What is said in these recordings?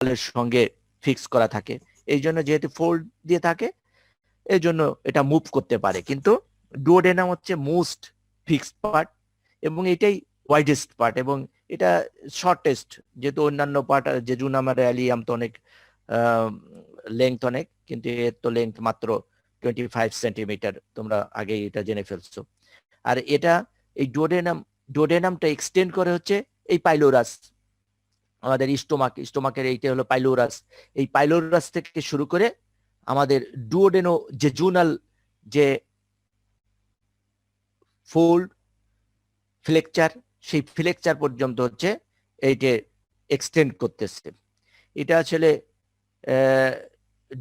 ওয়ালের সঙ্গে ফিক্স করা থাকে, এই জন্য যেহেতু ফোল্ড দিয়ে থাকে এই জন্য এটা মুভ করতে পারে। কিন্তু ডুওডেনাম হচ্ছে মোস্ট ফিক্সড পার্ট এবং এটাই ওয়াইডেস্ট পার্ট এবং এটা শর্টেস্ট, যেহেতু অন্যান্য পার্ট জেজুনাম আর অ্যালিয়াম তো অনেক লেংথ অনেক, কিন্তু এর তো লেংথ মাত্র 25 সেন্টিমিটার, তোমরা আগে এটা জেনে ফেলছো। আর এটা এই ডুওডেনামটা এক্সটেন্ড করে হচ্ছে এই পাইলোরাস, আমাদের স্টোমাকের এইটা হলো পাইলোরাস, এই পাইলোরাস থেকে শুরু করে আমাদের ডুওডেনো জেজুনাল যে ফোল্ড ফ্লেকচার, সেই ফ্লেকচার পর্যন্ত হচ্ছে এইটা এক্সটেন্ড করতেছে। এটা আসলে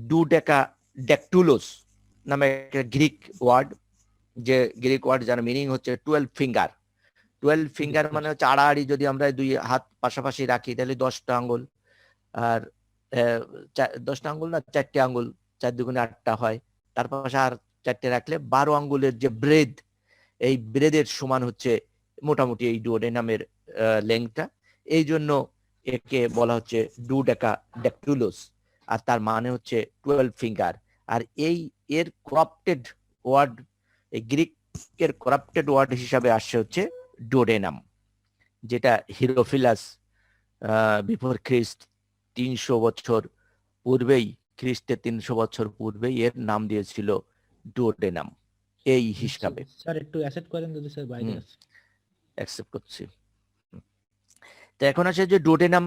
ডুডেকা ড্যাকটুলোস নামে একটা গ্রিক ওয়ার্ড, যে গ্রিক ওয়ার্ড যার মিনিং হচ্ছে 12 ফিঙ্গার। 12 ফিঙ্গার মানে হচ্ছে আড়াআড়ি যদি আমরা দুই হাত পাশাপাশি রাখি তাহলে 10টা আঙ্গুল, আর 10টা আঙ্গুল না 4টে আঙ্গুল, 4 দুগুণে 8টা হয়, তার পাশে আর 4টে রাখলে 12 আঙ্গুলের যে ব্রেড, এই ব্রেডের সমান হচ্ছে মোটামুটি এই ডুওডেনামের লেংথটা। এই জন্য একে বলা হচ্ছে ডুডেকা ড্যাকটুলোস, আর তার মানে হচ্ছে 12 ফিঙ্গার। আর এই এর করাপ্টেড ওয়ার্ড, এই গ্রিকের করাপ্টেড ওয়ার্ড হিসাবে আসছে হচ্ছে ডুওডেনাম, যেটা হিরোফিলাস বিফোর খ্রিস্ট 300 বছর পূর্বেই, খ্রিস্টের 300 বছর পূর্বেই এর নাম দিয়েছিল ডুওডেনাম এই হিসাবে। স্যার একটু অ্যাসেপ্ট করেন যদি স্যার বাইরে আছে। অ্যাকসেপ্ট করছি। তো এখন আছে যে ডুওডেনাম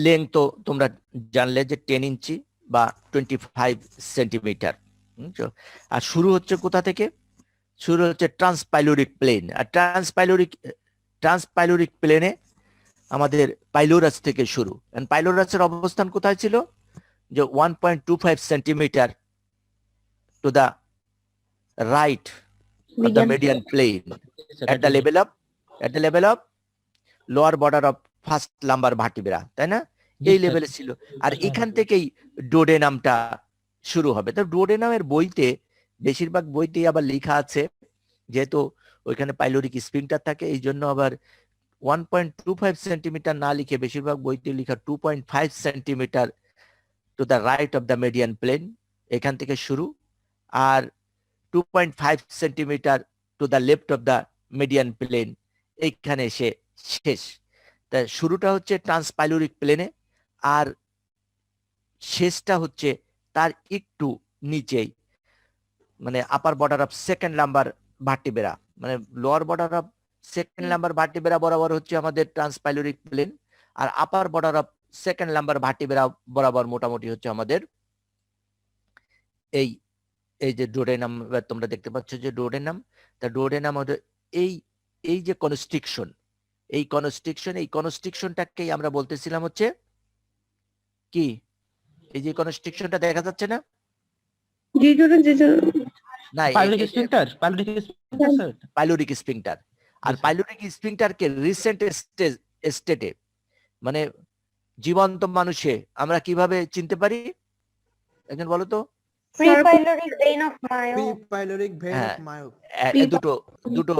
লেংথ তো তোমরা জানলে যে 10 ইঞ্চি বা 25 সেন্টিমিটার। আর শুরু হচ্ছে কোথা থেকে? শুরু হচ্ছে ট্রান্সপাইলোরিক প্লেন, আর ট্রান্সপাইলোরিক প্লেনে আমাদের পাইলোরাস থেকে শুরু। পাইলোরাসের অবস্থান কোথায় ছিল? যে 1.25 centimetre to the right of the median plane at the level of lower border of first lumbar vertebra, তাই না? এই লেভেলে ছিল। আর এখান থেকেই ডুওডেনামটা শুরু হবে। তো ডুওডেনামের বইতে, বেশিরভাগ বইতেই আবার লেখা আছে, যেহেতু ওইখানে পাইলোরিক স্ফিংটার থাকে এই জন্য আবার 1.25 সেন্টিমিটার না লিখে বেশিরভাগ বইতে লেখা 2.5 centimetre to the right of the median plane, এখান থেকে শুরু, আর 2.5 centimetre to the left of the median plane, এইখানে এসে শেষ। তা শুরুটা হচ্ছে ট্রান্সপাইলোরিক প্লেনে, আর শেষটা হচ্ছে তার একটু নিচেই, মানে upper border of second lumbar vertebra, মানে lower border of second lumbar vertebra বরাবর হচ্ছে আমাদের ট্রান্সপাইলোরিক প্লেন, আর upper border of second lumbar vertebra বরাবর মোটামুটি হচ্ছে আমাদের এই এই যে ডুওডেনাম। তোমরা দেখতে পাচ্ছ যে ডুওডেনাম, তা ডুওডেনাম আমাদের এই এই যে কনস্ট্রিকশন, এই কনস্ট্রিকশনটাকেই আমরা বলতেছিলাম হচ্ছে কি, এই যে কনস্ট্রিকশনটা দেখা যাচ্ছে না? না, পাইলোরিক স্ফিংটার। আর পাইলোরিক স্ফিংটারকে রিসেন্ট স্টেটে, মানে জীবন্ত মানুষে আমরা কিভাবে চিনতে পারি? একজন বলো তো। প্রিপাইলোরিক ভেইন অফ মায়ো। দুটো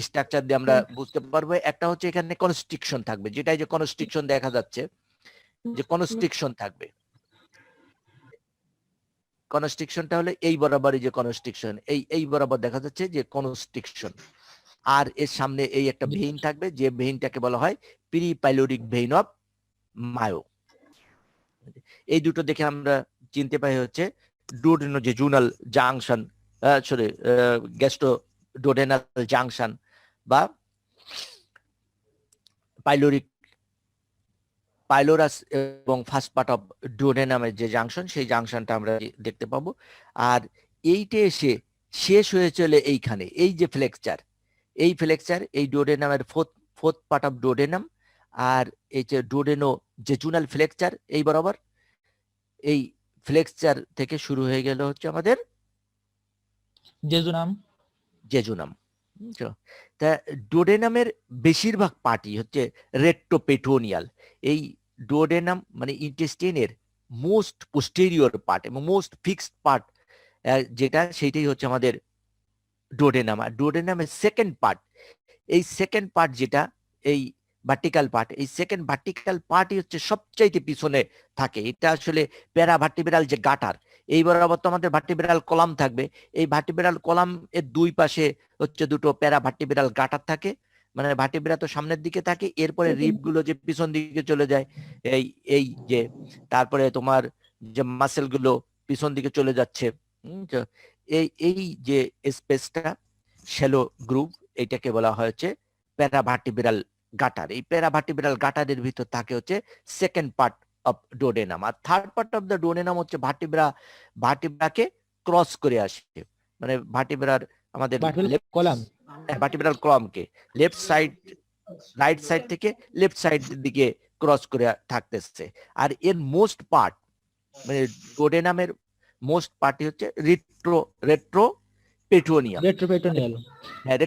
স্ট্রাকচার দিয়ে আমরা বুঝতে পারবো। একটা হচ্ছে এখানে কনস্ট্রিকশন থাকবে, যেটা যে কনস্ট্রিকশন দেখা যাচ্ছে, যে কনস্ট্রিকশন থাকবে, কনস্ট্রিকশনটা হলে এই বরাবরই যে কনস্ট্রিকশন, এই বরাবর দেখা যাচ্ছে যে কনস্ট্রিকশন। আর এর সামনে এই একটা ভেইন থাকবে, যে ভেইনটাকে বলা হয় প্রিপাইলোরিক ভেইন অফ মায়ো। এই দুটো দেখে আমরা চিনতে পাই হচ্ছে ডুওডেনোজেজুনাল জাংশন, সরি গ্যাস্ট্রোডুওডেনাল জাংশন বা পাইলোরাস এবং ফার্স্ট পার্ট অফ ডুওডেনামের যে জাংশন, সেই জাংশনটা আমরা দেখতে পাবো। আর এইটা এসে শেষ হয়ে চলে এইখানে, এই যে ফ্লেকচার, এই ডুওডেনামের ফোর্থ পার্ট অফ ডুওডেনাম, আর এই যে ডুওডেনোজেজুনাল ফ্লেকচার এই বরাবর, এই ফ্লেকচার থেকে শুরু হয়ে গেল হচ্ছে আমাদের জেজুনাম। তা ডুওডেনামের বেশিরভাগ পার্টই হচ্ছে রেট্রোপেটোনিয়াল। এই ডুওডেনাম মানে ইন্টেস্টিনের মোস্ট পোস্টেরিয়র পার্ট এবং মোস্ট ফিক্সড পার্ট, যেটা সেইটাই হচ্ছে আমাদের ডুওডেনাম। আর ডুওডেনামের সেকেন্ড পার্ট, এই সেকেন্ড পার্ট যেটা এই ভার্টিক্যাল পার্ট, এই সেকেন্ড ভার্টিক্যাল পার্টই হচ্ছে সবচাইতে পিছনে থাকে। এটা আসলে প্যারাভার্টিব্রাল যে গাটার, এই বরাবর তো আমাদের ভার্টিব্রাল কলাম থাকবে, এই ভার্টিব্রাল কলাম এর দুই পাশে হচ্ছে দুটো প্যারাভার্টিব্রাল গাটার থাকে, মানে ভার্টিব্রা তো সামনের দিকে থাকে, এরপরে রিব গুলো যে পিছন দিকে চলে যায়, এই এই যে তারপরে তোমার যে মাসেল গুলো পিছন দিকে চলে যাচ্ছে, তো এই যে স্পেসটা শ্যালো গ্রুভ, এইটাকে বলা হয়েছে প্যারাভার্টিব্রাল গাটার। এই প্যারাভার্টিব্রাল গাটারের ভিতর থাকে হচ্ছে সেকেন্ড পার্ট অফ ডোডেনাম, আর third part of the duodenum হচ্ছে ভার্টিব্রাকে ক্রস করে আসে, মানে ভার্টিব্রার আমাদের কলাম। ভার্টিব্রাল কলামকে লেফট সাইড রাইট সাইড থেকে লেফট সাইড দিকে ক্রস করে থাকতেছে। আর এর মোস্ট পার্ট মানে ডোডেনামের মোস্ট পার্টই হচ্ছে রেট্রোপেট্রোনিয়াম। হ্যাঁ,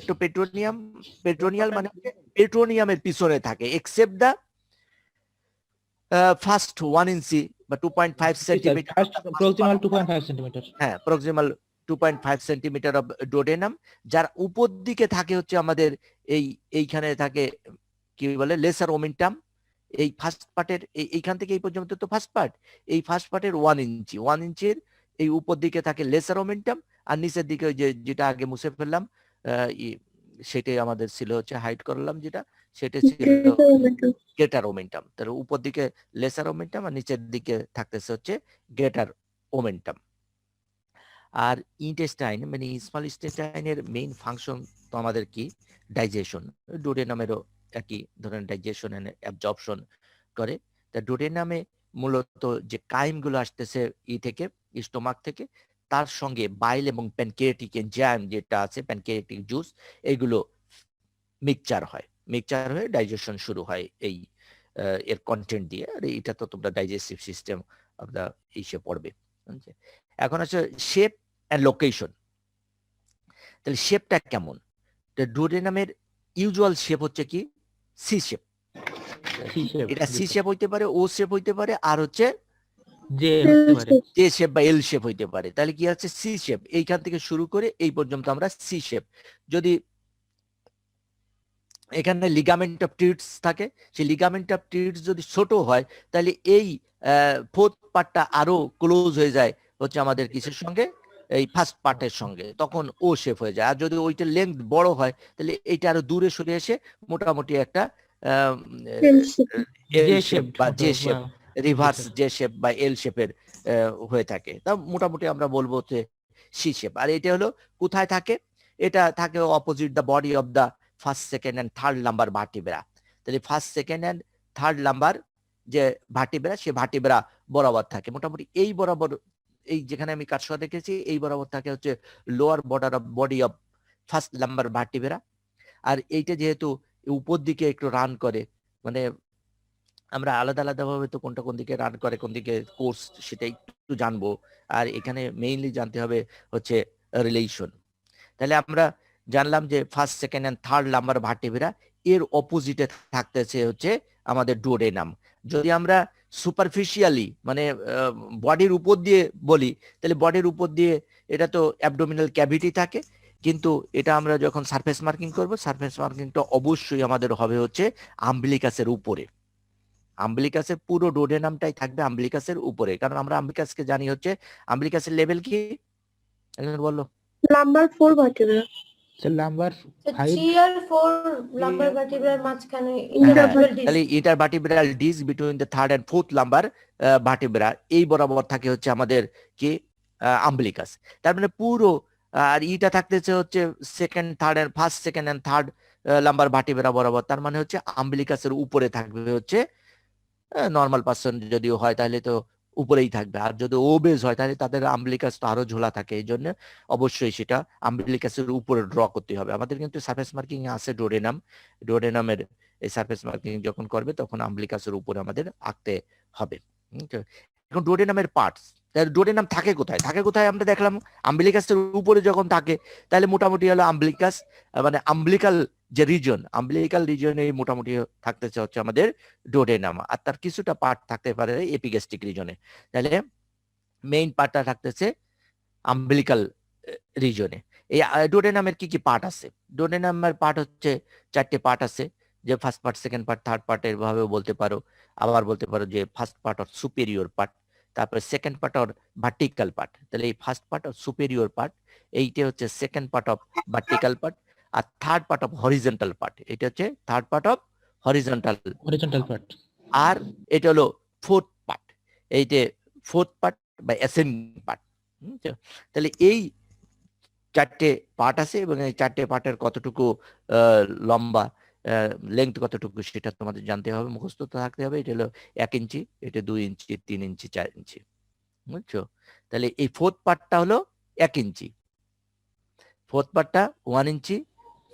পেট্রোনিয়াল মানে পেট্রোনিয়ামের পিছনে থাকে, এক্সেপ্ট দা ফার্স্ট 1 ইঞ্চি বা 2.5 সেন্টিমিটার, প্রক্সিমাল 2.5 সেন্টিমিটার। হ্যাঁ, প্রক্সিমাল 2.5 সেন্টিমিটার অফ ডোডেনাম, যার উপর দিকে থাকে হচ্ছে আমাদের এইখানে থাকে কি বলে লেসার ওমেন্টাম। এই ফার্স্ট পার্টের এইখান থেকে এই পর্যন্ত তো ফার্স্ট পার্ট, এই ফার্স্ট পার্টের 1 ইঞ্চির এই উপর দিকে থাকে লেসার ওমেন্টাম, আর নিচের দিকে ওই যেটা আগে মুছে ফেললাম সেটাই আমাদের ছিল হচ্ছে হাইড করলাম, যেটা সেটা ছিল গ্রেটার ওমেন্টাম। তার উপর দিকে লেসার ওমেন্টাম আর নিচের দিকে থাকতেছে হচ্ছে গ্রেটার ওমেন্টাম। আর ইন্টেস্টাইন মানে স্মল ইন্টেস্টাইনের মেইন ফাংশন তো আমাদের কি ডাইজেশন, ডোডেনামেরও একই ধরনের ডাইজেশন এন্ড অ্যাবজর্পশন করে। তা ডোডেনামে মূলত যে কাইমগুলো আসতেছে থেকে স্টোমাক থেকে, তার সঙ্গে বাইল এবং প্যানক্রিয়াটিক এনজাইম যেটা আছে প্যানক্রিয়াটিক জুস, এগুলো মিক্সচার হয়ে ডাইজেশন শুরু হয় এই এর কন্টেন্ট দিয়ে। আর এটা তো তোমরা ডাইজেস্টিভ সিস্টেম অফ দা ইসে পড়বে। এখন আছে শেপ অ্যান্ড লোকেশন। তাহলে শেপটা কেমন? ডোডেনামের ইউজুয়াল শেপ হচ্ছে কি সি শেপ, এটা সি শেপ হইতে পারে, ও শেপ হইতে পারে, আর হচ্ছে জে শেপ বা এল শেপ হইতে পারে। তাহলে কি আছে সি শেপ, এইখান থেকে শুরু করে এই পর্যন্ত আমরা সি শেপ। যদি এখানে লিগামেন্ট অফ টিটস থাকে, সেই লিগামেন্ট অফ টিটস যদি ছোট হয় তাহলে এই ফোর্থ পার্টটা আরো ক্লোজ হয়ে যায় হচ্ছে আমাদের কিসের সঙ্গে, এই ফার্স্ট পার্টের সঙ্গে, তখন ও শেপ হয়ে যায়। আর যদি ওইটার লেন্থ বড় হয় তাহলে এইটা আরো দূরে সরে এসে মোটামুটি একটা এল শেপ বা J shape, reverse J shape বা এল শেপের হয়ে থাকে। তা মোটামুটি আমরা বলবো যে সি শেপ। আর এটা হলো কোথায় থাকে? এটা থাকে opposite the body of the first second and third number vertebra. তাহলে first second and third number যে ভার্টিব্রা, সে ভার্টিব্রা বরাবর থাকে মোটামুটি এই বরাবর, এই যেখানে আমি কাটশো দেখেছি এই বরাবর থাকে হচ্ছে lower border of body of first number vertebra. আর এইটা যেহেতু উপর দিকে একটু রান করে, মানে আমরা আলাদা আলাদা ভাবে তো কোনটা কোন দিকে রান করে কোন দিকে কোর্স সেটা একটু জানবো। আর এখানে মেইনলি জানতে হবে হচ্ছে রিলেশন। তাহলে আমরা জানলাম যে first second and third number vertebra, এর অপোজিটে থাকতেছে হচ্ছে আমাদের ডোডেনাম। যদি আমরা সুপারফিশিয়ালি মানে বডির উপর দিয়ে বলি, তাহলে বডির উপর দিয়ে এটা তো অ্যাবডোমিনাল ক্যাভিটি থাকে, কিন্তু এটা আমরা যখন সারফেস মার্কিং করব, সারফেস মার্কিংটা অবশ্যই আমাদের হবে হচ্ছে আম্বিলিকাসের উপরে। আম্বিলিকাসের পুরো ডোডেনামটাই থাকবে আম্বিলিকাসের উপরে, কারণ আমরা আম্বিলিকাসকে জানি হচ্ছে আম্বিলিকাসের লেভেল কি একজন বললো নাম্বার 4 ভার্টিব্রা। নাম্বার 3 আর 4 নাম্বার ভার্টিব্রার মাঝখানে তাহলে intervertebral disc between the third and fourth number vertebra, এই বরাবর থাকে হচ্ছে আমাদের কি আম্বিলিকাস। তার মানে পুরো, আর ইটা থাকতেছে হচ্ছে second third and first second and third number vertebra বরাবর, তার মানে হচ্ছে আম্বিলিকাসের উপরে থাকবে হচ্ছে নর্মাল পার্সন যদিও হয় তাহলে তো উপরেই থাকবে, আর যদি ওবেজ হয় তাহলে তাদের আম্বিলিকাস তো আরো ঝোলা থাকে, এই জন্য অবশ্যই সেটা আম্বিলিকাসের উপরে ড্র করতে হবে। আমাদের কিন্তু সারফেস মার্কিং আছে ডোডেনামের এই সারফেস মার্কিং যখন করবে তখন আম্বিলিকাসের উপরে আমাদের আঁকতে হবে। এখন ডোডেনামের পার্টস, ডোডেনাম থাকে কোথায় আমরা দেখলাম আম্বিলিকাসের উপরে যখন থাকে তাহলে মোটামুটি হলো আম্বিলিকাস মানে আম্বিলিকাল যে রিজন, আম্বিলিকাল রিজনে মোটামুটি থাকতেছে হচ্ছে আমাদের ডোডেনাম, আর তার কিছুটা পার্ট থাকতে পারে এপিগ্যাস্ট্রিক রিজনে। তাহলে মেইন পার্টটা থাকতেছে আম্বিলিকাল রিজনে। এই ডোডেনামের কি কি পার্ট আছে? ডোডেনামের পার্ট হচ্ছে 4টে পার্ট আছে, যে first part, second part, third part এভাবেও বলতে পারো। আবার বলতে পারো যে first part or superior part, তারপরে second part or vertical part. তাহলে এই first part or superior part, এইটা হচ্ছে second part of vertical part. আর third part of horizontal part, এটা হচ্ছে third part of horizontal. Horizontal part. আর এটা হলো ফোর্থ পার্ট, এইটা ফোর্থ পার্ট বা অ্যাসেন্ডিং পার্ট। তাহলে এই চারটে পার্ট আছে এবং এই চারটে পার্টের কতটুকু লম্বা, লেংথ কতটুকু সেটা তোমাদের জানতে হবে, মুখস্থ থাকতে হবে। এটা হলো 1 ইঞ্চি, এটা 2 ইঞ্চি, 3 ইঞ্চি, 4 ইঞ্চি, বুঝছো? তাহলে এই ফোর্থ পার্টটা হলো 1 ইঞ্চি, ফোর্থ পার্টটা 1 ইঞ্চি,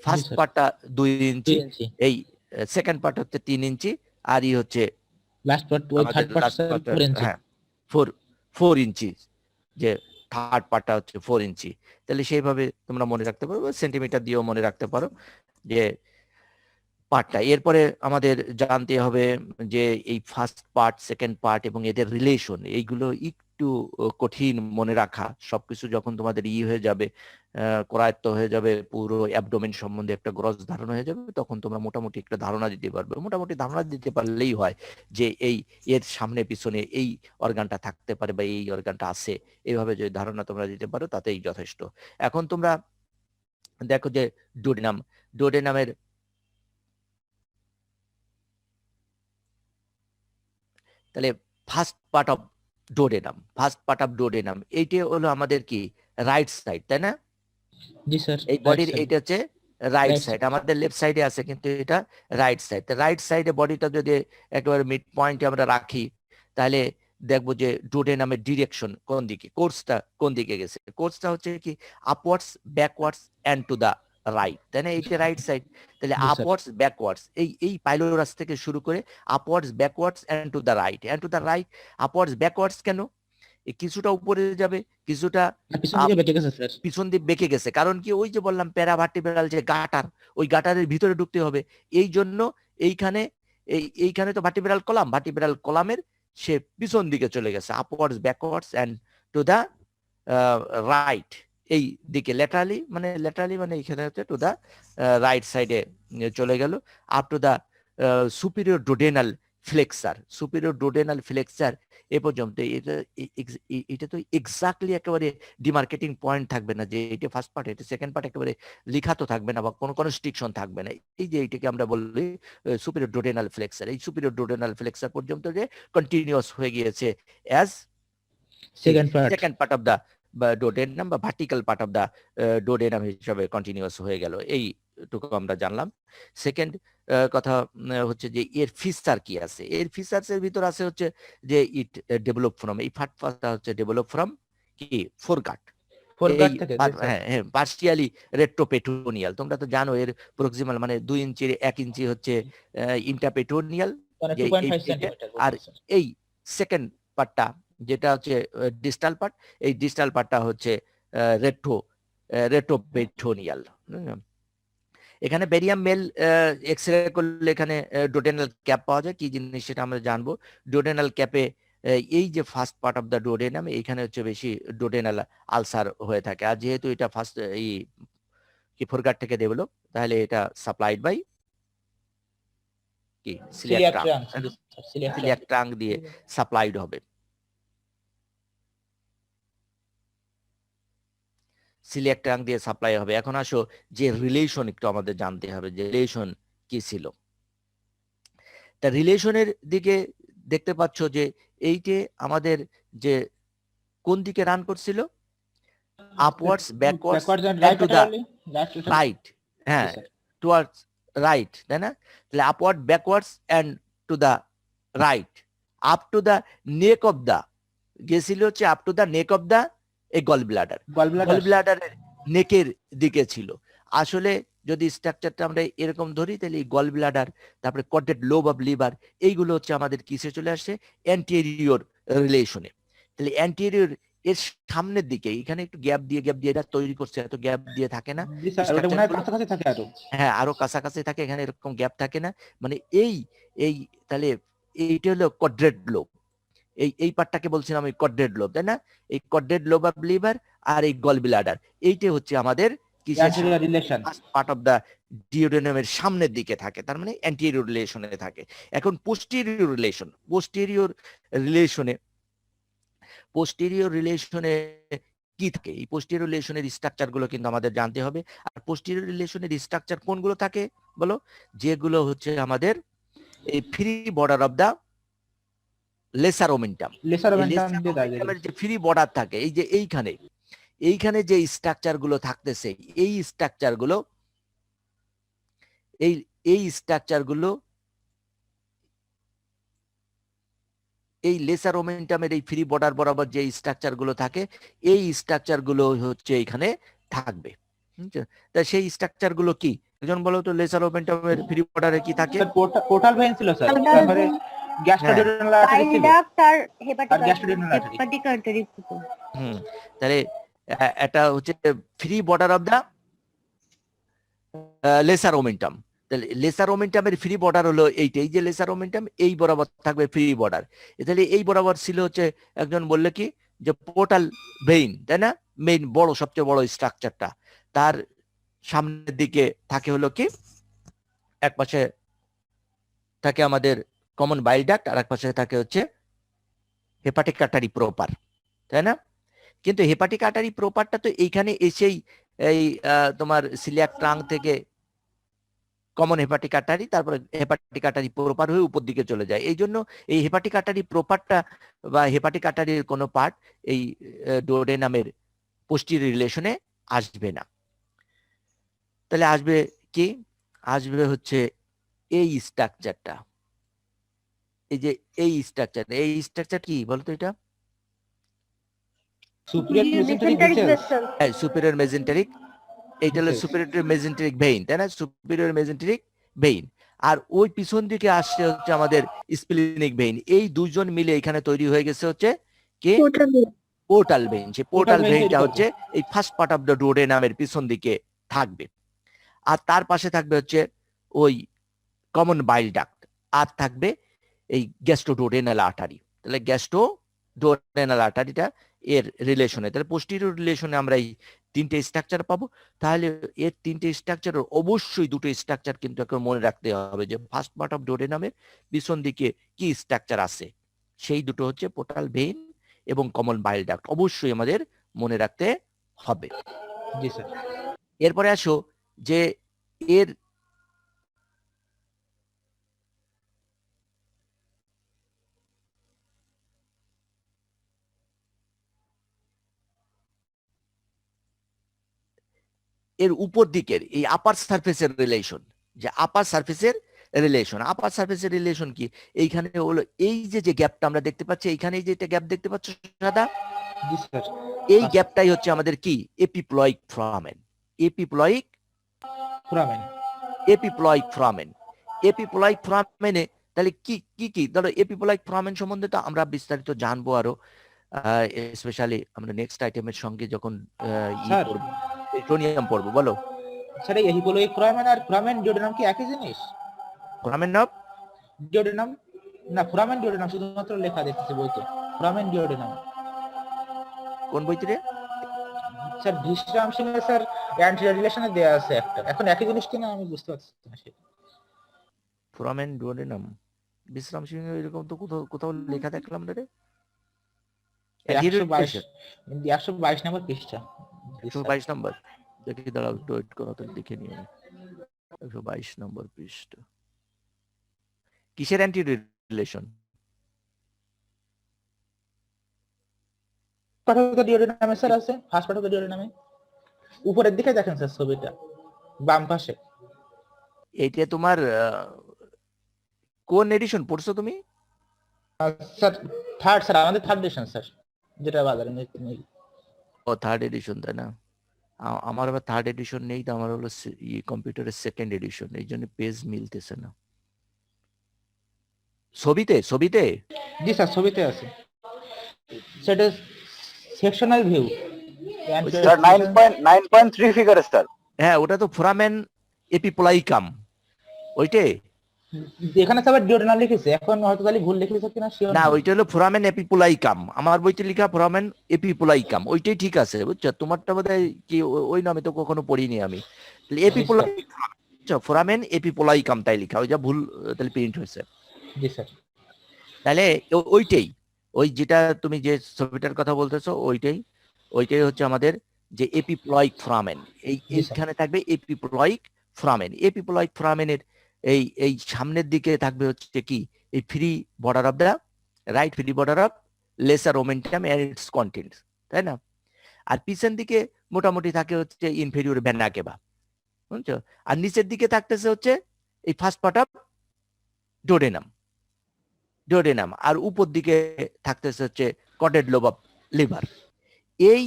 ফার্স্ট স্যার। পার্টটা 2 ইঞ্চি, 2 ইঞ্চি। এই সেকেন্ড পার্ট হচ্ছে 3 ইঞ্চি, আর ই হচ্ছে লাস্ট পার্ট, ওই আমাদের থার্ড পার্ট last part, 4 ইঞ্চি। হ্যাঁ 4 ইঞ্চি, যে থার্ড পার্টটা হচ্ছে 4 ইঞ্চি। তাহলে সেইভাবে তোমরা মনে রাখতে পারো, সেন্টিমিটার দিয়েও মনে রাখতে পারো যে পার্টটা। এরপরে আমাদের জানতে হবে যে এই ফার্স্ট পার্ট, সেকেন্ড পার্ট এবং এদের রিলেশন, এইগুলো একটু কঠিন মনে রাখা। সবকিছু যখন তোমাদের হয়ে যাবে, করায়ত্ত হয়ে যাবে, পুরো অ্যাবডোমেন সম্বন্ধে একটা গ্রস ধারণা হয়ে যাবে, তখন তোমরা মোটামুটি একটা ধারণা দিতে পারবে। মোটামুটি ধারণা দিতে পারলেই হয় যে এই এর সামনে পিছনে এই অর্গানটা থাকতে পারে বা এই অর্গানটা আছে, এইভাবে যদি ধারণা তোমরা দিতে পারো তাতেই যথেষ্ট। এখন তোমরা দেখো যে ডুওডেনাম, ডুওডেনামের তাহলে first part of duodenum, first part of duodenum এইটা হলো আমাদের কি রাইট সাইড, তাই না? জি স্যার। এই বডির এইটা হচ্ছে রাইট Right সাইড, আমাদের লেফট সাইডে আছে কিন্তু এটা রাইট সাইড। রাইট সাইডে বডিটা যদি একেবারে মিড পয়েন্টে আমরা রাখি, তাহলে দেখবো যে ডুওডেনামের ডিরেকশন কোন দিকে, কোর্সটা কোন দিকে গেছে। কোর্সটা হচ্ছে কি upwards, backwards and to the right, তাই না? এইটা রাইট সাইড। তাহলে জি, স্যার। আপওয়ার্ডস, ব্যাকওয়ার্ডস, এই পাইলোরাস থেকে শুরু করে upwards, backwards and to the right, and to the right. Upwards, backwards কেন? কিছুটা উপরে যাবে, কিছুটা পিছন দিকে বেঁকে গেছে স্যার। পিছন দিয়ে বেঁকে গেছে। কারণ কি, ওই যে বললাম প্যারাভার্টিব্রাল যে গাটার, ওই গাটারের ভিতরে ঢুকতে হবে। এই জন্য এইখানে এইখানে তো ভার্টিব্রাল কলাম, ভার্টিব্রাল কলামের সে পিছন দিকে চলে গেছে, upwards, backwards and to the right, এই দিকে ল্যাটারালি, মানে এখানে হচ্ছে টু দা রাইট সাইডে চলে গেল, up to the superior duodenal flexure, superior duodenal flexure এ পর্যন্ত। এটা তো এক্স্যাক্টলি একেবারে ডিমার্কেটিং পয়েন্ট থাকবে না যে এটা ফার্স্ট পার্ট, এটা সেকেন্ড পার্ট, একেবারে লিখা তো থাকবে না বা কোনো কনস্ট্রিকশন থাকবে না। এই যে এইটাকে আমরা বলি সুপিরিয়র ডোডেনাল ফ্লেক্সার, এই সুপিরিয়র ডোডেনাল ফ্লেক্সার পর্যন্ত যে কন্টিনিউয়াস হয়ে গিয়েছে as second part. Second part of the duodenum বা vertical part of the duodenum হিসাবে কন্টিনিউয়াস হয়ে গেল। এইটুকু আমরা জানলাম। সেকেন্ড কথা হচ্ছে যে এর ফিচার কি আছে। এর ফিচার্সের ভিতর আছে হচ্ছে যে ইট ডেভেলপ ফ্রম, এই ফার্স্ট হচ্ছে ডেভেলপ ফ্রম কি ফোরগাট, ফোরগাট থেকে। হ্যাঁ পার্সিয়ালি রেট্রোপেটোনিয়াল। তোমরা তো জানো এর প্রক্সিমাল মানে 2 ইঞ্চির 1 ইঞ্চি হচ্ছে ইন্টারপেটোনিয়াল, মানে যে 2.5 সেন্টিমিটার। আর এই সেকেন্ড পার্টটা যেটা হচ্ছে ডিস্টাল পার্ট, এই ডিস্টাল পার্টটা হচ্ছে রেট্রোপেটোনিয়াল। এখানে বেরিয়াম মেল এক্সরে করলে এখানে ডোডেনাল ক্যাপ পাওয়া যায়। কি জিনিস সেটা আমরা জানবো। ডোডেনাল ক্যাপে এই যে ফার্স্ট পার্ট অফ দ্য ডোডেনাম, এখানে হচ্ছে বেশি ডোডেনাল আলসার হয়ে থাকে। আর যেহেতু এটা ফার্স্ট এই কি ফোরগাট থেকে ডেভেলপ, তাহলে এটা সাপ্লাইড বাই কি সিলিয়াক ট্রাঙ্ক দিয়ে সাপ্লাইড হবে, সিলিয়াক ট্রাঙ্ক দিয়ে সাপ্লাই হবে। এখন আসো যে রিলেশন একটু আমাদের জানতে হবে, যে রিলেশন কি ছিল। তা রিলেশনের দিকে দেখতে পাচ্ছ যে এইটে আমাদের যে কোন দিকে রান করছিল, upwards, backwards and to the right, হ্যাঁ টুয়ার্ডস রাইট, তাই না? তাহলে upward, backwards and to the right, up to the neck of the, গেছিল হচ্ছে up to the neck of the এই গল ব্লাডার, গল ব্লাডারের নেকের দিকে ছিল। আসলে যদি স্ট্রাকচারটা আমরা এরকম ধরি, তাহলে এই গল ব্লাডার, তারপরে কর্ডেড লোব অফ লিভার, এইগুলো হচ্ছে আমাদের কিসে চলে আসছে, অ্যান্টেরিয়র রিলেশনে। তাহলে অ্যান্টেরিয়র এর সামনের দিকে, এখানে একটু গ্যাপ দিয়ে এটা তৈরি করছে, এত গ্যাপ দিয়ে থাকে না, হ্যাঁ আরো কাছাকাছি থাকে, এখানে এরকম গ্যাপ থাকে না। মানে এই তাহলে এইটা হলো কর্ডেড লোব, এই পার্টটাকে বলছিলাম আমি কর্ডেড লোব, তাই না? এই কর্ডেড লোব অফ লিভার আর এই গল ব্লাডার, এইটা হচ্ছে আমাদের Anterior relation. Part of the ডিওডেনামের সামনের দিকে থাকে, তার মানে অ্যান্টিরিয়র রিলেশনে থাকে। এখন পোস্টেরিয়র রিলেশনে কি থাকে, এই পোস্টেরিয়র রিলেশনের স্ট্রাকচার গুলো কিন্তু আমাদের জানতে হবে। আর পোস্টেরিয়র রিলেশনের স্ট্রাকচার কোনগুলো থাকে বলো? যেগুলো হচ্ছে আমাদের এই free border of the lesser omentum. Lesser omentum দিয়ে দাঁড়িয়ে যে ফ্রি বর্ডার থাকে, এই যে এইখানে যে স্ট্রাকচার গুলো থাকতেছে, এই স্ট্রাকচার গুলো এই লেসার ওমেন্টামের এই ফ্রি বর্ডার বরাবর যে স্ট্রাকচার গুলো থাকে, এই স্ট্রাকচার গুলো হচ্ছে এখানে থাকবে। তা সেই স্ট্রাকচার গুলো কি একজন বলো তো? লেসার ওমেন্টামের ফ্রি বর্ডারে কি থাকে? পোর্টাল ভেইন ছিল স্যার, তারপরে গ্যাস্ট্রোডিউডেনাল আর্টারি ছিল, ডাক্ট আর আর গ্যাস্ট্রোডিউডেনাল আর্টারি। Hepatic artery. তাহলে এটা হচ্ছে free border of the lesser omentum. তাহলে লেসার ওমেন্টামের ফ্রি বর্ডার হলো এইটা, এই যে লেসার ওমেন্টাম এই বরাবর থাকবে ফ্রি বর্ডার। তাহলে এই বরাবর ছিল হচ্ছে একজন বললে কি যে পোর্টাল ভেইন, তাই না? মেইন বড়, সবচেয়ে বড় স্ট্রাকচারটা, তার সামনের দিকে থাকে হলো কি, এক পাশে থাকে আমাদের কমন বাইল ডাক্ট, আর এক পাশে থাকে হচ্ছে হেপাটিক আর্টারি প্রপার, তাই না? কিন্তু হেপাটিক আর্টারি প্রপারটা তো এইখানে এসেই এই তোমার সিলিয়াক ট্রাঙ্ক থেকে কমন হেপাটিক আর্টারি, তারপরে হেপাটিক আর্টারি প্রপার হয়ে উপর দিকে চলে যায়। এই জন্য এই হেপাটিক আর্টারি প্রপারটা বা হেপাটিক আর্টারির কোনো পার্ট এই ডুওডেনামের পোস্টেরিয়র রিলেশনে আসবে না। তাহলে আসবে কি? আসবে হচ্ছে এই স্ট্রাকচারটা, এই যে এই স্ট্রাকচার কি বলতো? এটা সুপিরিয়র মেজেন্টেরিক, এইটা হলো সুপিরিয়র মেজেন্টেরিক ভেইন, তাই না? Superior মেজেন্টেরিক vein. আর ওই পিছন দিকে আসছে হচ্ছে আমাদের স্প্লিনিক ভেইন। এই দুজন মিলে এখানে তৈরি হয়ে গেছে হচ্ছে কি পোর্টাল ভেইন। সেই পোর্টাল ভেইনটা হচ্ছে এই ফার্স্ট পার্ট অফ দ্য ডুওডেনামের পিছন দিকে থাকবে। আর তার পাশে থাকবে হচ্ছে ওই কমন বাইল ডাক্ট, আর থাকবে এই গ্যাস্ট্রোডুওডেনাল আর্টারি। তাহলে গ্যাস্ট্রোডুওডেনাল আর্টারিটা এর রিলেশনে, তাহলে পোস্টেরিয়র রিলেশনে আমরা এই তিনটে স্ট্রাকচার পাবো। তাহলে এর তিনটে স্ট্রাকচারের অবশ্যই দুটো স্ট্রাকচার কিন্তু একবার মনে রাখতে হবে, যে ফার্স্ট পার্ট অফ ডুওডেনামের পিছন দিকে কি স্ট্রাকচার আছে, সেই দুটো হচ্ছে পোর্টাল ভেইন এবং কমন বাইল ডাক্ট, অবশ্যই আমাদের মনে রাখতে হবে। জি স্যার। এরপরে আসো যে এর এর উপর দিকের এই আপার সারফেসের রিলেশন, যে আপার সারফেসের রিলেশন কি? এইখানে হলো এই যে গ্যাপটা আমরা দেখতে পাচ্ছি, এইখানে যে একটা গ্যাপ দেখতে পাচ্ছ সাদা, জি স্যার। এই গ্যাপটাই হচ্ছে আমাদের কি এপিপ্লয়িক ফোরামেন। এপিপ্লয়িক ফোরামেনে তাহলে কি ধরো এপিপ্লয়িক ফোরামেন সম্বন্ধে তো আমরা বিস্তারিত জানবো আরো, স্পেশালি আমরা নেক্সট আইটেমের সঙ্গে যখন পেট্রোনিয়াম পড়বো। বলো স্যার, এই এপিপ্লয়িক ফোরামেন আর ফোরামেন ডিওডেনাম কি একই জিনিস? ফোরামেন অফ ডিওডেনাম না, ফোরামেন ডিওডেনাম শুধুমাত্র লেখা দেখতেছি বইতে। ফোরামেন ডিওডেনাম কোন বইতে রে স্যার? বিশ্রাম সিং এর স্যার অ্যান্টিরিয়র রিলেশনে দেয়া আছে একটা। এখন একই জিনিস কিনা আমি বুঝতে পারছি না সেটা। ফোরামেন ডুওডেনাম বিশ্রাম সিং এরকম তো কোথাও লেখা দেখলাম রে। 122 নম্বর পৃষ্ঠা। 122 নম্বর দেখি, দাঁড়াও একটু ওয়েট করো তো, দেখে নিও। 122 নম্বর পৃষ্ঠা কিসের অ্যান্টি রিলেশন? পাঠক ডিওডেনামে স্যার আছে, ফার্স্ট পাঠক ডিওডেনামে উপরের দিকে দেখেন স্যার ছবিটা, বাম পাশে। এইটা তোমার কোন এডিশন পড়ছো তুমি? স্যার থার্ড, স্যার আমাদের থার্ড এডিশন স্যার, যেটা বাজারে নেই। ও থার্ড এডিশন, তাই না? আমার আবার থার্ড এডিশন নেই, তো আমার হলো কম্পিউটারের সেকেন্ড এডিশন, এই জন্য পেজ মিলতেছে না। ছবিতে জি স্যার, ছবিতে আছে। সেটা sectional view sir 9.3 figure sir. হ্যাঁ, ওটা তো ফোরামেন এপিপ্লাইকাম ওইটে। এখানে তো আবার ডিওডেনাল লিখেছে, এখন হয়তো তাহলে ভুল লিখেছে কিনা শিওর না না। ওইটা হলো ফোরামেন এপিপোলাইকাম, আমার বইতে লেখা ফোরামেন এপিপোলাইকাম, ওইটাই ঠিক আছে বুঝছো, তোমারটা বোধহয় কি ওই নামে তো কখনো পড়িনি আমি। জি স্যার। ফোরামেন এপিপোলাইকাম তাই লেখা, ওই যা ভুল তাহলে প্রিন্ট হয়েছে। জি স্যার। তাহলে ওইটাই, ওই যেটা তুমি যে ছবিটার কথা বলতেছো ওইটাই, ওইটাই হচ্ছে আমাদের যে এপিপ্লয়িক ফোরামেন। জি স্যার। এইখানে থাকবে এপিপ্লয়িক ফোরামেন। এপিপ্লয়িক ফোরামেনের এই সামনের দিকে থাকবে হচ্ছে কি, এই free border of the right, free border of lesser omentum and its contents, তাই না? আর পিছন দিকে মোটামুটি থাকে হচ্ছে ইনফেরিয়র ভেনা কেভা, বুঝছো? আর নিচের দিকে থাকতেছে হচ্ছে এই ফার্স্ট পার্ট অফ ডোডেনাম, ডোডেনাম, আর উপর দিকে থাকতেছে হচ্ছে কটেড লোব অফ লিভার। এই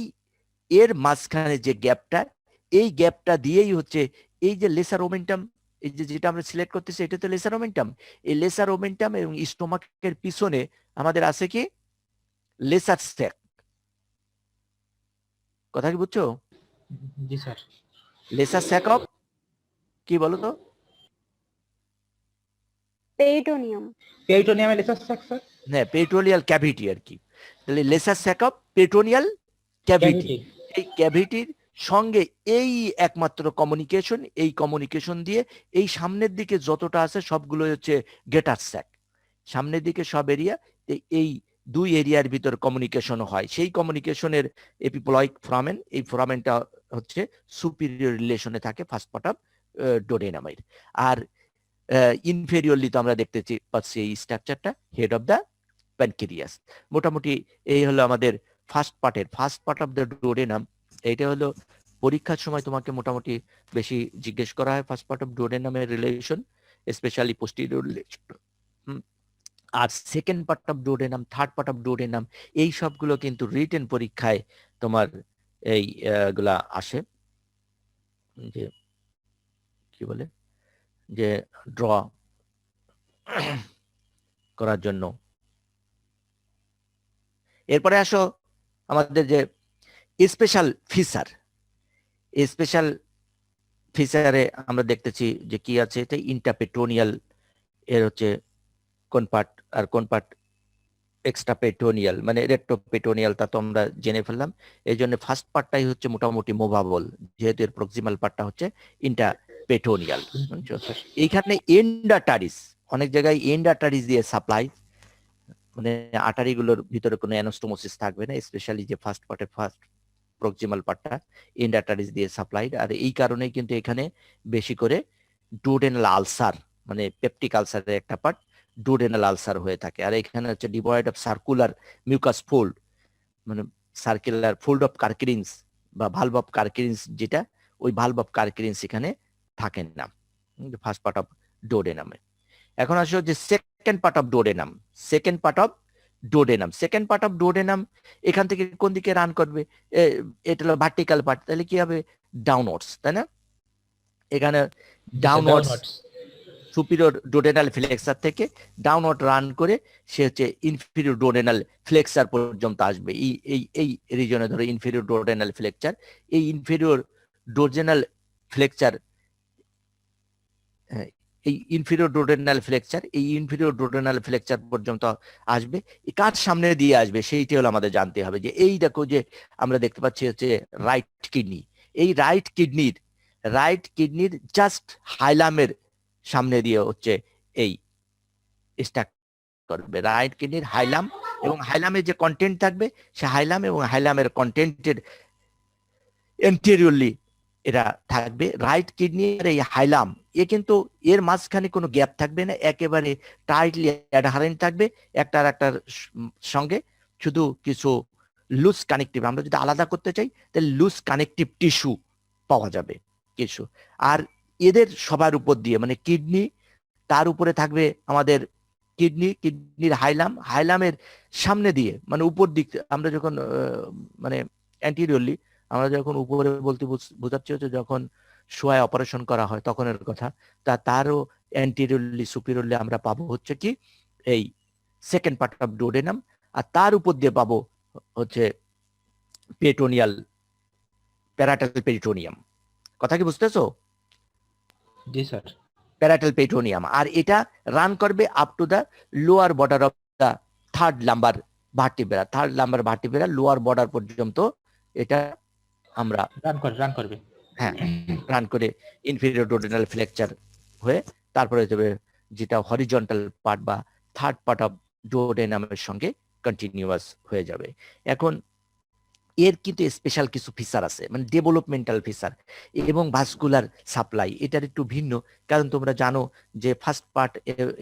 এর মাঝখানে যে গ্যাপটা, এই গ্যাপটা দিয়েই হচ্ছে এই যে লেসার ওমেন্টাম, এই যে যেটা আমরা সিলেক্ট করতেছি এটা তো লেসার ওমেন্টাম। এই লেসার ওমেন্টাম এবং স্টোমাকের পিছনে আমাদের আছে কি লেসার স্যাক। কথা কি বুঝছো? জি স্যার। লেসার স্যাক অফ কি বলো তো? পেরিটোনিয়াম। পেরিটোনিয়ামে লেসার স্যাক স্যার। হ্যাঁ, পেট্রোলিয়াল ক্যাভিটি আর কি। তাহলে lesser sac of peritoneal cavity, cavity. এই ক্যাভিটির সঙ্গে এই একমাত্র কমিউনিকেশন, এই কমিউনিকেশন দিয়ে এই সামনের দিকে যতটা আছে সবগুলো হচ্ছে গেটার স্যাক। সামনের দিকে সব এরিয়া, এই দুই এরিয়ার ভিতর কমিউনিকেশন হয়, সেই কমিউনিকেশনের এপিপ্লয়িক ফোরামেন, এই ফোরামেনটা হচ্ছে সুপিরিয়র রিলেশনে থাকে ফার্স্ট পার্ট অফ ডোডেনামের। আর ইনফেরিয়রলি তো আমরা দেখতে পাচ্ছি এই স্ট্রাকচারটা হেড অফ দ্য প্যানক্রিয়াস। মোটামুটি এই হলো আমাদের ফার্স্ট পার্ট অফ দ্য ডোডেনাম। এইটা হলো পরীক্ষার সময় তোমাকে মোটামুটি বেশি জিজ্ঞেস করা হয় ফার্স্ট পার্ট অফ ডোডেনামের রিলেশন, স্পেশালি পোস্টিরিয়র রিলেশন। আর second part of duodenum, third part of duodenum, এই সবগুলো কিন্তু রিটেন পরীক্ষায় তোমার এই গুলা আসে, যে কি বলে, যে ড্র করার জন্য। এরপরে আসো আমাদের যে স্পেশাল ফিচার, স্পেশাল ফিচারে আমরা দেখতেছি যে কি আছে, এটা ইন্টারপেটোনিয়াল এর হচ্ছে কোন পার্ট আর কোন পার্ট এক্সট্রাপেটোনিয়াল মানে রেট্রোপেটোনিয়াল, তা তো আমরা জেনে ফেললাম। এই জন্য ফার্স্ট পার্টটাই হচ্ছে মোটামুটি মুভাবল, যেহেতু এর প্রক্সিমাল পার্টটা হচ্ছে ইন্টারপেটোনিয়াল। এইখানে এন্ডাটারিস, অনেক জায়গায় এন্ডাটারিস দিয়ে সাপ্লাই, মানে আটারিগুলোর ভিতরে কোনো অ্যানোস্টোমোসিস থাকবে না, স্পেশালি যে ফার্স্ট পার্টের ফার্স্ট প্রক্সিমাল পার্টটা এন্ডাটারিস দিয়ে সাপ্লাইড। আর এই কারণেই কিন্তু এখানে বেশি করে ডুওডেনাল আলসার, মানে পেপটিক আলসারের একটা পার্ট ডুওডেনাল আলসার হয়ে থাকে। আর এখানে হচ্ছে devoid of circular mucous fold, মানে সার্কুলার ফোল্ড অফ কার্কিরিন্স বা ভালভ অফ কার্কিরিন্স, যেটা ওই ভালভ অফ কার্কিরিন্স এখানে থাকে না ফার্স্ট পার্ট অফ ডোডেনামে। এখন আসো যে second part of duodenum, second part of duodenum, second part of duodenum এখান থেকে কোন দিকে রান করবে, এটা হলো ভার্টিক্যাল পার্ট, তাহলে কি হবে ডাউনওয়ার্ডস, তাই না? এখানে ডাউনওয়ার্ডস সুপিরিয়র ডোডেনাল ফ্লেক্সার থেকে ডাউনওয়ার্ড রান করে সে হচ্ছে ইনফিরিয়র ডোডেনাল ফ্লেক্সার পর্যন্ত আসবে। এই রিজনে ধরো ইনফিরিয়র ডোডেনাল ফ্লেক্সার, এই ইনফিরিয়র ডোডেনাল ফ্লেক্সার, এই ইনফিরিয়র ডোডেনাল ফ্লেক্সার, এই ইনফিরিয়র ডোডেনাল ফ্লেক্সার পর্যন্ত আসবে। কার সামনে দিয়ে আসবে সেইটা হলো আমাদের জানতে হবে। যে এই দেখো যে আমরা দেখতে পাচ্ছি হচ্ছে রাইট কিডনি, এই রাইট কিডনির জাস্ট হাইলামের সামনে দিয়ে হচ্ছে এই স্টাক করবে, রাইট কিডনির হাইলাম এবং হাইলামের যে কন্টেন্ট থাকবে সে হাইলাম এবং হাইলামের কন্টেন্টের এন্টেরিয়রলি এরা থাকবে। রাইট কিডনি আর এই হাইলাম কিন্তু এর মাঝখানে কোনো গ্যাপ থাকবে না, একেবারে টাইটলি অ্যাডহারেন্ট থাকবে একটা আর একটার সঙ্গে, শুধু কিছু লুজ কানেকটিভ, আমরা যদি আলাদা করতে চাই তাহলে লুজ কানেকটিভ টিস্যু পাওয়া যাবে কিছু। আর এদের সবার উপর দিয়ে মানে কিডনি, তার উপরে থাকবে আমাদের কিডনির হাইলামের সামনে দিয়ে মানে উপর দিক, আমরা যখন মানে অ্যান্টিরিয়রলি, আমরা যখন উপরে বলতে বোঝাচ্ছি হচ্ছে যখন শোয়ায় অপারেশন করা হয় তখনের কথা, তারও অ্যান্টিরিয়রলি সুপিরিয়রলি আমরা পাবো হচ্ছে কি এই সেকেন্ড পার্ট অফ ডোডেনাম, আর তার উপর দিয়ে পাবো হচ্ছে পেটোনিয়াল, প্যারাটাল পেরিটোনিয়াম। কথা কি বুঝতেছো? জি স্যার। প্যারাটাল পেট্রোনিয়াম, আর এটা রান করবে up to the lower border of the third lumber vertebra lower border পর্যন্ত এটা আমরা রান করবে। হ্যাঁ রান করে ইনফেরিয়র ডুওডেনাল ফ্লেকচার হয়ে তারপরে যাবে যেটা হরিজন্টাল পার্ট বা থার্ড পার্ট অফ ডুওডেনামের সঙ্গে কন্টিনিউয়াস হয়ে যাবে। এখন এর কিন্তু স্পেশাল কিছু ফিচার আছে, মানে ডেভেলপমেন্টাল ফিচার এবং ভাস্কুলার সাপ্লাই এটার একটু ভিন্ন, কারণ তোমরা জানো যে ফার্স্ট পার্ট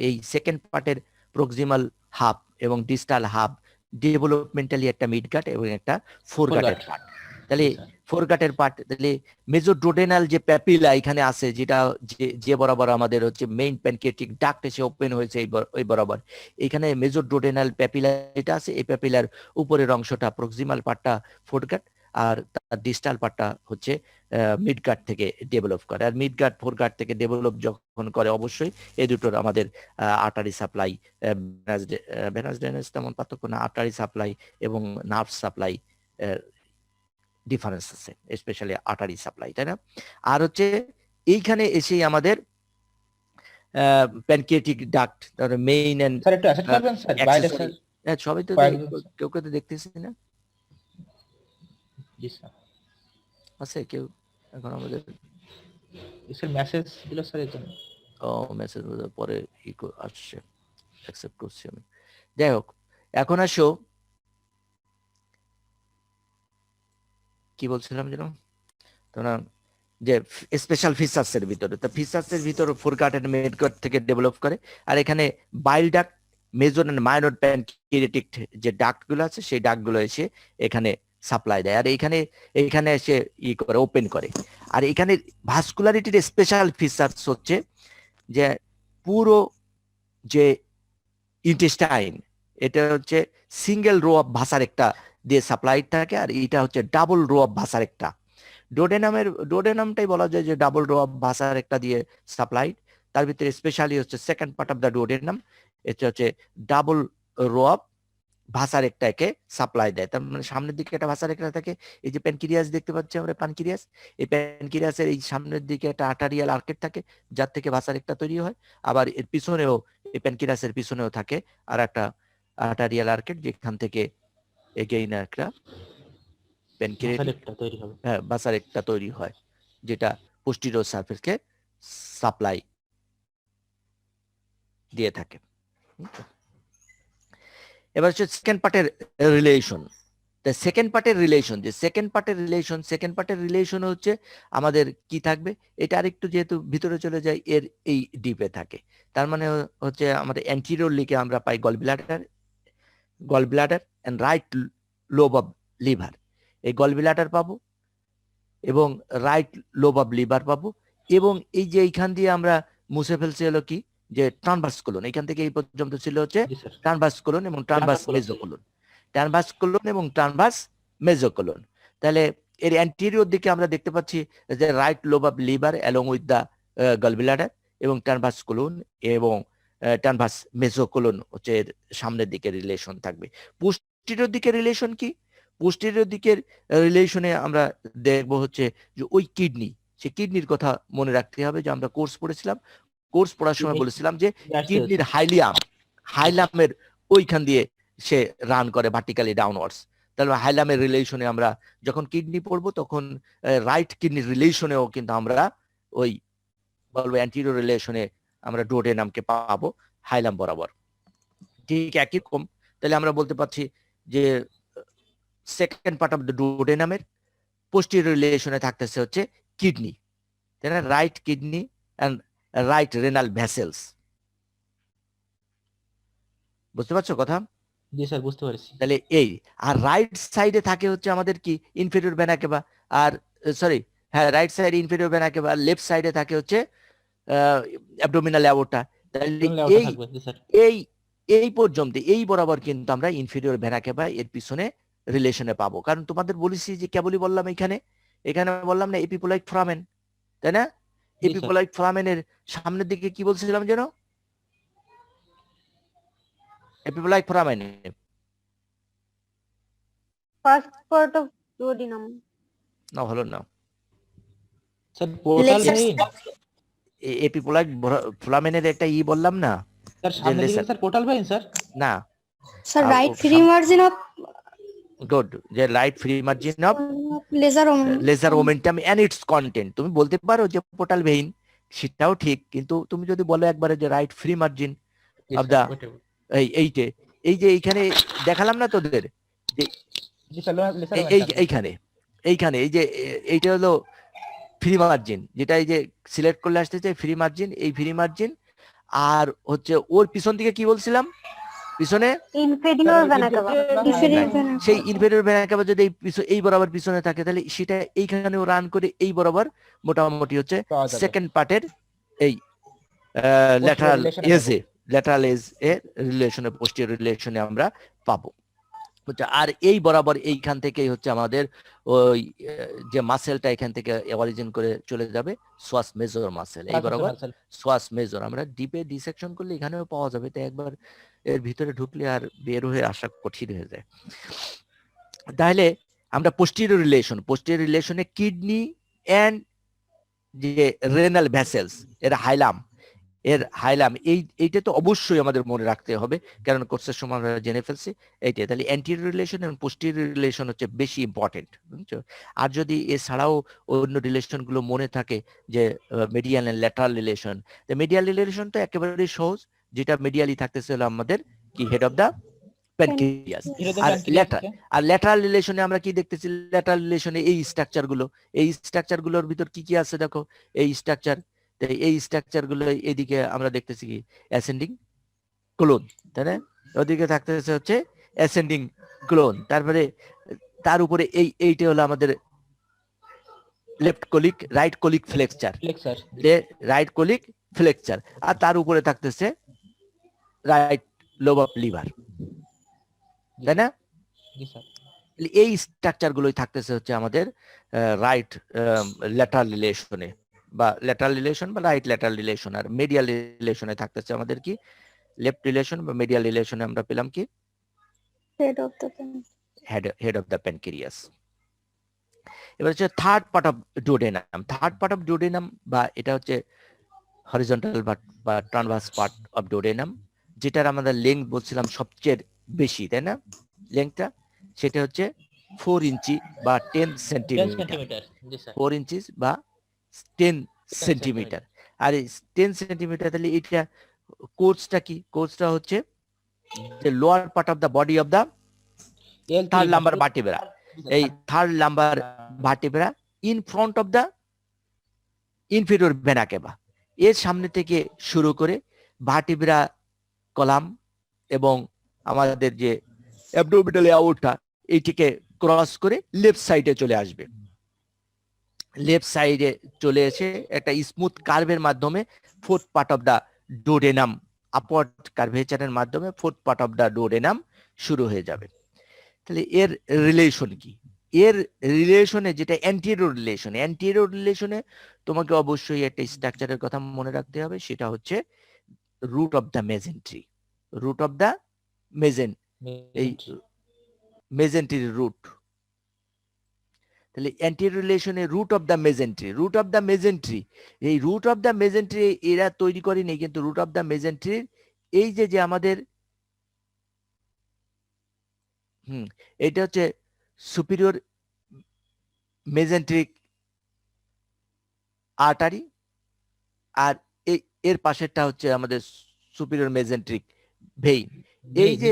এই সেকেন্ড পার্টের প্রক্সিমাল হাফ এবং ডিস্টাল হাফ ডেভেলপমেন্টালি একটা মিড গাট এবং একটা ফোর গাটের পার্ট। তাহলে ফোর গাটের পার্ট, তাহলে মেজোডোডেনাল যে প্যাপিলা এখানে আছে, যেটা যে বরাবর আমাদের হচ্ছে মেইন প্যানক্রিয়াটিক ডাক্ট এসে ওপেন হয়েছে ওই বরাবর, এখানে মেজোডোডেনাল প্যাপিলা এটা আছে। এই প্যাপিলার উপরের অংশটা প্রক্সিমাল পার্টটা ফোর গাট, আর তার ডিস্টাল পার্টটা হচ্ছে মিড গাট থেকে ডেভেলপ করে। আর মিড গাট ফোর গাট থেকে ডেভেলপ যখন করে অবশ্যই এই দুটোর আমাদের আর্টারি সাপ্লাই ভেনাস ড্রেনেজ তেমন পার্থক্য না, আর্টারি সাপ্লাই এবং নার্ভ সাপ্লাই ডিফারেন্স আছে, স্পেশালি আর্টারি সাপ্লাই, তাই না? আর হচ্ছে এইখানে এসেই আমাদের প্যানক্রিয়াটিক ডাক্ট, তারপরে মেইন এন্ড স্যার একটু অ্যাসেট করবেন স্যার, বাইরে স্যার। সবাই তো কেউ তো দেখতেছি না। জি স্যার আছে কেউ এখন আমাদের? স্যার মেসেজ দিল স্যার এর জন্য। ও মেসেজ পরে আসছে, অ্যাকসেপ্ট করছি আমি। যাই হোক, এখন আসো কি বলছিলাম যেন, তোমরা যে স্পেশাল ফিচার্সের ভিতরে, তো ফিচার্সের ভিতরে foregut and midgut থেকে ডেভেলপ করে। আর এখানে bile duct, major and minor pancreatic যে ডাক্টগুলো আছে সেই ডাক্টগুলো এসে এখানে সাপ্লাই দেয়, আর এখানে এসে করে ওপেন করে। আর এখানে ভাস্কুলারিটির স্পেশাল ফিচার্স হচ্ছে যে পুরো যে ইন্টেস্টাইন এটা হচ্ছে সিঙ্গেল রো অফ ভাসার একটা দিয়ে সাপ্লাই থাকে, আর এটা হচ্ছে ডাবল রো অফ ভাসার একটা। ডোডেনামটাই বলা যায় যে ডাবল রো অফ ভাসার একটা দিয়ে সাপ্লাই। তার ভিতরে স্পেশালি হচ্ছে সেকেন্ড পার্ট অফ দ্য ডোডেনাম, এটা হচ্ছে ডাবল রো অফ ভাসার একটাকে সাপ্লাই দেয়। তার মানে সামনের দিকে একটা ভাসার একটা থাকে, এই যে প্যানক্রিয়াস দেখতে পাচ্ছি আমরা প্যানক্রিয়াস, এই প্যানক্রিয়াসের এই সামনের দিকে একটা আর্টারিয়াল আর্কেট থাকে যার থেকে ভাসার একটা তৈরি হয়। আবার এর পিছনেও এই প্যানক্রিয়াসের পিছনেও থাকে আর একটা আর্টারিয়াল আর্কেট, যেখান থেকে এগেইন একটা প্যানক্রিয়াটিক তৈরি হবে, হ্যাঁ ভাসার একটা তৈরি হয়, যেটা পোস্টিরিয়র সারফেসকে সাপ্লাই দিয়ে থাকে। এবার হচ্ছে সেকেন্ড পার্টের রিলেশন। সেকেন্ড পার্টের রিলেশন হচ্ছে আমাদের কি থাকবে, এটা আরেকটু যেহেতু ভিতরে চলে যায় এর এই ডিপে থাকে। তার মানে হচ্ছে আমাদের অ্যান্টিরিয়র লিকে আমরা পাই gall bladder and right lobe of liver. এই গল ব্লাডার পাবো এবং রাইট লোব অফ লিভার পাবো, এবং এই যে এইখান দিয়ে আমরা মুছে ফেলছি হলো কি যে ট্রানভার্স কোলন, এখান থেকে এই পর্যন্ত ছিল হচ্ছে ট্রানভার্স কোলন এবং ট্রানভার্স মেজোকোলন। তাহলে এর অ্যান্টেরিয়র দিকে আমরা দেখতে পাচ্ছি যে right lobe of liver along with the gallbladder এবং ট্রানভার্স কোলন এবং ট্রানভার্স মেজোকোলন হচ্ছে এর সামনের দিকে রিলেশন থাকবে। পোস্টেরিয়র দিকে রিলেশন কি? পোস্টেরিয়র দিকের রিলেশনে আমরা দেখবো হচ্ছে যে ওই কিডনি, সে কিডনির কথা মনে রাখতে হবে যে আমরা কোর্স পড়েছিলাম, কোর্স পড়ার সময় বলেছিলাম যে কিডনির হাইলামের ওইখান দিয়ে সে রান করে ভার্টিক্যালি ডাউনওয়ার্ডস। তাহলে হাইলামের রিলেশনে আমরা যখন কিডনি পড়বো তখন রাইট কিডনির রিলেশনেও কিন্তু আমরা ওই বলবো অ্যান্টিরিয়র রিলেশনে আমরা ডুওডেনামকে পাবো হাইলাম বরাবর, ঠিক একই রকম। তাহলে আমরা বলতে পারছি যে সেকেন্ড পার্ট অফ দ্য ডুওডেনামের পোস্টেরিয়র রিলেশনে থাকতেছে হচ্ছে কিডনি, তাই না? Right kidney and right renal vessels. বুঝতে পারছো কথা? জি স্যার বুঝতে পারছি। তাহলে এই আর রাইট সাইডে থাকে হচ্ছে আমাদের কি ইনফেরিয়র ভেনা কেভা, আর সরি হ্যাঁ রাইট সাইডে ইনফেরিয়র ভেনা কেভা, লেফট সাইডে থাকে হচ্ছে অ্যাবডোমিনাল অ্যাওর্টা। তাহলে এই পর্যন্ত এই বরাবর কিন্তু আমরা ইনফেরিয়র ভেনা কেভা এর পিছনে রিলেশনে পাবো। কারণ তোমাদের বলেছি যে কেবলই বললাম এখানে বললাম না এপিপোলাইক ফোরামেন, তাই না? এপিপোলাইক ফোরামেনের সামনের দিকে কি বলছিলাম যেন? Epiploic foramen first part of duodenum না হলো না স্যার পোর্টাল এপিপোলার ফোলামেনের একটা বললাম না, স্যার সামনে দিকে lesser sir portal vein sir. না, স্যার আর রাইট ও ফ্রি মার্জিন অফ গুড, যে right free margin of lesser lesser omentum and its content. তুমি বলতে পারো যে পোর্টাল ভেইন, সেটাও ঠিক, কিন্তু তুমি যদি বলো একবারে যে রাইট ফ্রি মার্জিন জি অফ স্যার, দা ওইটাই। এইটে, এই যে এইখানে দেখালাম না তোদের, যে জি স্যার, লেসার এইখানে এইখানে এই যে এইটা হলো ফ্রি মার্জিন, যেটা এই যে সিলেক্ট করলে আসতেছে ফ্রি মার্জিন, এই ফ্রি মার্জিন। আর হচ্ছে ওর পিছন দিকে কি বলছিলাম, পিছনে inferior vena CAVA, inferior vena সেই ইনফেরিয়র ভেনা কাভা যদি এই বরাবর পিছনে থাকে, তাহলে সেটা এইখানেও রান করে এই বরাবর মোটামুটি হচ্ছে পাওয়া যাবে। সেকেন্ড পার্টের এই ল্যাটারাল relation-এ এজে, ল্যাটারাল এজ এর রিলেশনে, পোস্টিরিয়র রিলেশনে আমরা পাবো। বুঝছো? আর এই বরাবর এইখান থেকেই হচ্ছে আমাদের ওই যে মাসেলটা এখান থেকে অরিজিন করে চলে যাবে সোয়াস মেজর মাসেল, এই বরাবর সোয়াস মেজর। আমরা ডিপে ডিসেকশন করলে এখানেও পাওয়া যাবে, তাই একবার এর ভিতরে ঢুকলে আর বের হয়ে আসা কঠিন হয়ে যায়। তাহলে আমরা পোস্টিরিয়র রিলেশনে কিডনি এন্ড যে রেনাল ভেসেলস এর হাইলাম এইটা তো অবশ্যই আমাদের মনে রাখতে হবে, কারণ কোর্সের সময় আমরা জেনে ফেলছি এইটা। তাহলে অ্যান্টিরিয়র রিলেশন এবং পোস্টিরিয়র রিলেশন হচ্ছে বেশি ইম্পর্টেন্ট, বুঝছো? আর যদি এছাড়াও অন্য রিলেশন গুলো মনে থাকে, যে মিডিয়াল এন্ড ল্যাটারাল রিলেশন, তো মিডিয়াল রিলেশন তো একেবারেই সহজ, যেটা মিডিয়ালি থাকতেছে হলো আমাদের কি হেড অফ দা প্যানক্রিয়াস। আর ল্যাটারাল রিলেশনে আমরা কি দেখতেছি, ল্যাটারাল রিলেশনে এই স্ট্রাকচার গুলোর ভিতর কি কি আছে দেখো, এই স্ট্রাকচার গুলো এদিকে আমরা দেখতেছি কি অ্যাসেন্ডিং ক্লোন, তাই না? ওদিকে থাকতেছে হচ্ছে অ্যাসেন্ডিং ক্লোন, তারপরে তার উপরে এইটা হলো আমাদের left colic, right colic flexure, right colic flexure, আর তার উপরে থাকতেছে রাইট লোব অফ লিভার, তাই না? এই স্ট্রাকচার গুলোই থাকতেছে হচ্ছে আমাদের রাইট ল্যাটারাল রিলেশনে, বা ল্যাটারাল রিলেশন বা রাইট ল্যাটারাল রিলেশন। আর মিডিয়াল রিলেশনে থাকতেছে আমাদের কি লেফট রিলেশন বা মিডিয়াল রিলেশনে আমরা পেলাম কি হেড অফ দ্য প্যানক্রিয়াস। এবার হচ্ছে থার্ড পার্ট অফ ডুওডেনাম, বা এটা হচ্ছে হরিজন্টাল বা ট্রানভার্স পার্ট অফ ডুওডেনাম, যেটার আমাদের লেংথ বলছিলাম সবচেয়ে বেশি, তাই না? লেংথটা সেটা হচ্ছে 4 ইঞ্চি বা 10 সেন্টিমিটার, 4 ইঞ্চি বা 10 সেন্টিমিটার। আর 10 সেন্টিমিটার, তাহলে এটা কোর্সটা কি? কোর্সটা হচ্ছে যে lower part of the body of the third number vertebra, এই third number vertebra in front of the inferior vena cava, এর সামনে থেকে শুরু করে ভার্টিব্রা কলাম এবং আমাদের যে অ্যাবডোমিনাল এওর্টা, এইটিকে ক্রস করে লেফট সাইডে চলে আসবে। লেফট সাইডে চলে এসে একটা স্মুথ কার্ভের মাধ্যমে fourth part of the duodenum, upward কার্ভেচারের মাধ্যমে fourth part of the duodenum শুরু হয়ে যাবে। তাহলে এর রিলেশন কি? এর রিলেশনে যেটা অ্যান্টিরিয়র রিলেশনে তোমাকে অবশ্যই একটা স্ট্রাকচারের কথা মনে রাখতে হবে, সেটা হচ্ছে রুট অফ দা মেজেন্ট্রি, এই মেজেন্ট্রির রুট। তাহলে অ্যান্টিরিয়র রিলেশনে রুট অফ দা মেজেন্ট্রি, এই রুট অফ দা মেজেন্ট্রি এরা তৈরি করেনি, কিন্তু রুট অফ দা মেজেন্ট্রির এই যে আমাদের এটা হচ্ছে সুপিরিয়র মেজেন্ট্রিক আর্টারি, আর এর পাশেরটা হচ্ছে আমাদের সুপিরিয়র মেজেন্ট্রিক ভেইন। এই যে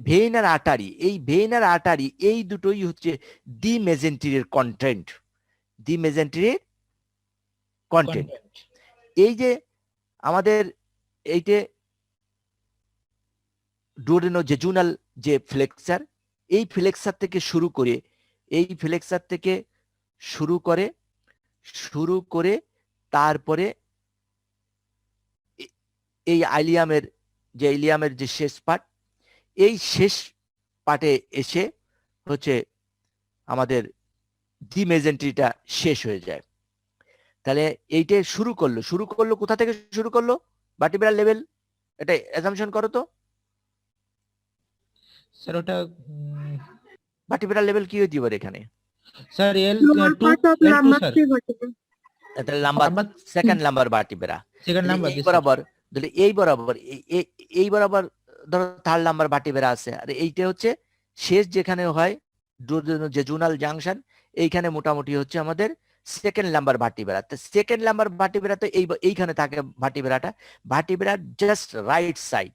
ভেইন আর আর্টারি, এই দুটোই হচ্ছে দি মেজেন্ট্রির কন্টেন্ট। এই যে আমাদের এইটে ডুওডেনোজেজুনাল যে ফ্লেক্সার, এই ফ্লেক্সার থেকে শুরু করে তারপরে এই ইলিয়ামের যে শেষ পার্ট, এই শেষ পার্টে এসে হচ্ছে আমাদের দি মেজেন্ট্রিটা শেষ হয়ে যায়। তাহলে এইটা শুরু করলো কোথা থেকে শুরু করলো? ভার্টিব্রাল লেভেল, এটা অ্যাজাম্পশন করো তো। স্যার ওটা ভার্টিব্রাল লেভেল কি হইতে পারে এখানে? Sir L2 sir. তাহলে number second number vertebra. Second number এই বরাবর তাহলে এই বরাবর এই বরাবর ধরো থার্ড নাম্বার ভার্টিব্রা আছে, আর এইটা হচ্ছে শেষ যেখানে হয় জেজুনাল জাংশন, এইখানে মোটামুটি হচ্ছে আমাদের সেকেন্ড নাম্বার ভার্টিব্রা। তো সেকেন্ড নাম্বার ভার্টিব্রা তো এইখানে থাকে vertebra just right side,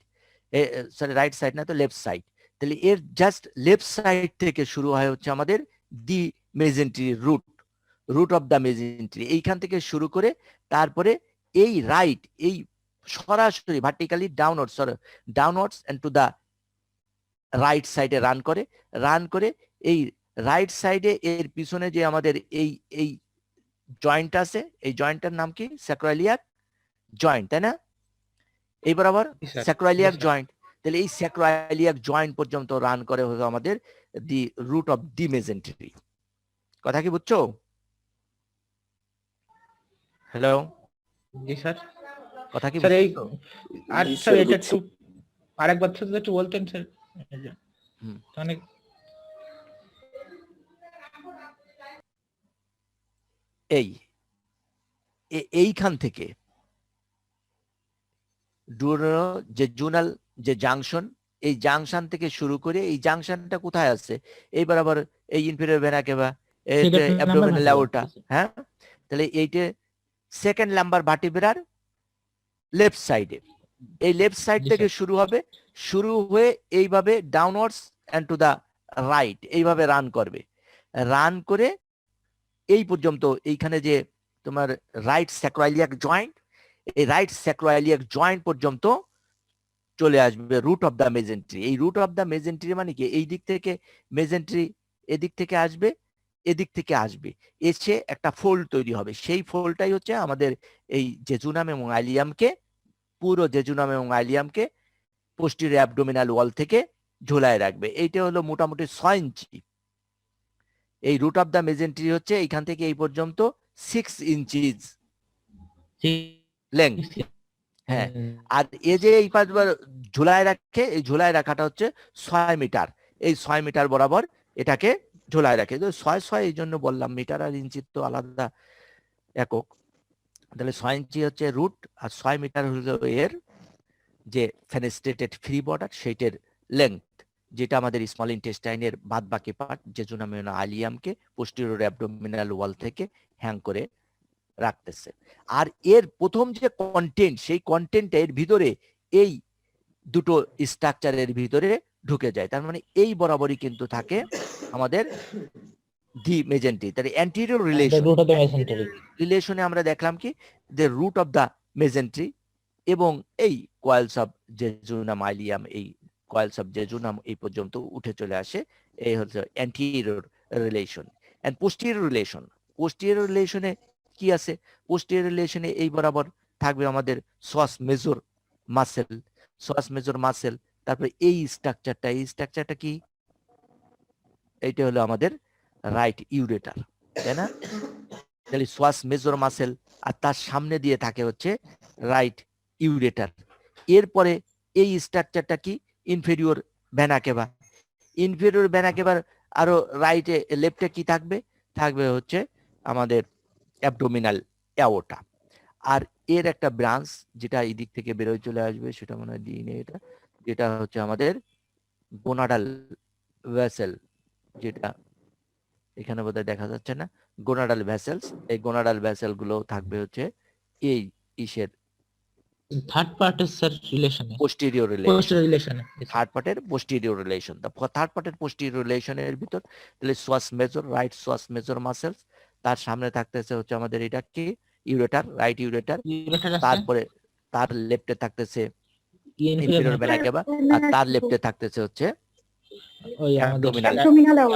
sorry right side না তো লেফট সাইড। তাহলে এর জাস্ট লেফট সাইড থেকে শুরু হয় হচ্ছে আমাদের the mesentery root of the mesentery, এইখান থেকে শুরু করে তারপরে এই রাইট এই সরাসরি vertically downwards and to the right সাইডে রান করে এই রাইট সাইডে এর পিছনে যে আমাদের এই জয়েন্ট আছে, এই জয়েন্টের নাম কি? স্যাক্রোইলিয়াক জয়েন্ট, তাই না? এই বরাবর স্যাক্রোইলিয়াক জয়েন্ট। তাহলে এই স্যাক্রোইলিয়াক জয়েন্ট পর্যন্ত রান করে হলো আমাদের দি রুট অফ দি মেজেন্ট্রি। কথা কি বুঝছো? হ্যালো, জি স্যার। কথা কি স্যার এই বুঝছো? আর স্যার এটা একটু আরেকবার শুধু একটু বলতেন স্যার। অনেক এইখান থেকে জেজুনাল যে জাংশন, এই জাংশন থেকে শুরু করে এই জাংশনটা কোথায় আছে? এই বরাবর এই ইনফেরিয়র ভেনা কেভা, অ্যাবডোমিনাল অ্যাওর্টা। হ্যাঁ, তাহলে এইটা সেকেন্ড নাম্বার ভার্টিব্রার লেফট সাইডে, এই লেফট সাইড থেকে শুরু হবে, শুরু হয়ে এইভাবে downwards and to the right এইভাবে রান করে এই পর্যন্ত এইখানে যে তোমার রাইট স্যাক্রোইলিয়াক জয়েন্ট, এই রাইট স্যাক্রোইলিয়াক জয়েন্ট পর্যন্ত চলে আসবে রুট অফ দা মেজেন্ট্রি। এই রুট অফ দা মেজেন্ট্রি মানে কি? এই দিক থেকে মেজেন্ট্রি এদিক থেকে আসবে, এদিক থেকে আসবে, এসে একটা ফোল্ড তৈরি হবে। সেই ফোল্ডটাই হচ্ছে আমাদের এই জেজুনাম এবং আইলিয়ামকে, পুরো জেজুনাম এবং আইলিয়ামকে পোস্টিরিয়র অ্যাবডোমিনাল ওয়াল থেকে ঝোলায় রাখবে। এইটা হলো মোটামুটি 6 ইঞ্চি। এই রুট অফ দা মেজেন্ট্রি হচ্ছে এইখান থেকে এই পর্যন্ত 6 ইঞ্চিজ লেংথ। হ্যাঁ, আর এ যে এই পাঁচবার ঝুলায় রাখে, এই ঝুলায় রাখাটা হচ্ছে 6 মিটার। এই 6 মিটার বরাবর এটাকে ঝুলায় রাখে। 6 এই জন্য বললাম, মিটার আর ইঞ্চি তো আলাদা একক। তাহলে 6 ইঞ্চি হচ্ছে রুট, আর 6 মিটার হলো এর যে ফেনেস্ট্রেটেড ফ্রি বর্ডার, সেইটার লেংথ, যেটা আমাদের স্মল ইন্টেস্টাইনের বাদ বাকি পার্ট জেজুনাম এবং আইলিয়ামকে পোস্টেরিয়র অ্যাবডোমিনাল ওয়াল থেকে হ্যাং করে রাখতেছে। আর এর প্রথম যে কন্টেন্ট, সেই কন্টেন্টের ভিতরে এই দুটো স্ট্রাকচারের ভিতরে ঢুকে যায়। তার মানে এই বরাবরই কিন্তু থাকে আমাদের দি মেজেন্ট্রি। তাহলে অ্যান্টেরিয়র রিলেশনে আমরা দেখলাম কি, দ্য রুট অফ দ্য মেজেন্ট্রি এবং এই কয়েলস অফ জেজুনাম আইলিয়াম, এই কয়েলস অফ জেজুনাম এই পর্যন্ত উঠে চলে আসে। এই হচ্ছে অ্যান্টেরিয়র রিলেশন। এন্ড পোস্টেরিয়র রিলেশনে কি আছে? পোস্টেরিয়র রিলেশনে এই বরাবর থাকবে আমাদের সোয়াস মেজর মাসেল। তারপরে এই স্ট্রাকচারটা কি? এইটা হলো আমাদের রাইট ইউরেটার, তাই না? তাহলে সোয়াস মেজর মাসেল, আর তার সামনে দিয়ে থাকে হচ্ছে রাইট ইউরেটার। এরপরে এই স্ট্রাকচারটা কি? ইনফেরিয়র ভেনা কেভার আরো রাইটে লেফটে কি থাকবে হচ্ছে আমাদের অ্যাবডোমিনাল অ্যাওর্টা। আর এর একটা ব্রাঞ্চ যেটা এই দিক থেকে বেরোয় চলে আসবে, সেটা মনে হয় দিনে, যেটা হচ্ছে আমাদের গোনাডাল ভেসেল, যেটা এখানে বোধহয় দেখা যাচ্ছে না, গোনাডাল ভেসেলস। এই গোনাডাল ভেসেল গুলো থাকবে হচ্ছে এই ইসের থার্ড পার্টের স্যার রিলেশনে, পোস্টেরিয়র রিলেশনে, থার্ড পার্টের পোস্টেরিয়র রিলেশন। থার্ড পার্টের পোস্টেরিয়র রিলেশনের ভিতর তাহলে সোয়াস মেজর, রাইট সোয়াস মেজর মাসেলস, তার সামনে থাকতেছে হচ্ছে আমাদের এটা কি? Ureter, right ureter. তারপরে তার লেফটে থাকতেছে ইনফেরিয়র ভেনা কেভা, আর তার লেফটে থাকতেছে হচ্ছে অ্যাবডোমিনাল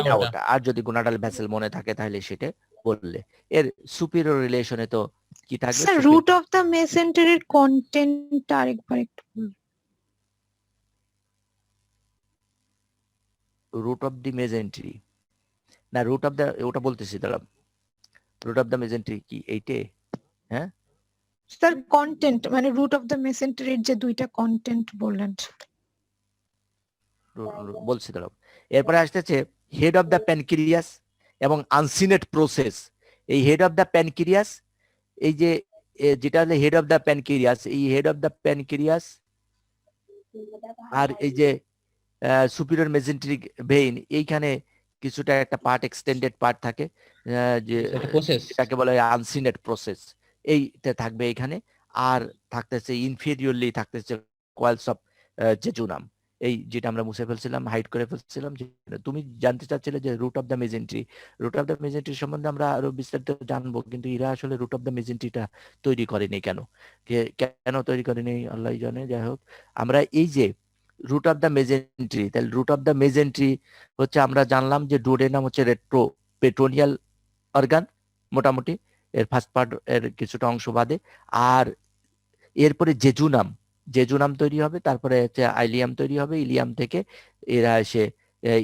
অ্যাওর্টা। আর যদি গোনাডাল ভেসেল মনে থাকে তাহলে সেটা বললে। এর সুপিরিয়র রিলেশনে তো কি থাকবে? স্যার রুট অফ দ্য মেসেন্টারির কন্টেন্টটা আরেকবার একটু বলুন। রুট অফ দি মেজেন্ট্রি না, রুট অফ দ্য, ওটা বলতেছি দাঁড়াম। রুট অফ দ্য মেজেন্ট্রি কি এইটে? হ্যাঁ স্যার কন্টেন্ট মানে রুট অফ দ্য মেসেন্টারির যে দুইটা কন্টেন্ট বললেন, বলছি দাঁড়াও। এরপরে আসতেছে হেড অফ দ্য প্যানক্রিয়াস এবং আনসিনেট প্রসেস। এই হেড অফ দ্য প্যানক্রিয়াস এই যে যেটা হলো হেড অফ দ্য প্যানক্রিয়াস, এই হেড অফ দ্য প্যানক্রিয়াস আর এই যে সুপিরিয়র মেজেন্টেরিক ভেইন, এইখানে কিছুটা একটা পার্ট এক্সটেন্ডেড পার্ট থাকে যে একটা প্রসেস। যেটাকে বলা হয় আনসিনেট প্রসেস, এইটা থাকবে এখানে। আর থাকতেছে ইনফেরিয়রলি থাকতেছে কয়েলস অফ জেজুনাম, এই যেটা আমরা মুছে ফেলছিলাম, হাইড করে ফেলছিলাম। তুমি জানতে চাচ্ছিলে যে root of the mesentery, root of the mesentery সম্বন্ধে আমরা আরো বিস্তারিত জানবো, কিন্তু এরা আসলে রুট অফ দ্য মেজেন্ট্রিটা তৈরি করেনি। কেন তৈরি করেনি আল্লাহ জানে। যাই হোক, আমরা এই যে রুট অফ দ্য মেজেন্ট্রি, তাহলে রুট অফ দ্য মেজেন্ট্রি হচ্ছে আমরা জানলাম যে ডুওডেনাম হচ্ছে রেট্রো পেট্রোনিয়াল অর্গান মোটামুটি, এর ফার্স্ট পার্ট এর কিছুটা অংশ বাদে। আর এরপরে জেজুনাম, জেজুনাম তৈরি হবে, তারপরে হচ্ছে আইলিয়াম তৈরি হবে, ইলিয়াম থেকে এরা এসে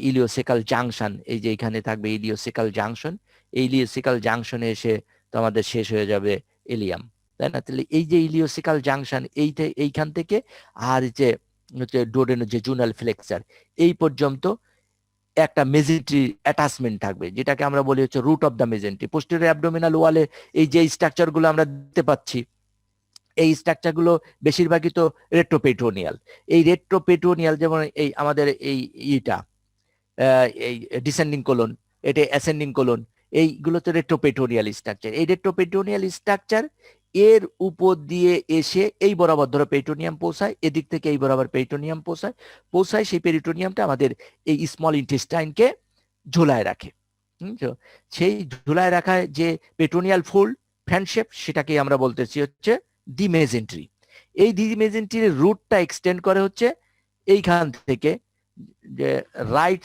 ইলিওসেকাল জাংশন, এই যে এখানে থাকবে ইলিওসেকাল জাংশন, এই ইলিওসেকাল জাংশনে এসে তো আমাদের শেষ হয়ে যাবে ইলিয়াম, তাই না? তাহলে এই যে ইলিওসেকাল জাংশন এইখান থেকে আর যে হচ্ছে ডোডেনো জেজুনাল ফ্লেক্সার, এই পর্যন্ত একটা মেজেন্ট্রি অ্যাটাচমেন্ট থাকবে, যেটাকে আমরা বলি হচ্ছে root of the mesentery. Posterior abdominal ওয়ালে এই যে স্ট্রাকচার গুলো আমরা দেখতে পাচ্ছি, এই স্ট্রাকচার গুলো বেশিরভাগই তো রেট্রোপেট্রোনিয়াল। এই রেট্রোপেট্রোনিয়াল যেমন এই আমাদের এই ইটা এই ডিসেন্ডিং কোলন, এটা অ্যাসেন্ডিং কোলন, এইগুলো তো রেট্রোপেট্রোনিয়াল স্ট্রাকচার। এই রেট্রোপেট্রোনিয়াল স্ট্রাকচার এর উপর দিয়ে এসে এই বরাবর ধরো পেরিটোনিয়াম পৌঁছায়, এদিক থেকে এই বরাবর পেরিটোনিয়াম পৌঁছায় সেই পেরিটোনিয়ামটা আমাদের এই স্মল ইন্টেস্টাইনকে ঝোলায় রাখে। তো সেই ঝোলায় রাখায় যে পেরিটোনিয়াল ফোল্ড ফ্যান শেপ, সেটাকে আমরা বলতেছি হচ্ছে দি মেজেন্ট্রি। এই দি মেজেন্ট্রির রুটটা এক্সটেন্ড করে হচ্ছে এইখান থেকে, যে right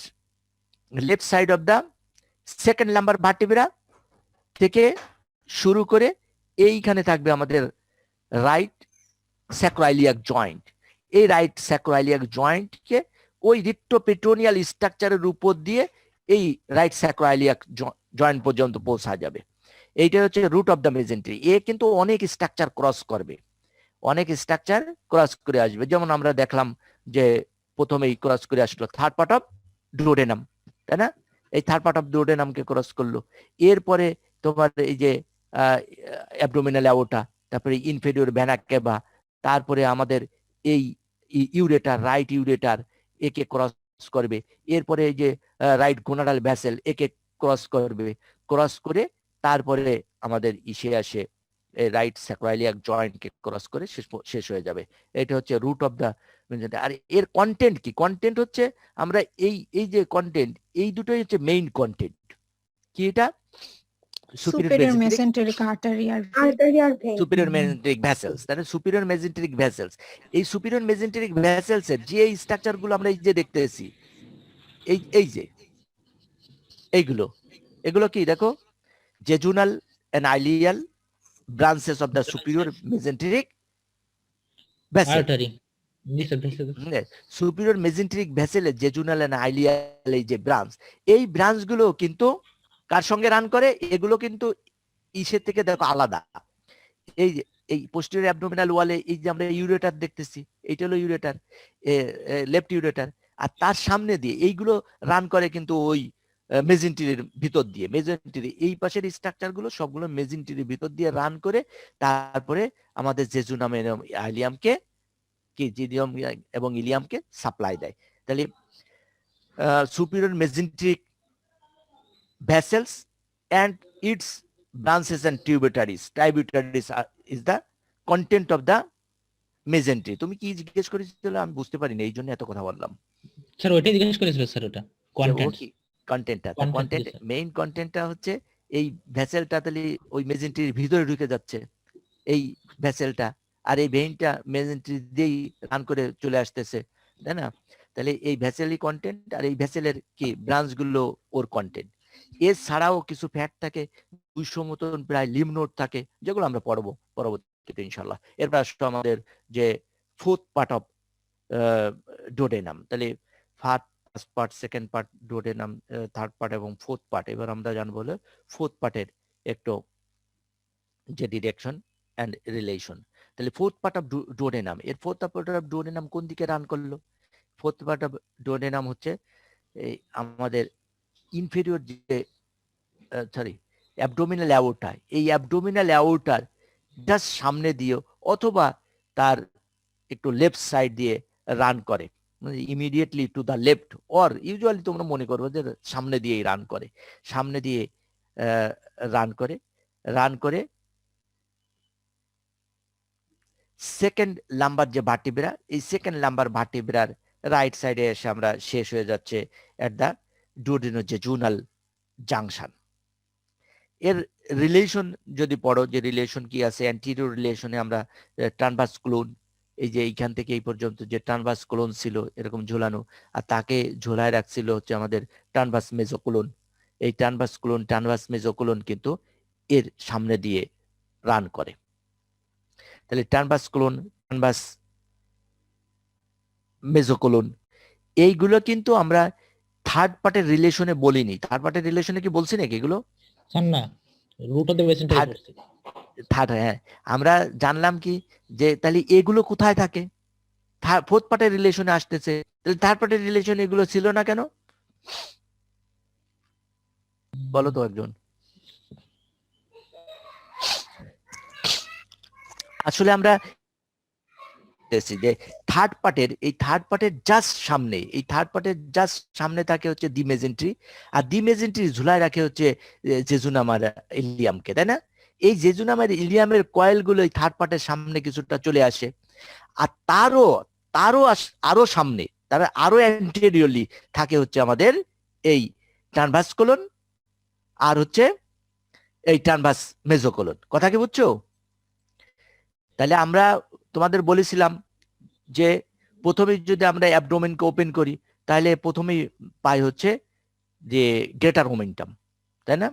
left side of the second lumbar vertebra থেকে শুরু করে এইখানে থাকবে আমাদের রাইট স্যাক্রোইলিয়াক জয়েন্ট। এই রাইট স্যাক্রোইলিয়াক জয়েন্টকে ওই রিট্রোপেট্রোনিয়াল স্ট্রাকচারের উপর দিয়ে এই রাইট স্যাক্রোইলিয়াক জয়েন্ট পর্যন্ত পৌঁছা যাবে। এইটা হচ্ছে রুট অফ দ্য মেজেন্ট্রি। এ কিন্তু অনেক স্ট্রাকচার ক্রস করবে, অনেক স্ট্রাকচার ক্রস করে আসবে। যেমন আমরা দেখলাম যে প্রথমেই ক্রস করে আসলো থার্ড পার্ট অফ ডুওডেনাম, তাই না? এই থার্ড পার্ট অফ ডুওডেনামকে ক্রস করলো। এরপরে তোমার এই যে অ্যাবডোমিনাল অ্যাওর্টা, তারপরে ইনফেরিয়র ভেনা কেভা, তারপরে আমাদের এই ইউরেটার, রাইট ইউরেটার, একে ক্রস করবে। এরপরে এই যে রাইট গোনাডাল ভ্যাসেল, একে ক্রস করবে। ক্রস করে তারপরে আমাদের ইসে আসে রাইট স্যাক্রোইলিয়াক জয়েন্টকে ক্রস করে শেষ হয়ে যাবে। এটা হচ্ছে রুট অফ দ্য। আর এর কন্টেন্ট কি? কন্টেন্ট হচ্ছে আমরা এই যে কন্টেন্ট, এই দুটোই হচ্ছে মেইন কন্টেন্ট। কি এটা? superior mesenteric artery আর সুপিরিয়র মেজেন্টেরিক ভ্যাসেলস, তাহলে সুপিরিয়র মেজেন্টেরিক ভ্যাসেলস, এই সুপিরিয়র মেজেন্টেরিক ভ্যাসেলস এর যে স্ট্রাকচার গুলো আমরা এই যে দেখতেছি, এই যে এগুলো কি দেখো, jejunal and ileal branches of the superior mesenteric vessel. Artery superior mesenteric ভ্যাসেলের জেজুনাল এন্ড আইলিয়াল এই যে ব্রাঞ্চ, এই ব্রাঞ্চ গুলো কিন্তু কার সঙ্গে রান করে? এগুলো কিন্তু ইসের থেকে দেখো আলাদা। এই যে এই পোস্টেরিয়র অ্যাবডোমিনাল ওয়ালে এই যে আমরা ইউরেটার দেখতেছি, এইটা হলো ইউরেটার, লেফট ইউরেটার। আর তার সামনে দিয়ে এইগুলো রান করে কিন্তু ওই মেজেন্টেরির ভিতর দিয়ে। মেজেন্টেরি এই পাশের স্ট্রাকচার গুলো সবগুলো মেজেন্টেরির ভিতর দিয়ে রান করে তারপরে আমাদের জেজুনাম আইলিয়ামকে কি জিডিয়াম এবং ইলিয়ামকে সাপ্লাই দেয়। তাহলে superior mesenteric vessels and its branches and tributaries is the content of the mesentery। তুমি কি জিজ্ঞেস করেছিলে আমি বুঝতে পারিনি, এই জন্য এত কথা বললাম। স্যার ওইটাই জিজ্ঞেস করেছিল স্যার, ওটা কন্টেন্ট। কন্টেন্টটা Content, yes, sir. মেইন কন্টেন্টটা হচ্ছে এই ভ্যাসেলটা তাহলে ওই মেজেন্ট্রির ভিতরে ঢুকে যাচ্ছে এই ভ্যাসেলটা, আর এই ভেইনটা মেজেন্ট্রি দিয়েই রান করে চলে আসতেছে, তাই না? তাহলে এই ভ্যাসেলই কন্টেন্ট, আর এই ভ্যাসেলের কি ব্রাঞ্চ গুলো ওর কন্টেন্ট। এছাড়াও কিছু ফ্যাট থাকে, 200 মতন প্রায় লিম নোড থাকে, যেগুলো আমরা পড়বো পরবর্তীতে ইনশাল্লাহ। এরপর আসতো আমাদের যে ফোর্থ পার্ট অফ ডোডেনাম। তাহলে first part, second part duodenum, third part এবং ফোর্থ পার্ট। এবার আমরা জানবো হলো ফোর্থ পার্টের একটু যে ডিরেকশন অ্যান্ড রিলেশন। তাহলে ফোর্থ পার্ট অফ ডোডেনাম, এর ফোর্থ পার্ট অফ ডোডেনাম কোন দিকে রান করলো? ফোর্থ পার্ট অফ ডোডেনাম হচ্ছে এই আমাদের ইনফেরিয়র যে অ্যাবডোমিনাল অ্যাওর্টা, এই অ্যাবডোমিনাল অ্যাওর্টার জাস্ট সামনে দিয়েও অথবা তার একটু লেফট সাইড দিয়ে রান করে, immediately two the left, or usually তোমরা মনে করবে যে সামনে দিয়েই রান করে, সামনে দিয়ে রান করে সেকেন্ড নাম্বার যে ভার্টিব্রা, এই সেকেন্ড নাম্বার ভার্টিব্রার রাইট সাইডে এসে আমরা শেষ হয়ে যাচ্ছে এট দ্য ডুওডেনোজেজুনাল জাংশন। এর রিলেশন যদি পড়ো, যে রিলেশন কি আছে, অ্যান্টিরিয়র রিলেশনে আমরা ট্রানভার্স কোলন, এই যে এইখান থেকে এই পর্যন্ত যে ট্রানভার্স কোলন ছিল এরকম ঝোলানো, আর তাকে ঝোলায় রাখছিল হচ্ছে আমাদের ট্রানভার্স মেজোকোলন। এই ট্রানভার্স মেজোকোলন কিন্তু এর সামনে দিয়ে রান করে। তাহলে ট্রানভার্স কোলন, ট্রানভার্স মেজোকোলন, এইগুলো কিন্তু আমরা থার্ড পার্টের রিলেশনে বলিনি। থার্ড পার্টের রিলেশনে কি বলছি নাকি এগুলো? স্যার না, রুট অফ দ্য মেসেন্টারি পড়ছি। থার্ড, হ্যাঁ, আমরা জানলাম কি যে তাহলে এগুলো কোথায় থাকে? ফোর্থ পার্টের রিলেশনে আসতেছে, তাহলে থার্ড পার্টের রিলেশনে এগুলো ছিল না কেন? বলো তো একজন। আসলে আমরা যে থার্ড পার্টের জাস্ট সামনে, এই থার্ড পার্টের জাস্ট সামনে থাকে হচ্ছে দি মেজেন্ট্রি, আর দি মেজেন্ট্রি ঝুলায় রাখে হচ্ছে জেজুনামার ইলিয়ামকে, তাই না? এই জেজুনামার ইলিয়ামের কয়েলগুলো এই থার্ড পার্টের সামনে কিছুটা চলে আসে, আর আরো সামনে, তার আরো অ্যান্টেরিয়রলি থাকে হচ্ছে আমাদের এই ট্রানভার্স কোলন আর হচ্ছে এই ট্রানভার্স মেজোকোলন। কথা কি বুঝছো? তাহলে আমরা তোমাদের বলেছিলাম যে প্রথমে যদি আমরা অ্যাবডোমেনকে ওপেন করি তাহলে প্রথমেই পাই হচ্ছে যে গ্রেটার ওমেন্টাম, তাই না?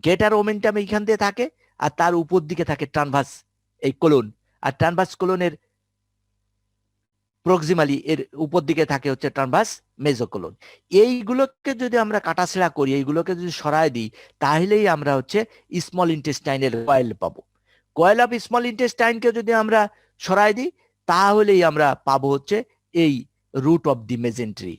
গ্রেটার ওমেন্টাম এইখান দিয়ে থাকে, আর তার উপর দিকে থাকে ট্রানভার্স এই কোলন, আর ট্রানভার্স কোলনের প্রক্সিমালি এর উপর দিকে থাকে হচ্ছে ট্রানভার্স মেজোকোলন। এইগুলোকে যদি আমরা কাটাছেড়া করি, এইগুলোকে যদি সরায় দিই, তাহলেই আমরা হচ্ছে স্মল ইন্টেস্টাইনের কয়েল পাবো। কয়েল অফ স্মল ইন্টেস্টাইনকে যদি আমরা সরাই দিই, তাহলেই আমরা পাবো হচ্ছে এই রুট অফ দি মেজেন্ট্রি।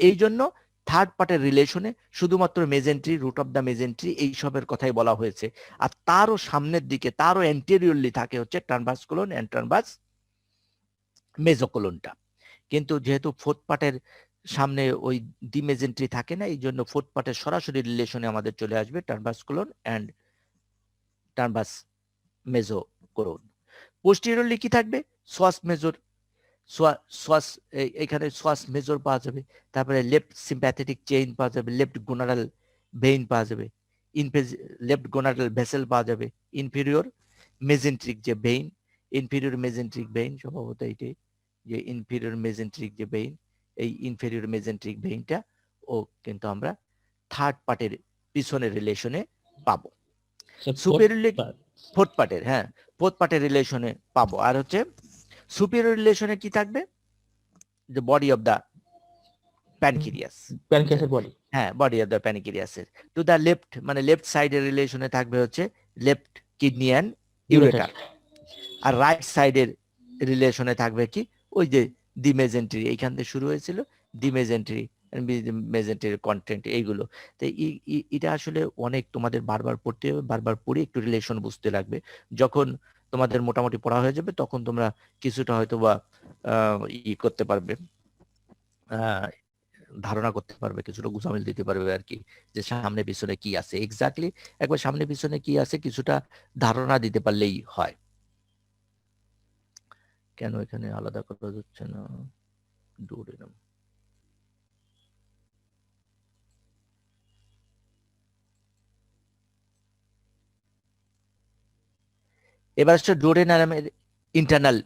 এই জন্য থার্ড পার্টের রিলেশনে শুধুমাত্র মেজেন্ট্রি, রুট অফ দ্য মেজেন্ট্রি, এইসবের কথাই বলা হয়েছে। আর তারও সামনের দিকে, তারও অ্যান্টেরিয়রলি থাকে হচ্ছে ট্রানভার্স কোলন এন্ড ট্রানভার্স মেজোকোলনটা। কিন্তু যেহেতু ফোর্থ পার্টের সামনে ওই দি মেজেন্ট্রি থাকে না, এই জন্য ফোর্থ পার্টের সরাসরি রিলেশনে আমাদের চলে আসবে ট্রানভার্স কোলন এন্ড ট্রানভার্স মেজোকোলন। পোস্টেরিয়রলি কি থাকবে? সোয়াস মেজর, সোয়াস, এখানে সোয়াস মেজর পাওয়া যাবে, তারপরে লেফট সিম্প্যাথেটিক চেইন পাওয়া যাবে, লেফট গোনাডাল ভেইন পাওয়া যাবে, লেফট গোনাডাল ভেসেল পাওয়া যাবে, ইনফেরিয়র মেজেন্ট্রিক যে ভেইন, ইনফেরিয়র মেজেন্ট্রিক ভেইন, সম্ভবত এইটাই যে ইনফেরিয়র মেজেন্ট্রিক যে ভেইন, এই ইনফেরিয়র মেজেন্ট্রিক ভেইনটা ও কিন্তু আমরা থার্ড পার্টের পিছনের রিলেশনে পাবো। সুপিরিয়রলি ফোর্থ পার্টের, হ্যাঁ, ফোর্থ পার্টের রিলেশনে পাবো। আর হচ্ছে সুপিরিয়র রিলেশনে কি থাকবে? the body of the pancreas, প্যানক্রিয়াসের বডি, হ্যাঁ, body of the pancreas এর to the left, মানে লেফট সাইডের রিলেশনে থাকবে হচ্ছে লেফট কিডনি এন্ড ইউরেটার, আর রাইট সাইডের রিলেশনে থাকবে কি ওই যে দি মেজেন্ট্রি, এইখান থেকে শুরু হয়েছিল দি মেজেন্ট্রি, মেজেন্ট্রির কন্টেন্ট এইগুলো। তো এটা আসলে অনেক তোমাদের বারবার পড়তে হবে, বারবার পড়ে একটু রিলেশন বুঝতে লাগবে। যখন তোমাদের মোটামুটি পড়া হয়ে যাবে তখন তোমরা কিছুটা হয়তো বা করতে পারবে, ধারণা করতে পারবে, কিছুটা গুছামিল দিতে পারবে আর কি, যে সামনে পিছনে কি আছে এক্স্যাক্টলি, একবার সামনে পিছনে কি আছে কিছুটা ধারণা দিতে পারলেই হয়। কেন এখানে আলাদা করা যাচ্ছে না? ডুওডেনাম, এবার হচ্ছে ডুওডেনামের internal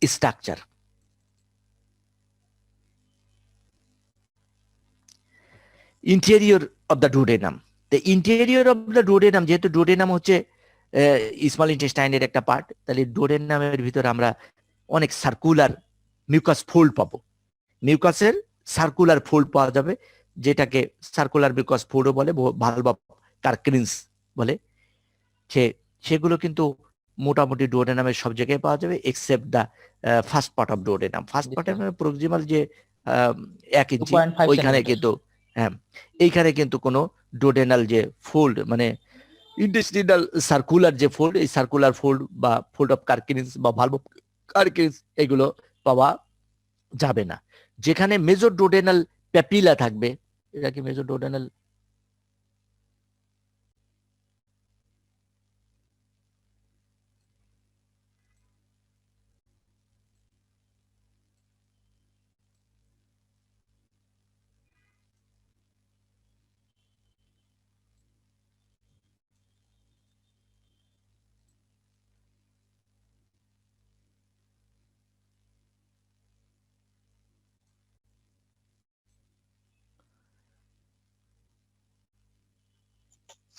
structure. Interior of the duodenum, the interior of the duodenum, যেহেতু ডুওডেনাম হচ্ছে স্মল ইন্টেস্টাইনের একটা পার্ট, তাহলে ডুওডেনামের ভিতরে আমরা অনেক সার্কুলার মিউকাস ফোল্ড পাবো। মিউকাসের সার্কুলার ফোল্ড পাওয়া যাবে, যেটাকে সার্কুলার মিউকাস ফোল্ডও বলে, ভালভ অফ কার্কিন্স বলে। সেগুলো কিন্তু মোটামুটি ডুওডেনামের সব জায়গায় পাওয়া যাবে except the first part of duodenum. First পার্টের প্রক্সিমাল যে 1 ইঞ্চি, ওইখানে কিন্তু, হ্যাঁ, এইখানে কিন্তু কোনো ডুওডেনাল যে ফোল্ড, মানে ইন্টেস্টিনাল সার্কুলার যে ফোল্ড, এই সার্কুলার ফোল্ড বা ফোল্ড অফ কার্কিন্স বা ভালভ অফ কার্কিন্স এগুলো পাওয়া যাবে না। যেখানে মেজোডোডেনাল প্যাপিলা থাকবে, এটা কি মেজোডোডেনাল,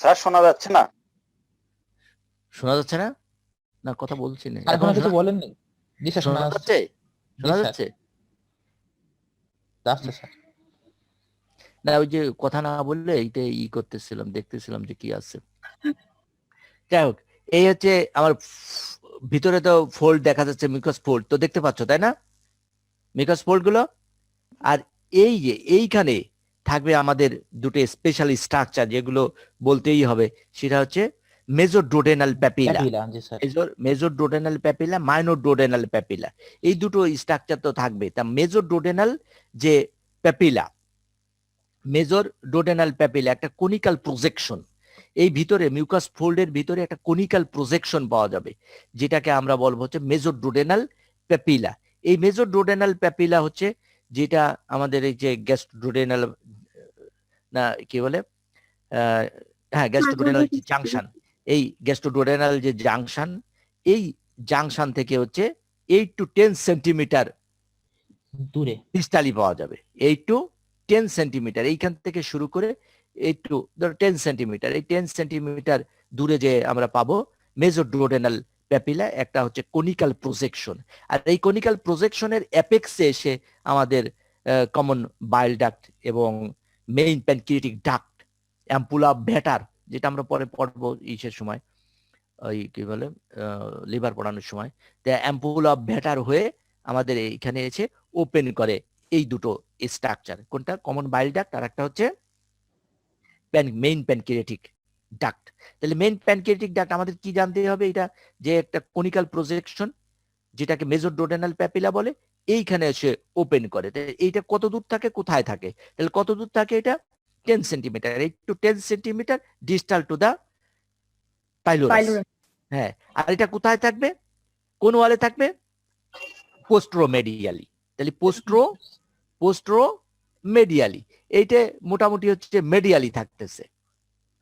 স্যার শোনা যাচ্ছে না? শোনা যাচ্ছে না? না কথা বলছি না, আর এখন কোনো কিছু বলেননি? জি স্যার, শোনা শোনা যাচ্ছে। যাচ্ছে? জি শোনা স্যার, যাচ্ছে? যাচ্ছে স্যার। না ওই যে কথা না বললে এইটা করতেছিলাম, দেখতেছিলাম যে কি আছে। যাই হোক, এই হচ্ছে আমার ভিতরে তো ফোল্ড দেখা যাচ্ছে, মিউকাস ফোল্ড তো দেখতে পাচ্ছ তাই না, মিউকাস ফোল্ড গুলো। আর এই যে এইখানে থাকবে আমাদের দুটো স্পেশাল স্ট্রাকচার যেগুলো বলতেই হবে, সেটা হচ্ছে মেজোডোডেনাল প্যাপিলা, প্যাপিলা, জি স্যার। মেজোডোডেনাল প্যাপিলা, মাইনোডোডেনাল প্যাপিলা, এই দুটো স্ট্রাকচার তো থাকবে। তা মেজোডোডেনাল যে প্যাপিলা, মেজর ডোডেনাল প্যাপিলা একটা কোনিক্যাল প্রজেকশন, এই ভিতরে মিউকাস ফোল্ডের ভিতরে একটা কোনিক্যাল প্রজেকশন পাওয়া যাবে, যেটাকে আমরা বলবো হচ্ছে মেজর ডোডেনাল প্যাপিলা। এই মেজর ডোডেনাল প্যাপিলা হচ্ছে যেটা আমাদের এই যে গ্যাস্ট্রোডেনাল, না কি বলে, হ্যাঁ গ্যাস্ট্রোডেনাল জাংশন, এই গ্যাস্ট্রোডেনাল যে জাংশন, এই জাংশন থেকে হচ্ছে 8 to 10 সেন্টিমিটার দূরে ডিস্টালি পাওয়া যাবে। 8 to 10 সেন্টিমিটার, এইখান থেকে শুরু করে 8 to 10 সেন্টিমিটার, এই 10 সেন্টিমিটার দূরে যে আমরা পাবো মেজোডোডেনাল প্যাপিলা, একটা হচ্ছে কোনিক্যাল প্রজেকশন। আর এই কোনিক্যাল প্রজেকশনের অ্যাপেক্সে এসে আমাদের কমন বাইল ডাক্ট এবং মেইন প্যানক্রিয়াটিক ডাক্ট, অ্যাম্পুলা ভ্যাটার, যেটা আমরা পরে পড়বো ইসের সময়, ওই কি বলে লিভার পড়ানোর সময়, অ্যাম্পুলা ভ্যাটার হয়ে আমাদের এইখানে এসে ওপেন করে এই দুটো স্ট্রাকচার, কোনটা কমন বাইল ডাক্ট আর একটা হচ্ছে মেইন প্যানক্রিয়াটিক ডাক্ট। তাহলে মেইন প্যানক্রিয়াটিক ডাক্ট আমাদের কি জানতে হবে, এটা যে একটা কোনিক্যাল প্রজেকশন যেটাকে মেজোডোডেনাল প্যাপিলা বলে, এইখানে এসে ওপেন করে। এইটা কত দূর থাকে, কোথায় থাকে, তাহলে কত দূর থাকে, এটা 10 centimetre, 8 to 10 centimetre distal to the pylorus. হ্যাঁ, আর এটা কোথায় থাকবে, কোন ওয়ালে থাকবে, পোস্ট্রোমেডিয়ালি। তাহলে পোস্ট্রোমেডিয়ালি, এইটা মোটামুটি হচ্ছে মেডিয়ালি থাকতেছে,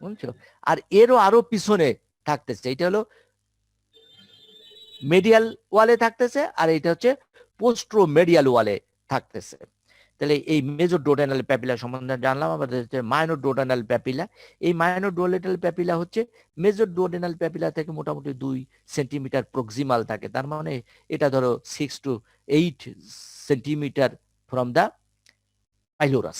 বুঝছো? আর এরও আরো পিছনে থাকতেছে, এটা হলো মেডিয়াল ওয়ালে থাকতেছে, আর এটা হচ্ছে পোস্ট্রোমেডিয়াল ওয়ালে থাকতেছে। তাহলে এই মেজোডোডেনাল প্যাপিলা সম্বন্ধে জানলাম। আমাদের হচ্ছে মাইনোডোডেনাল প্যাপিলা, এই মাইনোডোডেনাল প্যাপিলা হচ্ছে মেজোডোডেনাল প্যাপিলা থেকে মোটামুটি 2 সেন্টিমিটার প্রক্সিমাল থাকে, তার মানে এটা ধরো 6 to 8 সেন্টিমিটার ফ্রম দা পাইলোরাস,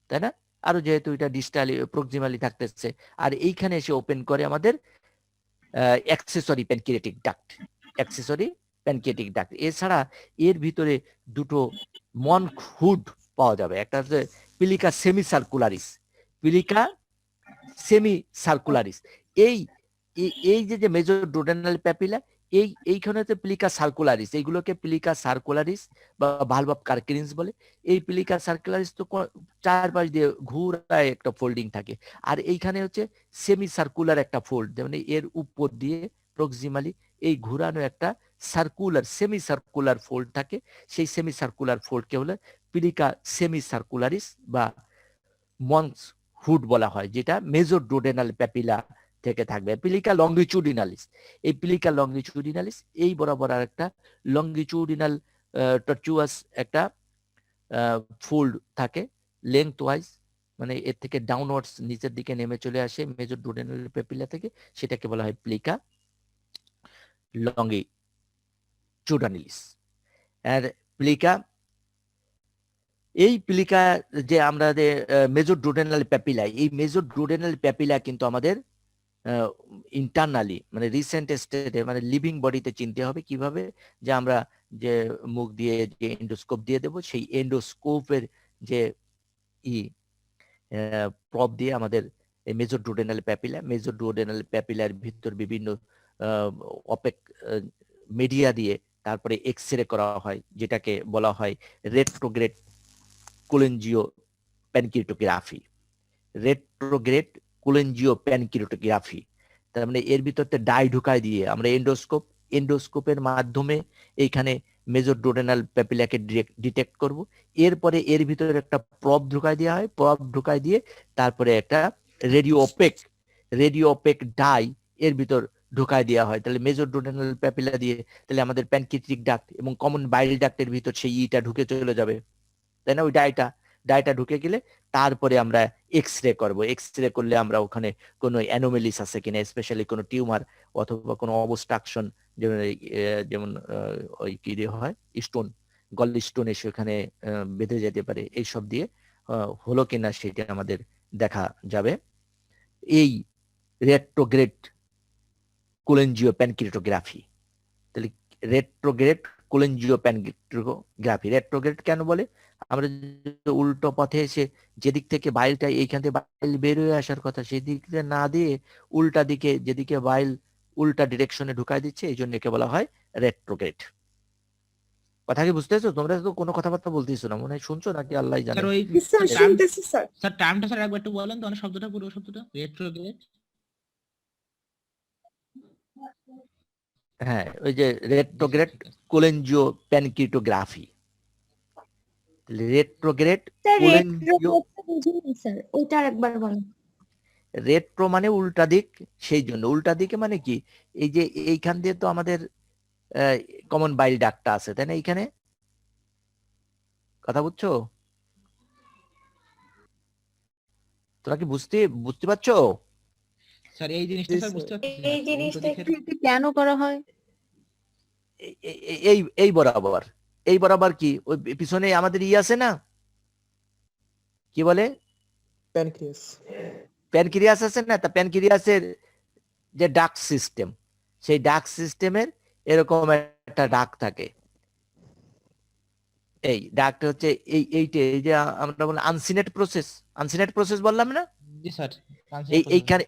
তাই না? আরো যেহেতু এটা ডিস্টালি প্রক্সিমালি থাকতেছে, আর এইখানে এসে ওপেন করে আমাদের accessory pancreatic duct, accessory pancreatic duct. এছাড়া এর ভিতরে দুটো মনক হুড পাওয়া যাবে, একটা হচ্ছে পিলিকা সেমি সার্কুলারিস, পিলিকা সেমি সার্কুলারিস। এই এই যে মেজোডোডেনাল প্যাপিলা, এইখানে হচ্ছে পিলিকা সার্কুলারিস, এইগুলোকে পিলিকা সার্কুলারিস বা ভালভ অফ কার্কিন্স বলে। এই পিলিকা সার্কুলারিস তো চারপাশ দিয়ে ঘুরায় একটা ফোল্ডিং থাকে, আর এইখানে হচ্ছে সেমি সার্কুলার একটা ফোল্ড, মানে এর উপর দিয়ে প্রক্সিমালি এই ঘুরানো একটা সার্কুলার সেমি সার্কুলার ফোল্ড থাকে। সেই সেমি সার্কুলার ফোল্ডকে হলে পিলিকা সেমি সার্কুলারিস বা মনস হুড বলা হয়, যেটা মেজোডোডেনাল প্যাপিলা থেকে থাকবে। পিলিকা লঙ্গিচুডিনালিস, এই পিলিকা লঙ্গিচুডিনালিস এই বরাবর আর একটা লঙ্গিচুডিনাল টর্চুয়াস একটা ফোল্ড থাকে লেংথ ওয়াইজ, মানে এর থেকে ডাউনওয়ার্ডস নিচের দিকে নেমে চলে আসে মেজোডোডেনাল প্যাপিলা থেকে, সেটাকে বলা হয় প্লিকা লঙ্গিচুডানিলিস। আর প্লিকা, এই প্লিকা যে আমরা মেজোডোডেনাল প্যাপিলা, এই মেজোডোডেনাল প্যাপিলা কিন্তু আমাদের ইন্টারনালি মানে রিসেন্ট স্টেটে মানে লিভিং বডিতে চিনতে হবে কিভাবে, যে আমরা যে মুখ দিয়ে যে এন্ডোস্কোপ দিয়ে দেব, সেই এন্ডোস্কোপের যে প্রব দিয়ে আমাদের এই মেজোডুওডেনাল প্যাপিলা, মেজোডুওডেনাল প্যাপিলার ভিতর বিভিন্ন অপেক মিডিয়া দিয়ে তারপরে এক্স রে করা হয়, যেটাকে বলা হয় রেট্রোগ্রেড কোলেনজিও প্যানকিটোগ্রাফি। রেট্রোগ্রেড কোলেনজিও প্যানকিটোগ্রাফি, তার মানে এর ভিতরতে ডাই ঢুকায় দিয়ে আমরা এন্ডোস্কোপের মাধ্যমে এইখানে মেজোডুওডেনাল প্যাপিলাকে ডিটেক্ট করব। এরপরে এর ভিতরে একটা প্রব ঢুকায় দেওয়া হয়, প্রব ঢুকায় দিয়ে তারপরে একটা রেডিও ওপেক ডাই এর ভিতর ঢুকায় দেওয়া হয়। তাহলে মেজোডুওডেনাল প্যাপিলা দিয়ে তাহলে আমাদের প্যানক্রিয়াটিক ডাক্ট এবং কমন বাইল ডাক্টের ভিতর সেই ইটা ঢুকে চলে যাবে, তাই না? ওই ডাইটা ঢুকে গেলে তারপরে আমরা এক্স রে করবো। এক্স রে করলে আমরা ওখানে কোনো অ্যানোমেলিস আছে কিনা, স্পেশালি কোনো টিউমার অথবা কোনো অবস্ট্রাকশন, যেমন ওই কি দিয়ে হয় স্টোন, গল স্টোন এসে ওখানে বেঁধে যেতে পারে, এইসব দিয়ে হলো কিনা সেটা আমাদের দেখা যাবে এই রেট্রোগ্রেড কোলেনজিও প্যানক্রিয়াটোগ্রাফি। তাহলে রেট্রোগ্রেড কোলেনজিও প্যানক্রিয়াটোগ্রাফি, রেট্রোগ্রেড কেন বলে? আমরা উল্টো পথে এসে যেদিক থেকে বাইলটা এইখান থেকে বাইল বের হয়ে আসার কথা সেই দিক থেকে না দিয়ে উল্টা দিকে, যেদিকে বাইল উল্টা ডিরেকশনে ঢুকাই দিচ্ছে, এই জন্য একে বলা হয় রেট্রোগ্রেড। কথা কি বুঝতেছো? তোমরা তো কোনো কথাবার্তা বলতেছো না, মনে হয় শুনছো নাকি আল্লাহ জানে। স্যার ওই স্যার শুনতেছি স্যার। স্যার টার্মটা স্যার একবার একটু বলেন তো, মানে শব্দটা, পুরো শব্দটা রেট্রোগ্রেড। হ্যাঁ, ওই যে রেট্রোগ্রেড কোলেনজিও প্যানক্রিয়াটোগ্রাফি। রেট্রোগ্রেড স্যার কোলেনজিও, বুঝিনি স্যার, ওইটা একবার বলেন। রেট্রো মানে উল্টা দিক, সেই জন্য উল্টা দিকে মানে কি, এই যে এইখান দিয়ে তো আমাদের কমন বাইল ডাক্টটা আছে, তাই না? এইখানে কথা বুঝছো? তোরা কি বুঝতে পারছো? স্যার এই জিনিসটা স্যার বুঝতে পারছি না। এই জিনিসটা উল্টো দিকের- কেন করা হয়? এই বরাবর কি ওই পিছনে আমাদের আছে না, কি বলে, প্যানক্রিয়াস আছে না? তা প্যানক্রিয়াসের যে ডাক সিস্টেম, সেই ডাক সিস্টেমের এরকম একটা ডাক থাকে। এই ডাকটা হচ্ছে এই যে আমরা বলি আনসিনেট প্রসেস বললাম না? জি স্যার। এইখানে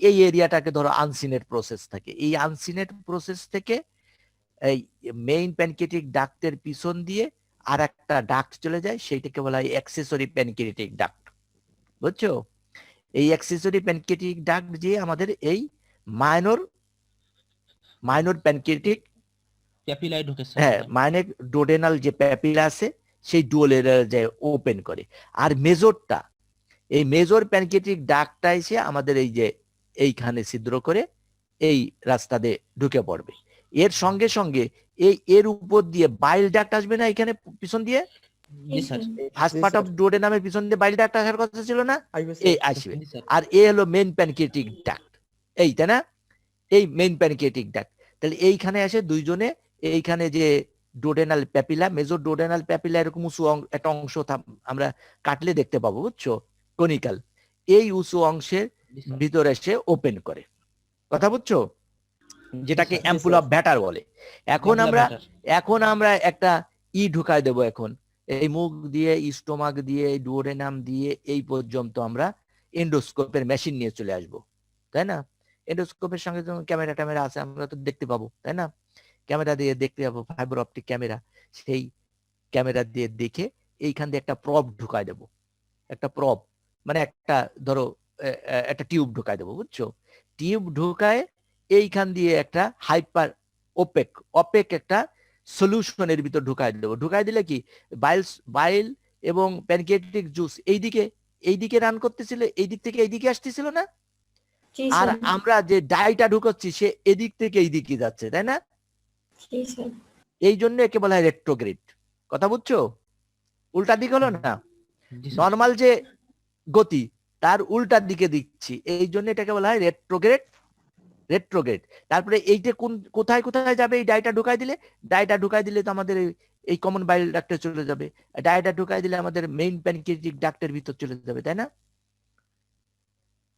এই এরিয়াটাকে ধরো আনসিনেট প্রসেস থাকে। এই আনসিনেট প্রসেস থেকে এই মেইন প্যানক্রিয়াটিক ডাক্টের পিছন দিয়ে আর একটা ডাক্ট চলে যায়, সেইটাকে বলা হয় অ্যাক্সেসরি প্যানক্রিয়াটিক ডাক্ট। বুঝছো? এই অ্যাক্সেসরি প্যানক্রিয়াটিক ডাক্ট যে আমাদের এই মাইনর প্যানক্রিয়াটিক, ক্যাপিলাই ঢুকে স্যার। হ্যাঁ, মাইনর ডোডেনাল যে প্যাপিলা আছে সেই ডুয়ালের যে ওপেন করে। আর মেজরটা, এই মেজর প্যানক্রিয়াটিক ডাক্টটা এসে আমাদের এই যে এইখানে ছিদ্র করে এই রাস্তা দিয়ে ঢুকে পড়বে। এর সঙ্গে সঙ্গে এর উপর দিয়ে বাইল ডাক্ট আসবে না, এখানে পিছন দিয়ে জি স্যার। ফার্স্ট পার্ট অফ ডুওডেনামের পিছন দিয়ে বাইল ডাক্ট আসার কথা ছিল না, এই আসবে। জি স্যার। আর এ হলো মেইন প্যানক্রিয়াটিক ডাক্ট, এই তাই না? এই মেইন প্যানক্রিয়াটিক ডাক্ট। তাহলে এইখানে আসে দুইজনে, এইখানে যে ডোডেনাল প্যাপিলা, মেজর ডোডেনাল প্যাপিলা এরকম উঁচু একটা অংশ আমরা কাটলে দেখতে পাবো, বুঝছো, কনিক্যাল। এই উঁচু অংশের জি স্যার। ভিতরে এসে ওপেন করে, কথা বুঝছো, যেটাকে স্যার। অ্যাম্পুল অফ ভ্যাটার বলে। এখন আমরা একটা ঢুকায় দেব। এখন এই মুখ দিয়ে, স্টোমাক দিয়ে, ডুওডেনাম দিয়ে এই পর্যন্ত আমরা এন্ডোস্কোপের মেশিন নিয়ে চলে আসব, তাই না? এন্ডোস্কোপের সঙ্গে যখন ক্যামেরা আছে আমরা তো দেখতে পাবো, তাই না? ক্যামেরা দিয়ে দেখতে পাবো, ফাইবার অপটিক ক্যামেরা। সেই ক্যামেরা দিয়ে দেখে এইখান দিয়ে একটা প্রব ঢুকায় দেব, একটা প্রব মানে একটা ধরো একটা টিউব ঢুকায় দেবো, বুঝছো? টিউব ঢুকায় এইখান দিয়ে একটা হাইপার অপেক একটা সলিউশনের ভিতর ঢুকায় দেবো। ঢুকায় দিলে কি বাইল এবং প্যানক্রিয়াটিক জুস এইদিকে রান করতেছিল, এই দিক থেকে এইদিকে আসতেছিল না? জি আর স্যার, আমরা যে ডাইটা ঢুকাচ্ছি সে এদিক থেকে এইদিকে যাচ্ছে, তাই না? জি স্যার। এই জন্য একে বলা হয় রেট্রোগ্রেড। কথা বুঝছো? উল্টা দিক হলো না, জি স্যার। নর্মাল যে গতি তার উল্টার দিকে দিচ্ছি, এই জন্য এটাকে বলা হয় রেট্রোগ্রেড। তারপরে এইটা কোথায় যাবে? এই ডাইটা ঢুকাই দিলে তো আমাদের এই কমন বাইল ডাক্টে চলে যাবে। ডাইটা ঢুকাই দিলে আমাদের মেইন প্যানক্রিয়াটিক ডাক্টের ভিতর চলে যাবে, তাই না?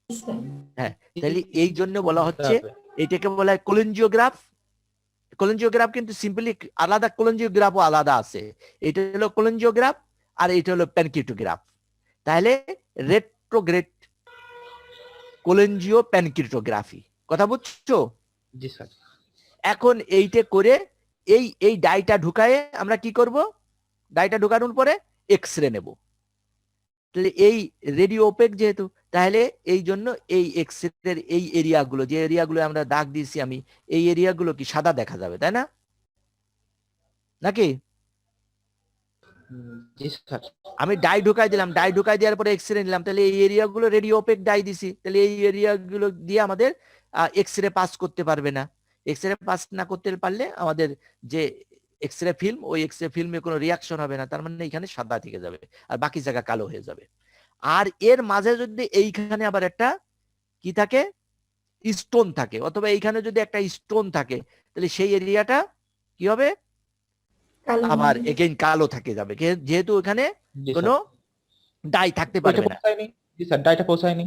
জি স্যার। হ্যাঁ, তাহলে এই জন্য বলা হচ্ছে এটাকে বলা হয় কোলেনজিওগ্রাফ। কিন্তু সিম্পলি আলাদা, কোলেনজিওগ্রাফও আলাদা আছে। এটা হলো কোলেনজিওগ্রাফ আর এটা হলো প্যানক্রিয়াটোগ্রাফ। তাহলে রেট্রোগ্রেড কোলেনজিও প্যানক্রিটোগ্রাফি। কথা বুঝছো? জি স্যার। এখন এইটা করে এই ডাইটা ঢুকায়ে আমরা কি করব, ডাইটা ঢুকানোর পরে এক্স রে নেব। তাহলে এই রেডিও ওপেক যেহেতু, তাহলে এই জন্য এই এক্স রে এই এরিয়াগুলো, যে এরিয়াগুলো আমরা দাগ দিয়েছি আমি, এই এরিয়াগুলো কি সাদা দেখা যাবে, তাই না? নাকি জি স্যার। আমি ডাই ঢুকাই দিলাম, ডাই ঢুকাই দেওয়ার পরে এক্স রে নিলাম, তাহলে এই এরিয়াগুলো রেডিও ওপেক ডাই দিছি, তাহলে এই এরিয়াগুলো দিয়ে আমাদের এক্স রে পাস করতে পারবে না। এক্স রে পাস না করতে পারলে আমাদের যে এক্স রে ফিল্ম, ওই এক্স রে ফিল্মে কোনো রিয়াকশন হবে না, তার মানে এখানে সাদা থেকে যাবে আর বাকি জায়গা কালো হয়ে যাবে। আর এর মাঝে যদি এইখানে আবার একটা কি থাকে, স্টোন থাকে, অথবা এইখানে যদি একটা স্টোন থাকে, তাহলে সেই এরিয়াটা কি হবে, কালো আবার হবে। এগেইন কালো থাকে যাবে, যেহেতু ওখানে জি কোনো স্যার। ডাই থাকতে ওইটা পারবে না, পৌঁছায়নি। জি স্যার, ডাইটা পৌঁছায়নি।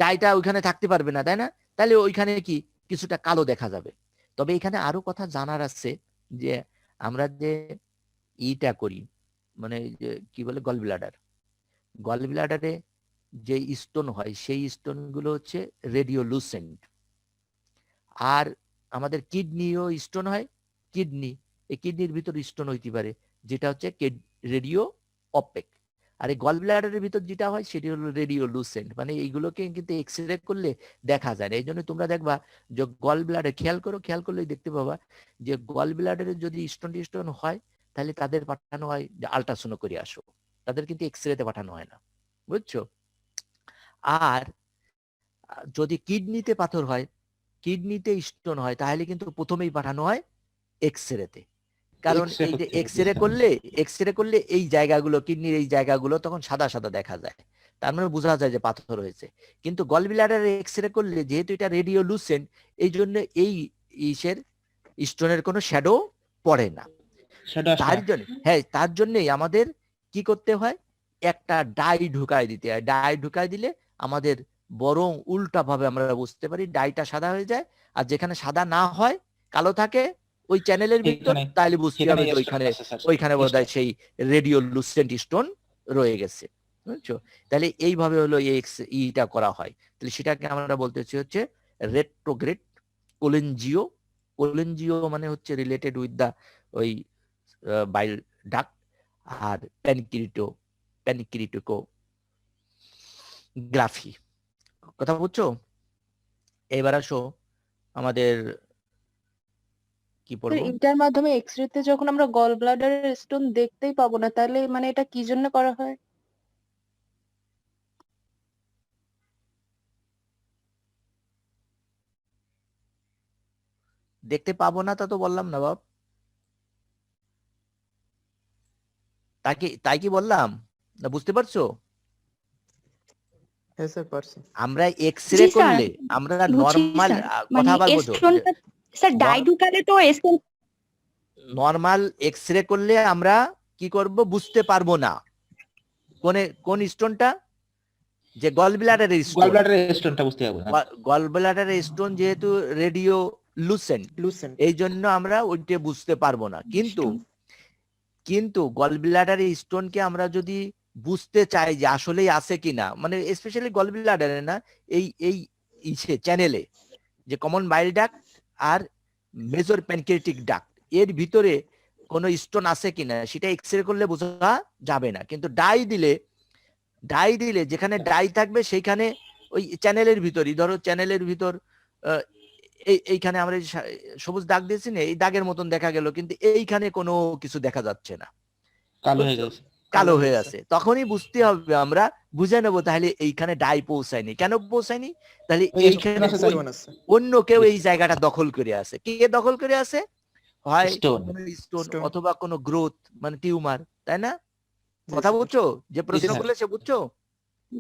ডাইটা ওইখানে থাকতে পারবে না, তাই না? তাহলে ওইখানে কি কিছুটা কালো দেখা যাবে। তবে এখানে আরো কথা জানার আছে, যে আমরা যে ইটা করি, মানে যে কি বলে গল ব্লাডার, গল ব্লাডারে যে স্টোন হয় সেই স্টোন গুলো হচ্ছে রেডিওলুসেন্ট। আর আমাদের কিডনিও স্টোন হয়, কিডনি, এই কিডনির ভিতর স্টোন হইতে পারে, যেটা হচ্ছে রেডিও অপেক। আর এই গল ব্লাডারের ভিতর যেটা হয় সেটি হলো রেডিও লুসেন্ট, মানে এইগুলোকে কিন্তু এক্স রে করলে দেখা যায় না। এই জন্য তোমরা দেখবা যে গল ব্লাডার, খেয়াল করো, খেয়াল করলেই দেখতে পাবা যে গল ব্লাডারে যদি স্টোন হয়, তাহলে তাদের পাঠানো হয় যে আল্ট্রাসাউন্ড করে আসো, তাদের কিন্তু এক্স রেতে পাঠানো হয় না, বুঝছো? আর যদি কিডনিতে পাথর হয়, কিডনিতে স্টোন হয়, তাহলে কিন্তু প্রথমেই পাঠানো হয় এক্স রেতে। কারণ এক্স রে এই যে করতে হবে। এক্স জি রে স্যার। করলে, এক্স রে করলে এই জায়গাগুলো, কিডনির এই জায়গাগুলো তখন সাদা সাদা দেখা যায়, তার মানে বোঝা যায় যে পাথর হয়েছে। কিন্তু গল ব্লাডারে এক্স রে করলে যেহেতু এটা রেডিওলুসেন্ট, এই জন্য এই ইসের স্টোনের কোনো শ্যাডো পড়ে না। সেটা আসে তার না। জন্য, হ্যাঁ, তার জন্যই আমাদের কি করতে হয়, একটা ডাই ঢুকাই দিতে হয়। ডাই ঢুকাই দিলে আমাদের বরং উল্টা ভাবে আমরা বুঝতে পারি, ডাইটা সাদা হয়ে যায়। আর যেখানে সাদা না হয়, কালো থাকে ওই চ্যানেলের ভিতর, সেখানে তাহলে বুঝতে সেখানে হবে যে স্টোন ওইখানে, আছে স্যার। ওইখানে বোধহয় স্টোন। সেই রেডিও লুসেন্ট স্টোন রয়ে গেছে, বুঝছো? তাহলে এইভাবে হলো ইটা করা হয়। তাহলে সেটাকে আমরা বলতেছি হচ্ছে রেট্রোগ্রেড কোলেনজিও। কোলেনজিও মানে হচ্ছে রিলেটেড উইথ দা ওই বাইল ডাক্ট। আর প্যানক্রিটোগ্রাফি। কথা বুঝছো? এবার আসো আমাদের কি পড়বো। এটার মাধ্যমে এক্স-রে তে যখন আমরা গল ব্লাডারের স্টোন দেখতেই পাবো না, তাহলে মানে এটা কি জন্য করা হয়? দেখতে পাবো না তা তো বললাম না বাপ, তাই কি বললাম না? বুঝতে পারছো? হ্যাঁ স্যার পারছি। আমরা এক্স জি রে স্যার, করলে আমরা বুঝছি নর্মাল স্যার। কথা মানে আবার বোঝো, স্টোনটা স্যার ডাই ঢুকালে তো স্টোন। নর্মাল এক্স রে করলে আমরা কি করব বুঝতে পারবো না কোন স্টোনটা, যে গল ব্লাডারের গল স্টোন। ব্লাডারের স্টোনটা বুঝতে হবে না। গল ব্লাডারের স্টোন যেহেতু রেডিও লুসেন্ট, লুসেন্ট। এই জন্য আমরা ওইটা বুঝতে পারবো না। কিন্তু কিন্তু গল ব্লাডারের স্টোনকে আমরা যদি বুঝতে চাই যে আসলেই আছে কিনা, মানে স্পেশালি গল ব্লাডারে না, এই ইসে চ্যানেলে যে কমন বাইল ডাক্ট আর মেজর প্যানক্রিয়াটিক ডাক্ট, এর ভিতরে কোনো স্টোন আছে কিনা সেটা এক্স রে করলে বোঝা যাবে না। কিন্তু ডাই দিলে যেখানে ডাই থাকবে সেইখানে ওই চ্যানেলের ভিতরই, ধরো চ্যানেলের ভিতর এইখানে আমরা সবুজ দাগ দিয়েছি না, এই দাগের মতন দেখা গেল, কিন্তু এইখানে কোনো কিছু দেখা যাচ্ছে না, কালো হয়ে বুঝছো? গেছে। কালো হয়ে আছে, তখনই বুঝতে হবে, আমরা বুঝে নেবো তাহলে এইখানে ডাই পৌঁছায়নি। কেন পৌঁছায়নি? তাহলে ওই এইখানে স্টোন আছে স্টোন স্যার। আছে। অন্য কেউ এই জায়গাটা দখল করে আছে। কে দখল করে আছে? হয় স্টোন। কোনো স্টোন Stone. অথবা কোনো গ্রোথ, মানে টিউমার, তাই না? জি কথা স্যার। বুঝছো? যে প্রশ্ন স্যার। করলে সে বুঝছো?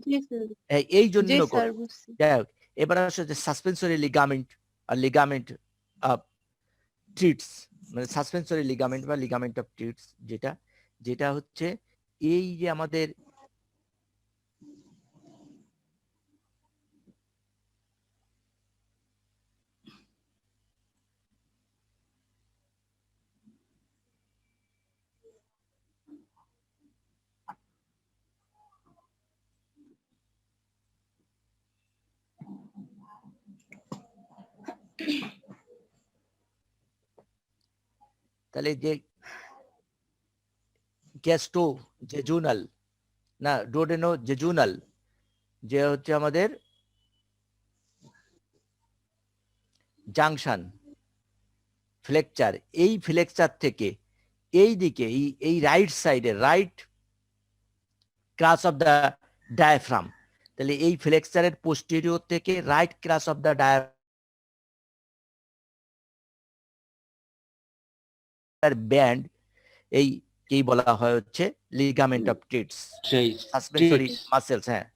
জি স্যার। এই জি জন্য স্যার, করে। বুঝছি। যাই হোক, এবার আসলে যে সাসপেন্সরি লিগামেন্ট আর লিগামেন্ট অফ ট্রিটস, মানে সাসপেন্সরি লিগামেন্ট বা লিগামেন্ট অফ ট্রিটস, যেটা যেটা হচ্ছে এই যে আমাদের তাহলে যে গ্যাস্ট্রো জেজুনাল না ডোডেনো জেজুনাল যে হচ্ছে আমাদের জাংশন ফ্লেকচার, এই ফ্লেকচার থেকে এই দিকে এই রাইট সাইডে right crus of the diaphragm, তাহলে এই ফ্লেকচারের পোস্টেরিয়র থেকে right crus of the diaphragm band এই কি বলা হয় হচ্ছে ligament of Treitz suspensory muscles. হ্যাঁ,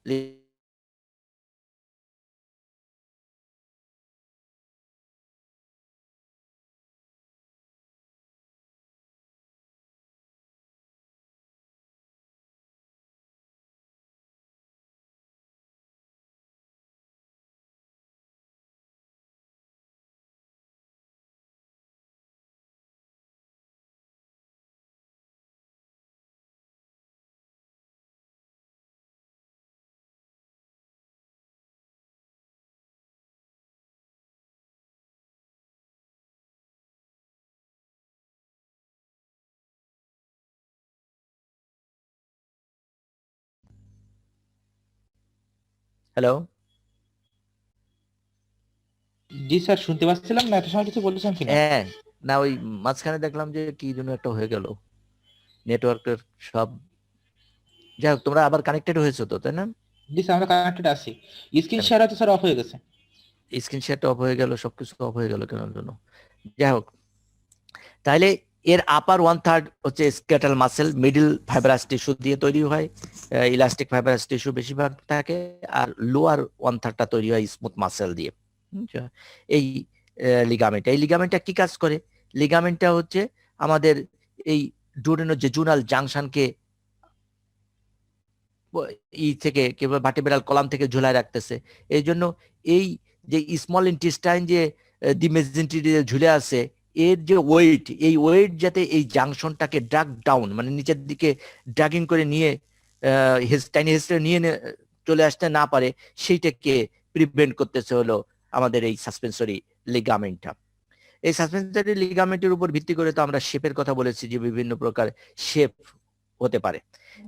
হ্যালো, জি স্যার, শুনতে পাচ্ছিলাম না, এত সময় কিছু বলেছেন কিনা? হ্যাঁ না ওই মাঝখানে দেখলাম যে কি যেন একটা হয়ে গেল নেটওয়ার্কের সব। যাই হোক, তোমরা আবার কানেক্টেড হয়েছো তো, তাই না? জি স্যার, আমরা কানেক্টেড আছি। স্ক্রিন হ্যাঁ। শেয়ার হয়তো স্যার অফ হয়ে গেছে। স্ক্রিন শেয়ারটা অফ হয়ে গেল, সবকিছু অফ হয়ে গেল কেন জন্য? যাই হোক, তাহলে এর আপার 1/3 হচ্ছে স্কেটাল মাসেল, মিডল ফাইব্রাস টিস্যু দিয়ে তৈরি হয়, ইলাস্টিক ফাইব্রাস টিস্যু বেশিরভাগ থাকে, আর লোয়ার 1/3টা তৈরি হয় স্মুথ মাসেল দিয়ে। এই লিগামেন্ট, এই লিগামেন্টটা কি কাজ করে? লিগামেন্টটা হচ্ছে আমাদের এই ডুওডেনো জেজুনাল জাংশনকে ই থেকে কিংবা ভার্টিব্রাল কলাম থেকে ঝুলায় রাখতেছে। এই জন্য এই যে স্মল ইন্টেস্টাইন যে দি মেজেন্ট্রি ঝুলে আছে, এর যে ওয়েট, এই ওয়েট যাতে এই জাংশনটাকে ড্রাগ ডাউন মানে নিচের দিকে ড্রাগিং করে নিয়ে টাইনি হেস্টে নিয়ে চলে আসতে না পারে, সেইটাকে প্রিভেন্ট করতেছে হলো আমাদের এই সাসপেন্সরি লিগামেন্টটা। এই সাসপেন্সরি লিগামেন্টের উপর ভিত্তি করে তো আমরা শেপের কথা বলেছি যে বিভিন্ন প্রকার শেপ হতে পারে।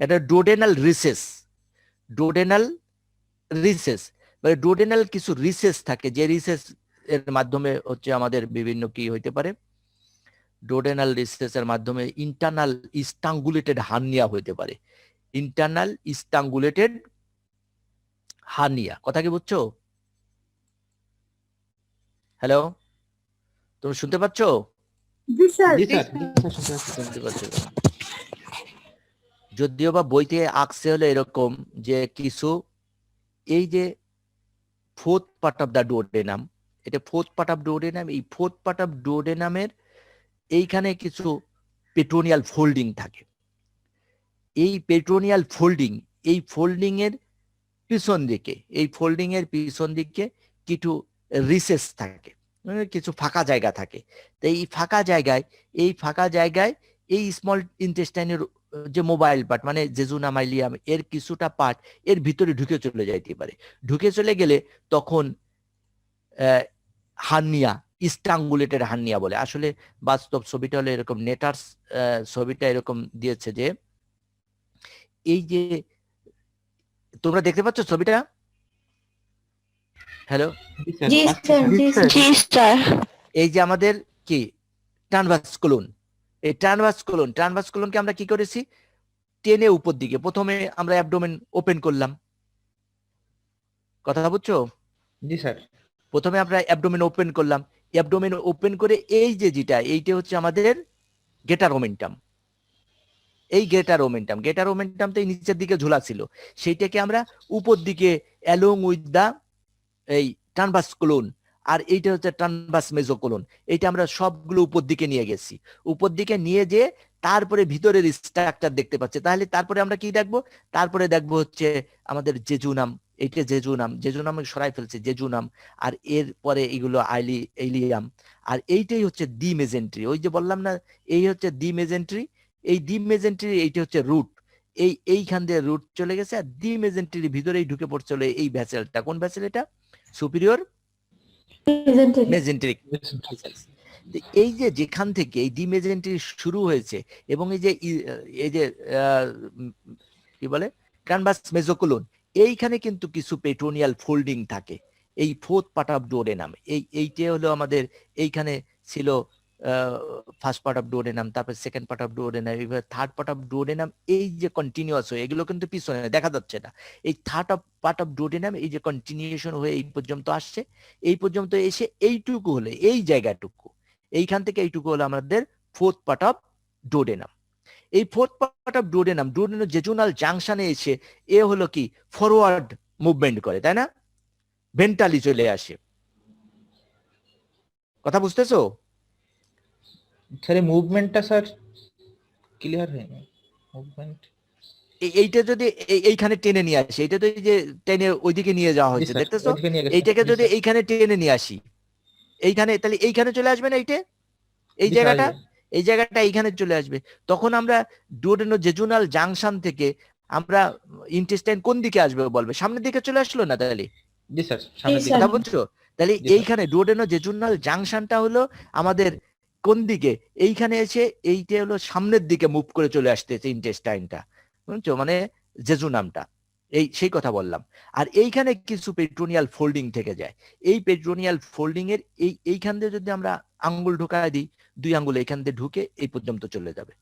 এটা ডোডেনাল রিসেস, ডোডেনাল রিসেস মানে ডোডেনাল কিছু রিসেস থাকে, যে রিসেস এর মাধ্যমে হচ্ছে আমাদের বিভিন্ন কি হইতে পারে, ডোডেনাল রিসেস এর মাধ্যমে ইন্টারনাল স্ট্রাঙ্গুলেটেড হার্নিয়া হইতে পারে। ইন্টারনাল স্ট্রাঙ্গুলেটেড হার্নিয়া, কথা কি বুঝছো? হ্যালো, তুমি শুনতে পাচ্ছ? জি স্যার। জি স্যার, জি স্যার, শুনতে পাচ্ছি। শুনতে পাচ্ছ? যদিও বা বইতে আঁকছে হলো এরকম যে কিছু এই যে fourth part of the duodenum, এটা ফোর্থ পার্ট অফ ডুওডেনাম, এই ফোর্থ পার্ট অফ ডুওডেনামের এইখানে কিছু পেট্রোনিয়াল ফোল্ডিং থাকে। এই পেট্রোনিয়াল ফোল্ডিং, এই ফোল্ডিং এর পিছন দিকে, এই ফোল্ডিং এর পিছন দিকে কিছু রিসেস থাকে, মানে কিছু ফাঁকা জায়গা থাকে। তো এই ফাঁকা জায়গায় এই স্মল ইন্টেস্টাইনের যে মোবাইল পার্ট মানে জেজুনাম মাইলিয়াম এর কিছুটা পার্ট এর ভিতরে ঢুকে চলে যাইতে পারে। ঢুকে চলে গেলে তখন হার্নিয়া, স্ট্রাঙ্গুলেটেড হার্নিয়া বলে। আসলে বাস্তব ছবিটা হলো এরকম, নেটার্স ছবিটা এরকম দিয়েছে যে এই যে তোমরা দেখতে পাচ্ছ ছবিটা? হ্যালো, জি স্যার, জি পাচ্ছি স্যার, স্যার। জি স্যার। এই যে আমাদের কি ট্রানভার্স কোলন, এই ট্রানভার্স কোলনকে আমরা কি করেছি, টেনে উপর দিকে প্রথমে আমরা অ্যাবডোমেন ওপেন করলাম, কথা বুঝছো? জি স্যার। প্রথমে আমরা অ্যাবডোমেন ওপেন করলাম, অ্যাবডোমেন ওপেন করে এই যে যেটা এইটা হচ্ছে আমাদের গেটার ওমেন্টাম। এই গেটার ওমেন্টাম তো নিচের দিকে ঝোলা ছিল, সেইটাকে আমরা উপর দিকে অ্যালং উইথ দা এই ট্রানভার্স কোলন, আর এইটা হচ্ছে ট্রানভার্স মেজোকোলন, এইটা আমরা সবগুলো উপর দিকে নিয়ে গেছি। উপর দিকে নিয়ে যে তারপরে ভিতরের স্ট্রাকচার দেখতে পাচ্ছি, তাহলে তারপরে আমরা কি দেখবো? তারপরে দেখবো হচ্ছে আমাদের জেজুনাম, এইটা জেজুনাম সরাই ফেলছে জেজুনাম, আর এর পরে এগুলো এলিয়াম, আর এইটাই হচ্ছে দি মেজেন্ট্রি। ওই যে বললাম না, এই হচ্ছে দি মেজেন্ট্রি, এই দি মেজেন্ট্রি এইটা হচ্ছে রুট, এইখান দিয়ে রুট চলে গেছে, আর দি মেজেন্ট্রির ভিতরেই ঢুকে পড়ছিল এই ভ্যাসেলটা। কোন ভ্যাসেল এটা? Superior presented. মেজেন্ট্রিক। তো এই যে যেখান থেকে এই ডিমেজেন্ট্রি শুরু হয়েছে এবং এই যে কি বলে ক্যানভাস মেজোকুলন, এইখানে কিন্তু কিছু পেট্রোনিয়াল ফোল্ডিং থাকে। এই ফোর্থ পার্ট অফ ডুওডেনাম, এইটা হলো আমাদের এইখানে ছিল ফার্স্ট পার্ট অফ ডুওডেনাম, তারপর সেকেন্ড পার্ট অফ ডুওডেনাম, এবার থার্ড পার্ট অফ ডুওডেনাম। এই যে কন্টিনিউয়াস হয়ে এগুলো কিন্তু পিছনে দেখা যাচ্ছে না। এই থার্ড পার্ট অফ ডুওডেনাম এই যে কন্টিনিউশন হয়ে এই পর্যন্ত আসছে, এই পর্যন্ত এসে এইটুকু হলে এই জায়গাটুকু, এইখান থেকে এইটুকু হলো আমাদের ফোর্থ পার্ট অফ ডুওডেনাম। এই ফোর্থ পার্ট অফ ডুওডেনাম জেজুনাল জাংশনে এসে এ হলো কি ফরওয়ার্ড মুভমেন্ট করে, তাই না? ভেন্টালি চলে আসে। কথা বুঝতেছো? স্যার এই মুভমেন্টটা স্যার ক্লিয়ার হয়নি। মুভমেন্ট এইটা যদি এইখানে টেনে নিয়ে আসি, এইটা তো এই যে টেনে ওইদিকে নিয়ে যাওয়া হয়েছে, দেখতেছো? ওইদিকে নিয়ে গেছে। এইটাকে জি, যদি স্যার। এইখানে টেনে নিয়ে আসি, এইখানে, তাহলে এইখানে চলে আসবে না এইটা, এই জি, স্যার, জায়গাটা, আসবে। এই জায়গাটা এইখানে চলে আসবে। তখন আমরা ডুওডেনোজেজুনাল জাংশন থেকে আমরা ইন্টেস্টাইন কোন দিকে আসবে বলবে? সামনের দিকে চলে আসলো না তাহলে? জি স্যার, সামনের দিকে। স্যার। কথা বুঝছো? তাহলে জি, স্যার। এইখানে ডুওডেনোজেজুনাল জাংশনটা হলো আমাদের কোন দিকে? এইখানে এসে এইটা হলো সামনের দিকে মুভ করে চলে আসতেছে ইন্টেস্টাইনটা, বুঝছো? মানে জেজুনামটা, এই সেই কথা বললাম। আর এইখানে কিছু পেট্রোনিয়াল ফোল্ডিং থেকে যায়। এই পেট্রোনিয়াল ফোল্ডিং এর এইখান দিয়ে যদি আমরা আঙ্গুল ঢোকায় দিই, 2 আঙ্গুল এইখান দিয়ে ঢুকে এই পর্যন্ত চলে যাবে।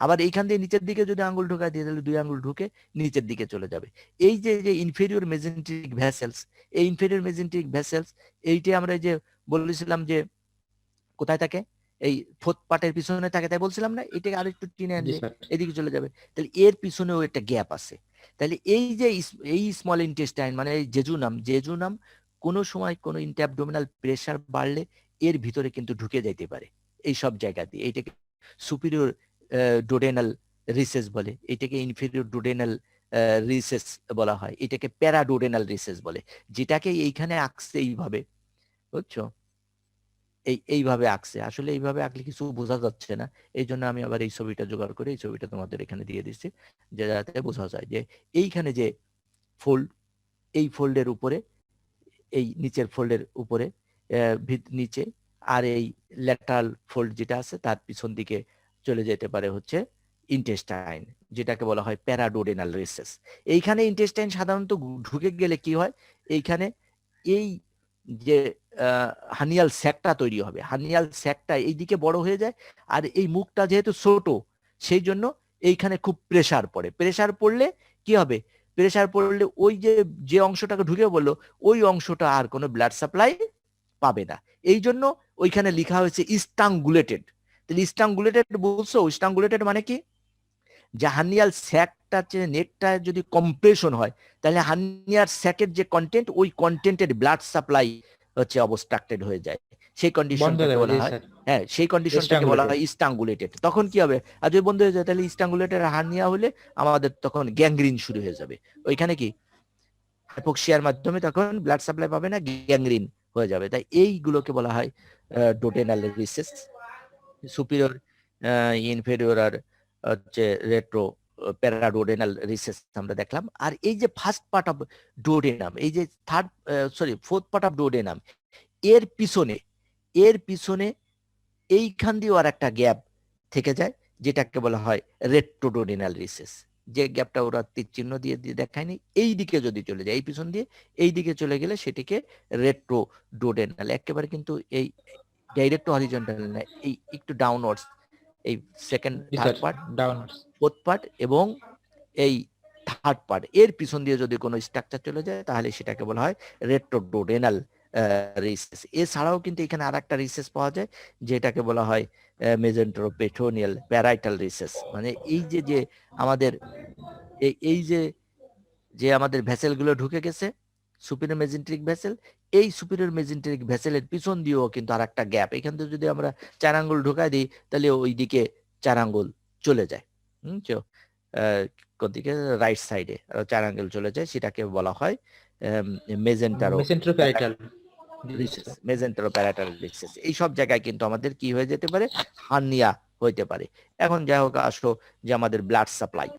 আবার এইখান দিয়ে নিচের দিকে যদি আঙ্গুল ঢোকায় দিয়ে, তাহলে 2 আঙ্গুল ঢুকে নিচের দিকে চলে যাবে। এই যে ইনফেরিয়র মেজেন্ট্রিক ভেসেলস, এই ইনফেরিয়র মেজেন্ট্রিক ভেসেলস, এইটা আমরা যে বলেছিলাম যে কোথায় থাকে, এই ফোর্থ পার্টের পিছনে থাকে, তাই বলছিলাম না? এটাকে আরেকটু টেনে জি আনলে স্যার। এদিকে চলে যাবে। তাহলে এর পিছনেও একটা গ্যাপ আছে। তাহলে এই যে এই স্মল ইন্টেস্টাইন মানে এই জেজুনাম কোনো সময় কোনো ইন্টারঅ্যাবডোমিনাল প্রেসার বাড়লে এর ভিতরে কিন্তু ঢুকে যাইতে পারে এই সব জায়গা দিয়ে। এইটাকে সুপিরিয়র ডোডেনাল রিসেস বলে, এটাকে ইনফেরিয়র ডোডেনাল রিসেস বলা হয়, এটাকে প্যারাডোডেনাল রিসেস বলে, যেটাকে এইখানে আঁকছে এইভাবে, বুঝছো? এইভাবে আঁকছে। আসলে এইভাবে আঁকলে কিছু বোঝা যাচ্ছে না, এই জন্য আমি আবার এই ছবিটা জোগাড় করে এই ছবিটা তোমাদের এখানে দিয়ে দিচ্ছি, যে যাতে বোঝা যায় যে এইখানে যে ফোল্ড, এই ফোল্ডের উপরে, এই নিচের ফোল্ডের উপরে নিচে, আর এই ল্যাটারাল ফোল্ড যেটা আছে তার পিছন দিকে চলে যেতে পারে হচ্ছে ইন্টেস্টাইন, যেটাকে বলা হয় প্যারাডোডেনাল রিসেস। এইখানে ইন্টেস্টাইন সাধারণত ঢুকে গেলে কি হয়, এইখানে এই যে হানিয়াল স্যাকটা তৈরি হবে, হানিয়াল স্যাকটা এইদিকে বড় হয়ে যায়, আর এই মুখটা যেহেতু ছোট সেই জন্য এইখানে খুব প্রেসার পড়ে। প্রেসার পড়লে কি হবে? প্রেসার পড়লে ওই যে অংশটাকে ঢুকে বললো, ওই অংশটা আর কোনো ব্লাড সাপ্লাই পাবে না। এই জন্য ওইখানে লেখা হয়েছে স্ট্রাঙ্গুলেটেড। তাহলে স্ট্রাঙ্গুলেটেড বলছো, স্ট্রাঙ্গুলেটেড মানে কি? যে হার্নিয়াল স্যাকটা নেকটা যদি কম্প্রেশন হয়, তাহলে হার্নিয়ার স্যাকের যে কন্টেন্ট, ওই কন্টেন্টের ব্লাড সাপ্লাই হচ্ছে অবস্ট্রাক্টেড হয়ে যায়, সেই কন্ডিশনটাকে বলা হয়, হ্যাঁ সেই কন্ডিশনটাকে বলা হয় স্ট্রাঙ্গুলেটেড। তখন কি হবে? আর যদি বন্ধ হয়ে যায়, তাহলে স্ট্রাঙ্গুলেটেড হার্নিয়া হলে আমাদের তখন গ্যাংগ্রিন শুরু হয়ে যাবে। ওইখানে কি হাইপোক্সিয়ার মাধ্যমে তখন ব্লাড সাপ্লাই পাবে না, গ্যাংগ্রিন হয়ে যাবে। তাই এইগুলোকে বলা হয় ডোডেনাল রিসেস, সুপিরিয়র, ইনফেরিয়র আর হচ্ছে রেট্রো প্যারাডোডেনাল রিসেস আমরা দেখলাম। আর এই যে ফার্স্ট পার্ট অফ ডোডেনাম, এই যে ফোর্থ পার্ট অফ ডোডেনাম, এর পিছনে এইখান দিয়েও আর একটা গ্যাপ থেকে যায়, যেটাকে বলা হয় রেট্রোডোডেনাল রিসেস। যে গ্যাপটা ওরা তীর চিহ্ন দিয়ে দেখায়নি, এই দিকে যদি চলে যায়, এই পিছন দিয়ে এই দিকে চলে গেলে সেটিকে রেট্রোডোডেনাল। একেবারে কিন্তু এই ডাইরেক্ট হরিজন্টাল না, এই একটু ডাউনওয়ার্ডস, এই second third part, downwards, fourth part এবং এই থার্ড পার্ট, এর পিছন দিয়ে যদি কোনো স্ট্রাকচার চলে যায়, তাহলে সেটাকে বলা হয় রেট্রোডোডেনাল রিসেস। এছাড়াও কিন্তু এখানে আর একটা রিসেস পাওয়া যায়, যেটাকে বলা হয় মেজেন্টেরোপেট্রোনিয়াল প্যারাইটাল রিসেস। মানে এই যে আমাদের এই যে আমাদের ভেসেল গুলো ঢুকে গেছে, সুপিরিয়র মেজেন্ট্রিক ভেসেল, এই সুপিরিয়র মেজেন্ট্রিক ভেসেলের পিছন দিয়েও কিন্তু আর একটা গ্যাপ, এখান থেকে যদি আমরা 4 আঙ্গুল ঢোকাই দিই, তাহলে ওই দিকে 4 আঙ্গুল চলে যায়, কোন দিকে? রাইট সাইডে 4 আঙ্গুল চলে যায়, সেটাকে বলা হয় মেসেন্ট্রোপ্যারাইটাল মেজেন্টেরোপ্যারাইটাল রিসেস। এই সব জায়গায় কিন্তু আমাদের কি হয়ে যেতে পারে? হার্নিয়া হইতে পারে। এখন যাই হোক, আসো যে আমাদের ব্লাড সাপ্লাই,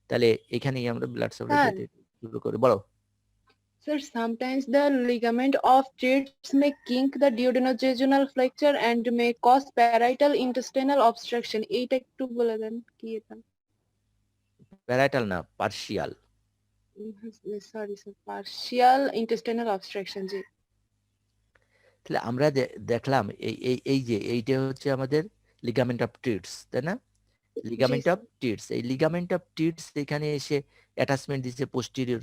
তাহলে এখানেই আমরা ব্লাড সাপ্লাই হ্যাঁ। যেতে শুরু করি, বলো। Sir, sometimes the ligament of threads may kink the duodenojejunal flexure and may cause parietal intestinal obstruction. এইটা একটু বলে দেন কি এটা? প্যারাইটাল না, partial. Sorry sir, partial intestinal obstruction জি। তাহলে আমরা দেখলাম এই যে এইটা হচ্ছে আমাদের লিগামেন্ট অফ টিটস, তাই না? লিগামেন্ট জি, অফ টিটস, এই লিগামেন্ট অফ টিটস এখানে এসে অ্যাটাচমেন্ট দিচ্ছে পোস্টেরিয়র।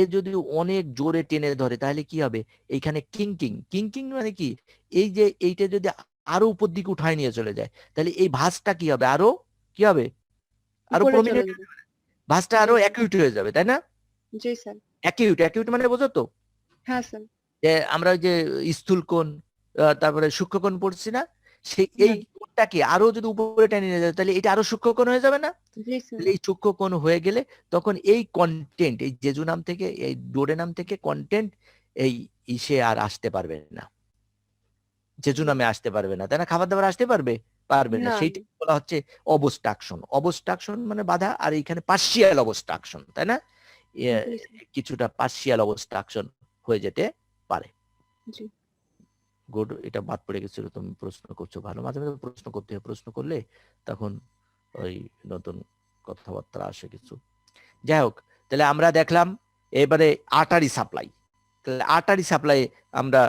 এ যদি অনেক জোরে টেনে ধরে তাহলে কি হবে? এইখানে কিঙ্কিং, কিঙ্কিং মানে কি, এই যে এইটা যদি আরো উপর দিকে উঠায় নিয়ে চলে যায় তাহলে এই ভাঁজটা কি হবে? আরো কি হবে? আরো উপরে চলে প্রমিনেন্ট, যাবে। ভাঁজটা আরো অ্যাকিউট হয়ে যাবে, তাই না? জি স্যার। অ্যাকিউট, অ্যাকিউট মানে বোঝো তো হ্যাঁ স্যার। যে আমরা ওই যে স্থূলকোণ তারপরে সূক্ষ্মকোণ পড়ছি না, সেই এই হ্যাঁ। কোণটাকে আরো যদি উপরে টেনে নিয়ে যায় তাহলে এটা আরো সূক্ষ্মকোণ হয়ে যাবে না? জি স্যার। এই সূক্ষ্মকোণ হয়ে গেলে তখন এই কন্টেন্ট, এই জেজুনাম থেকে, এই ডোডেনাম থেকে কন্টেন্ট এই ইসে আর আসতে পারবে না, জেজুনামে আসতে পারবে না, তাই না? খাবার দাবার আসতে পারবে পারবে না, না। সেইটা বলা হচ্ছে অবস্ট্রাকশন। অবস্ট্রাকশন মানে বাধা, আর এইখানে পার্শিয়াল অবস্ট্রাকশন, তাই না? জি স্যার। কিছুটা পার্শিয়াল অবস্ট্রাকশন হয়ে যেতে পারে। জি। গুড, এটা বাদ পড়ে গেছিল, তুমি প্রশ্ন করছো ভালো। মাঝে মাঝে প্রশ্ন করতে হয়, প্রশ্ন করলে তখন ওই নতুন কথাবার্তা আসে কিছু। যাই হোক, তাহলে আমরা দেখলাম এবারে আর্টারি সাপ্লাই। তাহলে আর্টারি সাপ্লাই আমরা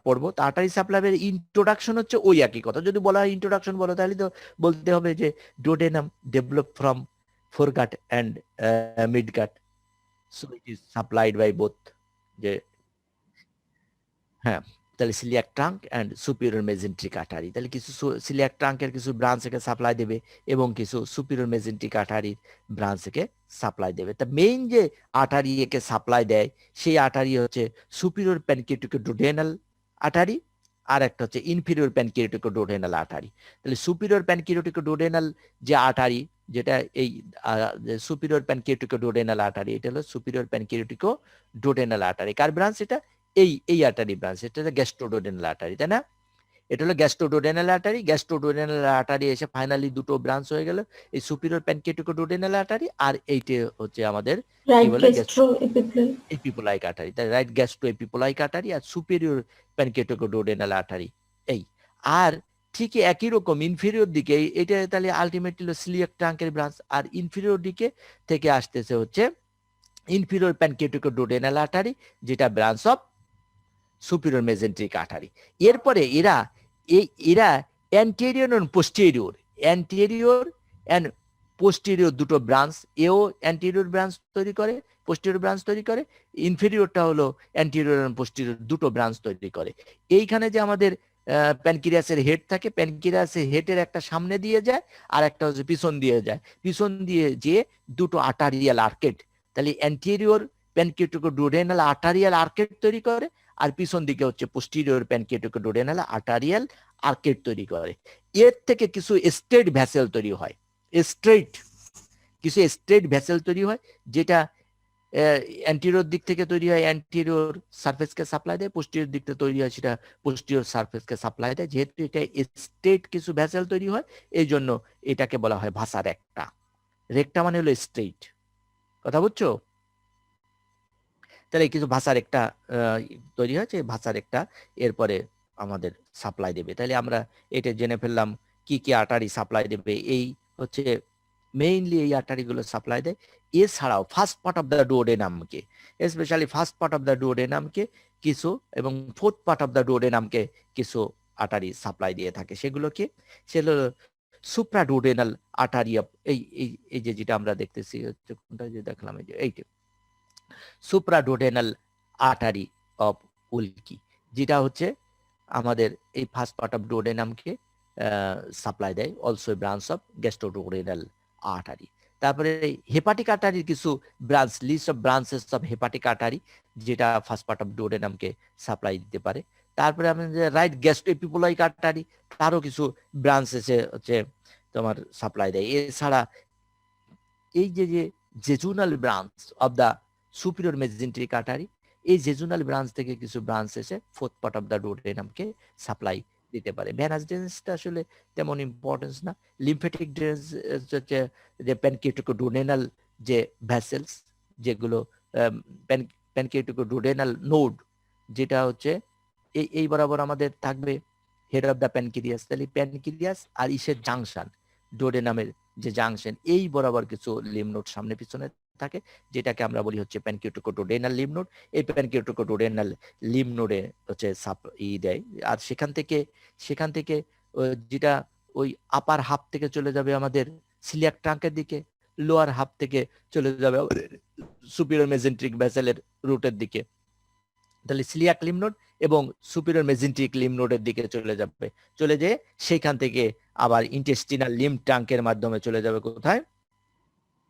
পড়বো। তো আর্টারি সাপ্লাইয়ের ইন্ট্রোডাকশন হচ্ছে ওই একই কথা। যদি বলা হয় ইন্ট্রোডাকশন বলো তাহলে তো বলতে হবে যে duodenum develop from foregut and midgut, so it is supplied by both, যে হ্যাঁ, তাহলে celiac trunk and superior mesenteric artery. তাহলে কিছু সিলিয়াক ট্রাঙ্কের কিছু ব্রাঞ্চকে সাপ্লাই দেবে এবং কিছু সুপিরিয়র মেজেন্ট্রিক আর্টারির ব্রাঞ্চকে সাপ্লাই দেবে। তা মেইন যে আর্টারি একে সাপ্লাই দেয় সেই আর্টারি হচ্ছে সুপিরিয়র প্যানক্রিয়াটিকোডুওডেনাল আর্টারি, আর একটা হচ্ছে ইনফিরিয়র প্যানক্রিয়াটিকোডুওডেনাল আর্টারি। তাহলে সুপিরিয়র প্যানক্রিয়াটিকোডুওডেনাল যে আর্টারি, যেটা এই সুপিরিয়র প্যানক্রিয়াটিকোডুওডেনাল আর্টারি, এটা হলো সুপিরিয়র প্যানক্রিয়াটিকোডুওডেনাল আর্টারি। কার ব্রাঞ্চ এটা? এই আর্টারি ব্রাঞ্চ, এটা হলো গ্যাস্ট্রোডুওডেনাল আর্টারি, তাই না? এটা হলো গ্যাস্ট্রোডুওডেনাল আর্টারি। গ্যাস্ট্রোডুওডেনাল আর্টারি এসে ফাইনালি দুটো ব্রাঞ্চ হয়ে গেল, এই সুপিরিয়র প্যানক্রিয়াটিকোডুওডেনাল আর্টারি আর এইটা হচ্ছে আমাদের কি রাইট বলে গ্যাস্ট্রো এপিপ্লার। এপিপোলাইক আর্টারি। তাই রাইট গ্যাস্ট্রো এপিপোলাইক আর্টারি আর সুপিরিয়র প্যানক্রিয়াটিকোডুওডেনাল আর্টারি। এই আর ঠিক একই রকম ইনফেরিয়র দিকে এটা তাহলে আলটিমেটলি সিলিয়াক ট্রাঙ্কের ব্রাঞ্চ, আর ইনফেরিয়র দিকে থেকে আসতেছে হচ্ছে ইনফেরিয়র প্যানক্রিয়াটিকোডুওডেনাল আর্টারি, যেটা branch of superior mesenteric artery. এরপরে এরা অ্যান্টেরিয়র এবং পোস্টেরিয়র, অ্যান্টেরিয়র এন্ড পোস্টেরিয়র দুটো ব্রাঞ্চ, এও অ্যান্টেরিয়র ব্রাঞ্চ তৈরি করে, পোস্টেরিয়র ব্রাঞ্চ তৈরি করে। ইনফেরিয়রটা হলো অ্যান্টেরিয়র এবং পোস্টেরিয়র দুটো ব্রাঞ্চ তৈরি করে। এইখানে যে আমাদের প্যানক্রিয়াসের হেড থাকে, প্যানক্রিয়াসের হেডের একটা সামনে দিয়ে যায় আর একটা হচ্ছে পিছন দিয়ে যায়, পিছন দিয়ে যে দুটো আর্টারিয়াল আর্কেট, তাহলে অ্যান্টেরিয়র প্যানক্রিয়াটিকোডুওডেনাল আর্টারিয়াল আর্কেট তৈরি করে, আর পিছন দিকে হচ্ছে পোস্টেরিয়র প্যানক্রিয়াটিকোডুওডেনাল আর্টারিয়াল আর্কেট তৈরি করে। এর থেকে কিছু স্ট্রেট ভ্যাসেল তৈরি হয়, কিছু স্ট্রেট ভ্যাসেল তৈরি হয়, যেটা অ্যান্টেরিয়র দিক থেকে তৈরি হয় অ্যান্টেরিয়র সারফেসকে সাপ্লাই দেয়, পোস্টেরিয়র দিক থেকে তৈরি হয় সেটা পোস্টেরিয়র সারফেসকে সাপ্লাই দেয়। যেহেতু এটা স্ট্রেট কিছু ভ্যাসেল তৈরি হয়, এই জন্য এটাকে বলা হয় ভাষা রেক্টা। রেক্টা মানে হলো স্ট্রেট, কথা বুঝছো? তাহলে কিছু ভাষার একটা তৈরি হয়েছে, ভাষার একটা এরপরে আমাদের সাপ্লাই দেবে। তাহলে আমরা এটা জেনে ফেললাম কি কি আর্টারি সাপ্লাই দেবে। এই হচ্ছে মেইনলি এই আর্টারি গুলো সাপ্লাই দেয়। এছাড়াও ফার্স্ট পার্ট অফ দ্য ডুওডেনামকে, specially first part of the ডুওডেনামকে কিছু, এবং ফোর্থ পার্ট অফ দ্য ডুওডেনামকে কিছু আর্টারি সাপ্লাই দিয়ে থাকে। সেগুলো কি? সেগুলো সুপ্রাডুওডেনাল আর্টারি অফ এই যে যেটা আমরা দেখতেছি হচ্ছে কোনটা যে দেখলাম, এই যে এইটা সুপ্রাডুওডেনাল আর্টারি অফ উল্কি, যেটা হচ্ছে আমাদের এই ফার্স্ট পার্ট অফ ডুওডেনামকে সাপ্লাই দেয়, also branch of gastroduodenal artery. তারপরে হেপাটিক আর্টারির কিছু branch, list of branches of hepatic artery, যেটা ফার্স্ট পার্ট অফ ডুওডেনামকে সাপ্লাই দিতে পারে। তারপরে আমাদের রাইট গ্যাস্ট্রো এপিপোলাইক আর্টারি, তারও কিছু ব্রাঞ্চ এসে হচ্ছে তোমার সাপ্লাই দেয়। এছাড়া এই যে jejunal branch of the superior mesenteric artery, এই জেজুনাল ব্রাঞ্চ থেকে কিছু ব্রাঞ্চ এসে ফোর্থ পার্ট অফ দ্য ডুওডেনামকে সাপ্লাই দিতে পারে। ভেনাস ড্রেনেজটা আসলে তেমন ইম্পর্টেন্স না। লিম্ফেটিক ড্রেনেজ হচ্ছে যে প্যানক্রিয়াটিকোডুওডেনাল যে ভ্যাসেলস, যেগুলো প্যানক্রিয়াটিকোডুওডেনাল নোড, যেটা হচ্ছে এই বরাবর আমাদের থাকবে হেড অফ দ্য প্যানক্রিয়াস। তাহলে প্যানক্রিয়াস আর ইসের জাংশন, ডুওডেনামের যে জাংশন, এই বরাবর কিছু লিম্ফ নোড সামনে পিছনে থাকে, যেটাকে আমরা বলি হচ্ছে প্যানক্রিয়াটিকোডুওডেনাল লিম্ফ নোড। এই প্যানক্রিয়াটিকোডুওডেনাল লিম্ফ নোডে হচ্ছে দেয়, আর সেখান থেকে যেটা ওই আপার হাফ থেকে চলে যাবে আমাদের সিলিয়াক ট্রাঙ্কের দিকে, লোয়ার হাফ থেকে চলে যাবে আমাদের সুপিরিয়র মেজেন্ট্রিক ভেসেলের রুটের দিকে। তাহলে সিলিয়াক লিম্ফ নোড এবং সুপিরিয়র মেজেন্ট্রিক লিম্ফ নোডের দিকে চলে যেয়ে সেইখান থেকে আবার ইন্টেস্টিনাল লিম্ফ ট্রাঙ্কের মাধ্যমে চলে যাবে কোথায়?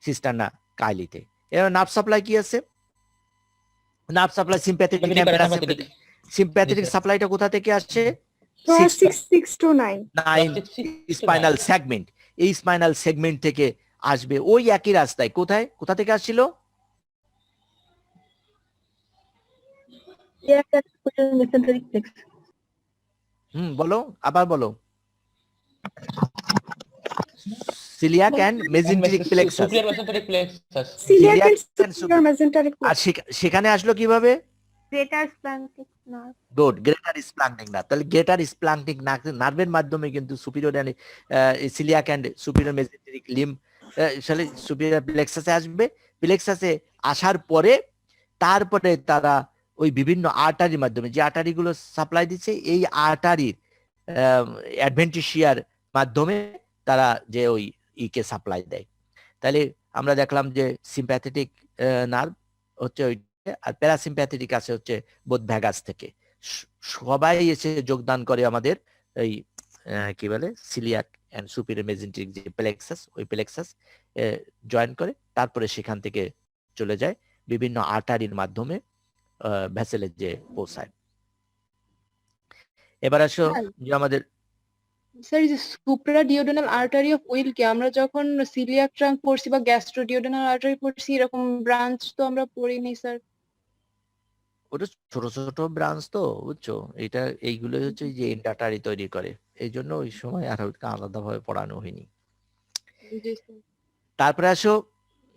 সিস্টারনা কাইলিতে। এবার নার্ভ সাপ্লাই কি আছে? নার্ভ সাপ্লাই সিম্প্যাথেটিক, সিম্প্যাথেটিক সাপ্লাইটা কোথা থেকে আসছে? 6 to 9 স্পাইনাল সেগমেন্ট। এই স্পাইনাল সেগমেন্ট থেকে আসবে ওই একই রাস্তায়। কোথা থেকে আসছিল? বলো, আবার বলো। Celiac and mesenteric plexus. superior mesenteric plexus. celiac and and superior mesenteric আর সেখানে আসলো কিভাবে? greater splanchnic nerve. Good, greater splanchnic nerve. তাহলে গ্রেটার স্প্ল্যাঙ্কনিক নার্ভের মাধ্যমে কিন্তু superior celiac and superior mesenteric limb superior প্লেক্সাসে আসবে। প্লেক্সাসে আসার পরে তারপরে তারা ওই বিভিন্ন আর্টারির মাধ্যমে, যে আর্টারিগুলো সাপ্লাই দিচ্ছে, এই আর্টারির অ্যাডভেন্টিশিয়ার মাধ্যমে তারা যে ওই ইকে সাপ্লাই দেয়। তাহলে আমরা দেখলাম যে সিম্প্যাথেটিক নার্ভ হচ্ছে ওই, আর প্যারাসিম্প্যাথেটিক আছে হচ্ছে বোধ ভ্যাগাস থেকে। সবাই এসে যোগদান করে আমাদের এই কি বলে সিলিয়াক এন্ড সুপিরিয়র মেজেন্টরিক যে প্লেক্সাস, ওই প্লেক্সাস জয়েন করে, তারপরে সেখান থেকে চলে যায় বিভিন্ন আর্টারির মাধ্যমে ভেসেলে যে পৌঁছায়। এবার আসো যে আমাদের স্যার এই যে সুপ্রাডিওডেনাল আর্টারি অফ উইলকে আমরা যখন সিলিয়াক ট্রাঙ্ক পড়ছি বা গ্যাস্ট্রোডিওডেনাল আর্টারি পড়ছি, এরকম ব্রাঞ্চ তো আমরা পড়িনি স্যার। ওটা ছোট ছোট ব্রাঞ্চ তো, বুঝছো, এটা এইগুলো হচ্ছে যে এন্ডাটারি তৈরি করে, এই জন্য ওই সময় আর আলাদাভাবে পড়ানো হয়নি। তারপরে আসো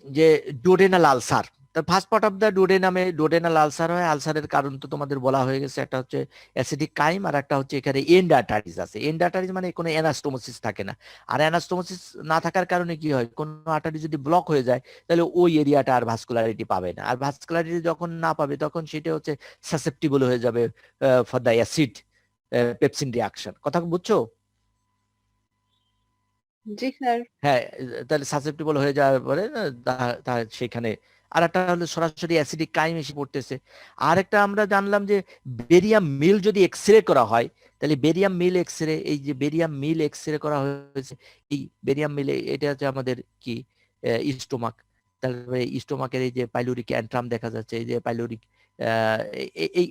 যে duodenal ulcer. First part of the ডুওডেনামে ডুওডেনাল আলসার হয়। আলসারের কারণ তো তোমাদের বলা হয়ে গেছে, একটা হচ্ছে অ্যাসিডিক কাইম, আর একটা হচ্ছে এখানে এন্ডাটারিজ আছে। এন্ডাটারিজ মানে কোনো অ্যানাস্টোমোসিস থাকে না, আর অ্যানাস্টোমোসিস না থাকার কারণে কি হয়, কোনো আর্টারি যদি ব্লক হয়ে যায় তাহলে ওই এরিয়াটা আর ভাস্কুলারিটি পাবে না, আর ভাস্কুলারিটি যখন না পাবে তখন সেটা হচ্ছে সাসেপ্টিবল হয়ে যাবে for the acid pepsin reaction. কথা বুঝছো? জি স্যার। হ্যাঁ, তাহলে সাসেপ্টিবল হয়ে যাওয়ার পরে সেখানে আর একটা হলো সরাসরি অ্যাসিডিক কাইম এসে পড়তেছে। আর একটা আমরা জানলাম যে বেরিয়াম মিল যদি এক্সরে করা হয়, তাহলে বেরিয়াম মিল এক্সরে, এই যে বেরিয়াম মিল এক্সরে করা হয়েছে, এই বেরিয়াম মিলে এটা হচ্ছে আমাদের কি স্টোমাক। তারপরে স্টোমাকের এই যে পাইলোরিক অ্যান্ট্রাম দেখা যাচ্ছে, এই যে পাইলোরিক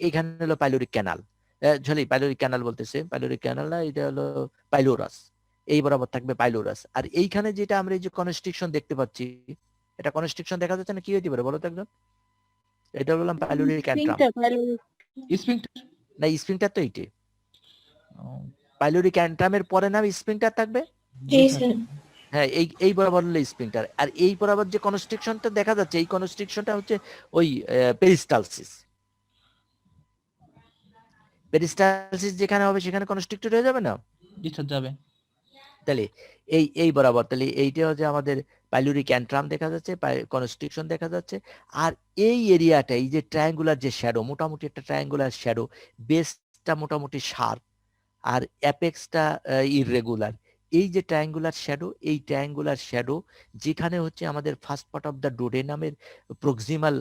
এইখানে হলো pyloric canal, sorry pyloric canal বলতেছে, পাইলোরিক ক্যানাল না, এটা হলো পাইলোরাস। এই বরাবর থাকবে পাইলোরাস। আর এইখানে যেটা আমরা এই যে কনস্ট্রিকশন দেখতে পাচ্ছি, এটা কনস্ট্রিকশন দেখা যাচ্ছে না, কি হইতে পারে বলো তো একজন? এটা বললাম পাইলোরিক অ্যান্ট্রাম না, স্ফিংটার তো এইটে। পাইলোরিক অ্যান্ট্রামের পরে নাম স্ফিংটার থাকবে। হ্যাঁ, এই বরাবর হলো স্ফিংটার। আর এই বরাবর যে কনস্ট্রিকশনটা দেখা যাচ্ছে, এই কনস্ট্রিকশনটা হচ্ছে ওই পেরিস্টালসিস। পেরিস্টালসিস যেখানে হবে সেখানে কনস্ট্রিক্টেড হয়ে যাবে না? যাবে। তাহলে এই বরাবর, তাহলে এইটা হচ্ছে আমাদের পাইলোরিক অ্যান্ট্রাম দেখা যাচ্ছে, কনস্ট্রিকশন দেখা যাচ্ছে। আর এই এরিয়াটা, এই যে ট্রায়াঙ্গুলার যে শ্যাডো, মোটামুটি একটা ট্রায়াঙ্গুলার শ্যাডো, বেসটা মোটামুটি শার্প আর অ্যাপেক্সটা ইররেগুলার। এই যে ট্রায়াঙ্গুলার শ্যাডো, এই ট্রায়াঙ্গুলার শ্যাডো যেখানে হচ্ছে আমাদের ফার্স্ট পার্ট অফ দ্য ডুওডেনামের প্রক্সিমাল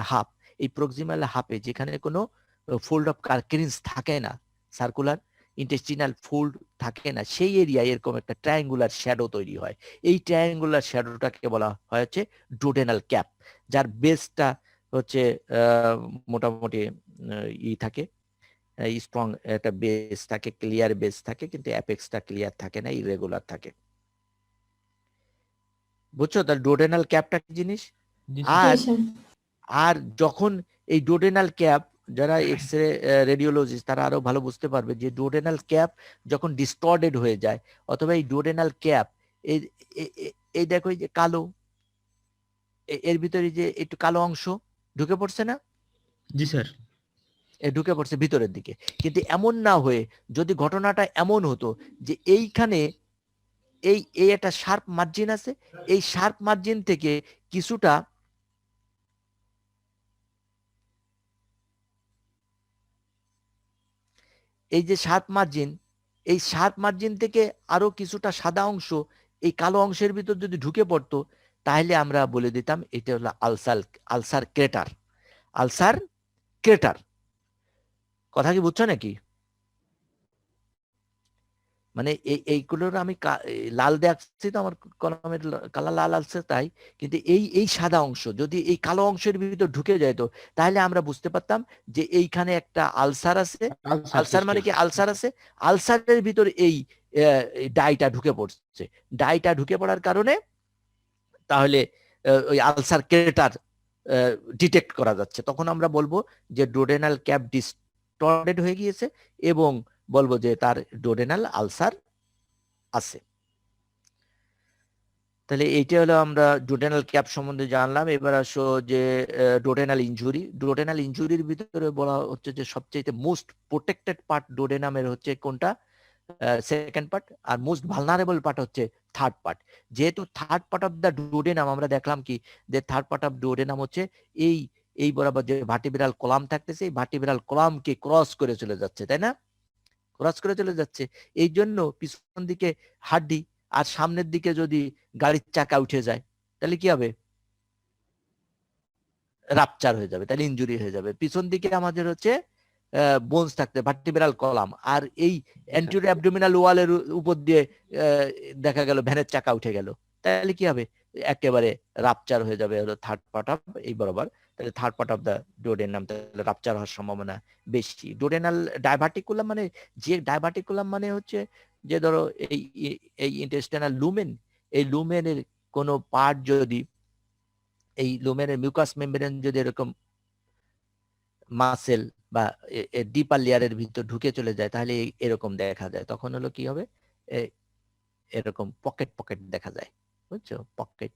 হাফ, এই প্রক্সিমাল হাফে যেখানে কোনো ফোল্ড অফ কার্কেরিন্স থাকে না, সার্কুলার ইন্টেস্টিনাল ফোল্ড থাকে না, সেই এরিয়ায় এরকম একটা ট্রায়াঙ্গুলার শ্যাডো তৈরি হয়। এই ট্রায়াঙ্গুলার শ্যাডোটাকে বলা হয় হচ্ছে ডুওডেনাল ক্যাপ, যার বেসটা হচ্ছে মোটামুটি থাকে, স্ট্রং একটা বেস থাকে, ক্লিয়ার বেস থাকে, কিন্তু অ্যাপেক্সটা ক্লিয়ার থাকে না, ইরেগুলার থাকে। বুঝছো? তার ডুওডেনাল ক্যাপটা কি জিনিস? আর যখন এই ডুওডেনাল ক্যাপ, যারা এক্সরে রেডিওলজিস্ট তারা আরো ভালো বুঝতে পারবে, যে ডুওডেনাল ক্যাপ যখন ডিস্টর্টেড হয়ে যায়, অথবা এই ডুওডেনাল ক্যাপ এই দেখো এই যে কালো, এর ভিতরে যে একটু কালো অংশ ঢুকে পড়ছে না? জি স্যার। এ ঢুকে পড়ছে ভিতরের দিকে। কিন্তু এমন না হয়ে যদি ঘটনাটা এমন হতো যে এইখানে এই এই একটা শার্প মার্জিন আছে, এই শার্প মার্জিন থেকে কিছুটা এই যে শার্প মার্জিন, এই শার্প মার্জিন থেকে আরো কিছুটা সাদা অংশ এই কালো অংশের ভিতর যদি ঢুকে পড়তো, তাহলে আমরা বলে দিতাম এটা হলো আলসার ক্রেটার। Ulcer crater. কথা কি বুঝছো নাকি? মানে এইগুলোর আমি লাল দেখছি তো, আমার কলমের কালার লাল আছে তাই, কিন্তু এই সাদা অংশ যদি এই কালো অংশের ভিতর ঢুকে যেত, তাহলে আমরা বুঝতে পারতাম যে এইখানে একটা আলসার আছে। আলসার মানে কি? আলসার আছে, আলসারের ভিতর এই ডাইটা ঢুকে পড়ছে। ডাইটা ঢুকে পড়ার কারণে তাহলে ওই আলসার ক্রেটার ডিটেক্ট করা যাচ্ছে। তখন আমরা বলবো যে ডোডেনাল ক্যাপ ডিস্টর্টেড হয়ে গিয়েছে এবং বলবো যে তার ডোডেনাল আলসার আছে। তাহলে এইটা হলো আমরা ডোডেনাল ক্যাপ সম্বন্ধে জানলাম। এবার আসো যে ডোডেনাল ইনজুরি। ডোডেনাল ইনজুরির ভিতরে বলা হচ্ছে যে সবচেয়ে মোস্ট প্রোটেক্টেড পার্ট ডোডেনামের হচ্ছে কোনটা? Second part. আর মোস্ট ভালনারেবল পার্ট হচ্ছে থার্ড পার্ট। যেহেতু third part of the duodenum, আমরা দেখলাম কি যে থার্ড পার্ট অফ ডোডেনাম হচ্ছে এই বরাবর যে ভার্টিব্রাল কলাম থাকতেছে, এই ভার্টিব্রাল কলামকে ক্রস করে চলে যাচ্ছে, তাই না? ক্রস করে চলে যাচ্ছে। এই জন্য পিছন দিকে হাড্ডি আর সামনের দিকে যদি গাড়ির চাকা উঠে যায়, তাহলে কি হবে? রাপচার হয়ে যাবে, তাহলে ইনজুরি হয়ে যাবে। পিছন দিকে আমাদের হচ্ছে বোনস থাকতে, ভার্টিব্রাল কলাম, আর এই অ্যান্টেরিয়র অ্যাবডোমিনাল ওয়ালের উপর দিয়ে দেখা গেল ভ্যানের চাকা উঠে গেল, তাহলে কি হবে? একেবারে রাপচার হয়ে যাবে হলো থার্ড পার্ট অফ এই বরাবর। তাহলে থার্ড পার্ট অফ দ্য ডোডেনাম, তাহলে রাপচার হওয়ার সম্ভাবনা বেশি। ডোডেনাল ডাইভার্টিকুলাম মানে যে ডাইভার্টিকুলাম মানে হচ্ছে যে ধরো এই ইন্টেস্টাইনাল লুমেন, এই লুমেনের কোনো পার্ট যদি, এই লুমেনের মিউকাস মেমব্রেন যদি এরকম মাসেল বা ডিপার লেয়ারের ভিতর ঢুকে চলে যায়, তাহলে এরকম দেখা যায়। তখন হলো কি হবে? এরকম পকেট পকেট দেখা যায়, বুঝছো? পকেট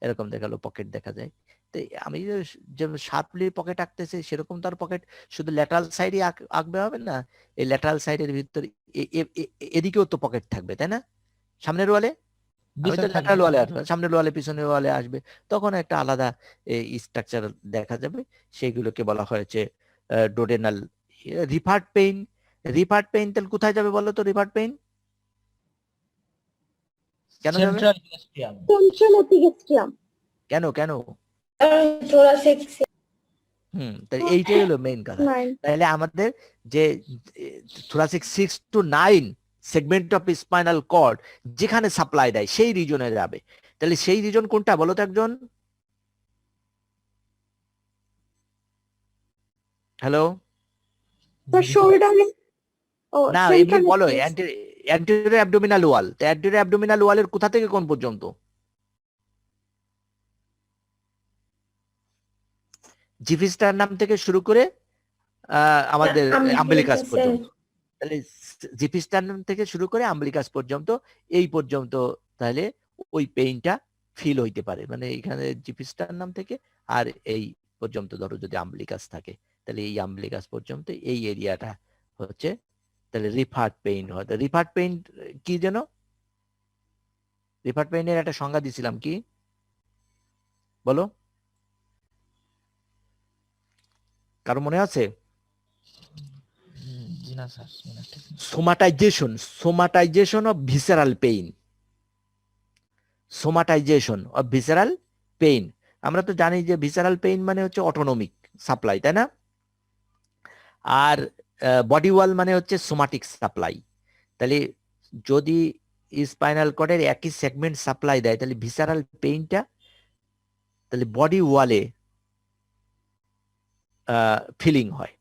এরকম দেখালো, পকেট দেখা যায়। তো আমি যে শার্পলি পকেট আঁকতেছি সেরকম তার পকেট শুধু ল্যাটারাল সাইডে আঁকবে হবে না, এই ল্যাটারাল সাইডের ভিতর এদিকেও তো পকেট থাকবে, তাই না? সামনের ওয়ালে ল্যাটারাল ওয়ালে আসবে, সামনের ওয়ালে পিছনের ওয়ালে আসবে, তখন একটা আলাদা স্ট্রাকচার দেখা যাবে। সেইগুলোকে বলা হয়েছে ডোডেনাল রিফার্ড পেইন। রিফার্ড পেইন তাহলে কোথায় যাবে বলো তো? রিফার্ড পেইন কেন যাবে? কেন কেন? thoracic তাহলে এইটাই হলো মেইন কথা। তাহলে আমাদের যে thoracic 6 to 9 segment of spinal cord যেখানে সাপ্লাই দেয় সেই রিজনে যাবে। তাহলে সেই রিজন কোনটা বলো তো একজন? হ্যালো, না এমনি বলো। অ্যান্টেরিয়র অ্যাবডোমিনাল ওয়াল, অ্যান্টেরিয়র অ্যাবডোমিনাল ওয়ালের কোথা থেকে কোন পর্যন্ত? জিফিস্টার নাম থেকে শুরু করে আমাদের আম্বিলিকাস পর্যন্ত। তাহলে জিফিস্টার নাম থেকে শুরু করে আম্বিলিকাস পর্যন্ত, এই পর্যন্ত তাহলে ওই পেইনটা ফিল হইতে পারে। মানে এখানে জিফিস্টার নাম থেকে আর এই পর্যন্ত ধরো যদি আম্বিলিকাস থাকে, তাহলে এই আম্বিলিকাস পর্যন্ত এই এরিয়াটা হচ্ছে তাহলে রিফার্ড পেইন হয়। রিফার্ড পেইন কি যেন? রিফার্ড পেইনের একটা সংজ্ঞা দিছিলাম, কি বলো? কারো মনে আছে? Somatization of visceral pain. Somatization of visceral pain. আমরা তো জানি যে ভিসেরাল পেইন মানে হচ্ছে অটোনমিক সাপ্লাই, তাই না? আর বডি ওয়াল মানে হচ্ছে সোমাটিক সাপ্লাই। তাহলে যদি স্পাইনাল কর্ডের একই সেগমেন্ট সাপ্লাই দেয়, তাহলে ভিসেরাল পেইনটা তাহলে বডি ওয়ালে ফিলিং হয়।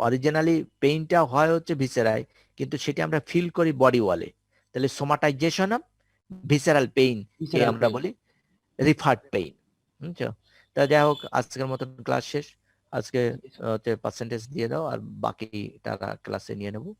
অরিজিনালি পেইনটা হয় হচ্ছে ভিসেরায়, কিন্তু সেটা আমরা ফিল করি বডি ওয়ালে। তাহলে সোমাটাইজেশন অফ ভিসেরাল পেইন আমরা বলি রিফার্ড পেইন। বুঝছো? তা যাই হোক, আজকের মতন ক্লাস শেষ। আজকে পার্সেন্টেজ দিয়ে দাও আর বাকি টাকা ক্লাসে নিয়ে নেবো।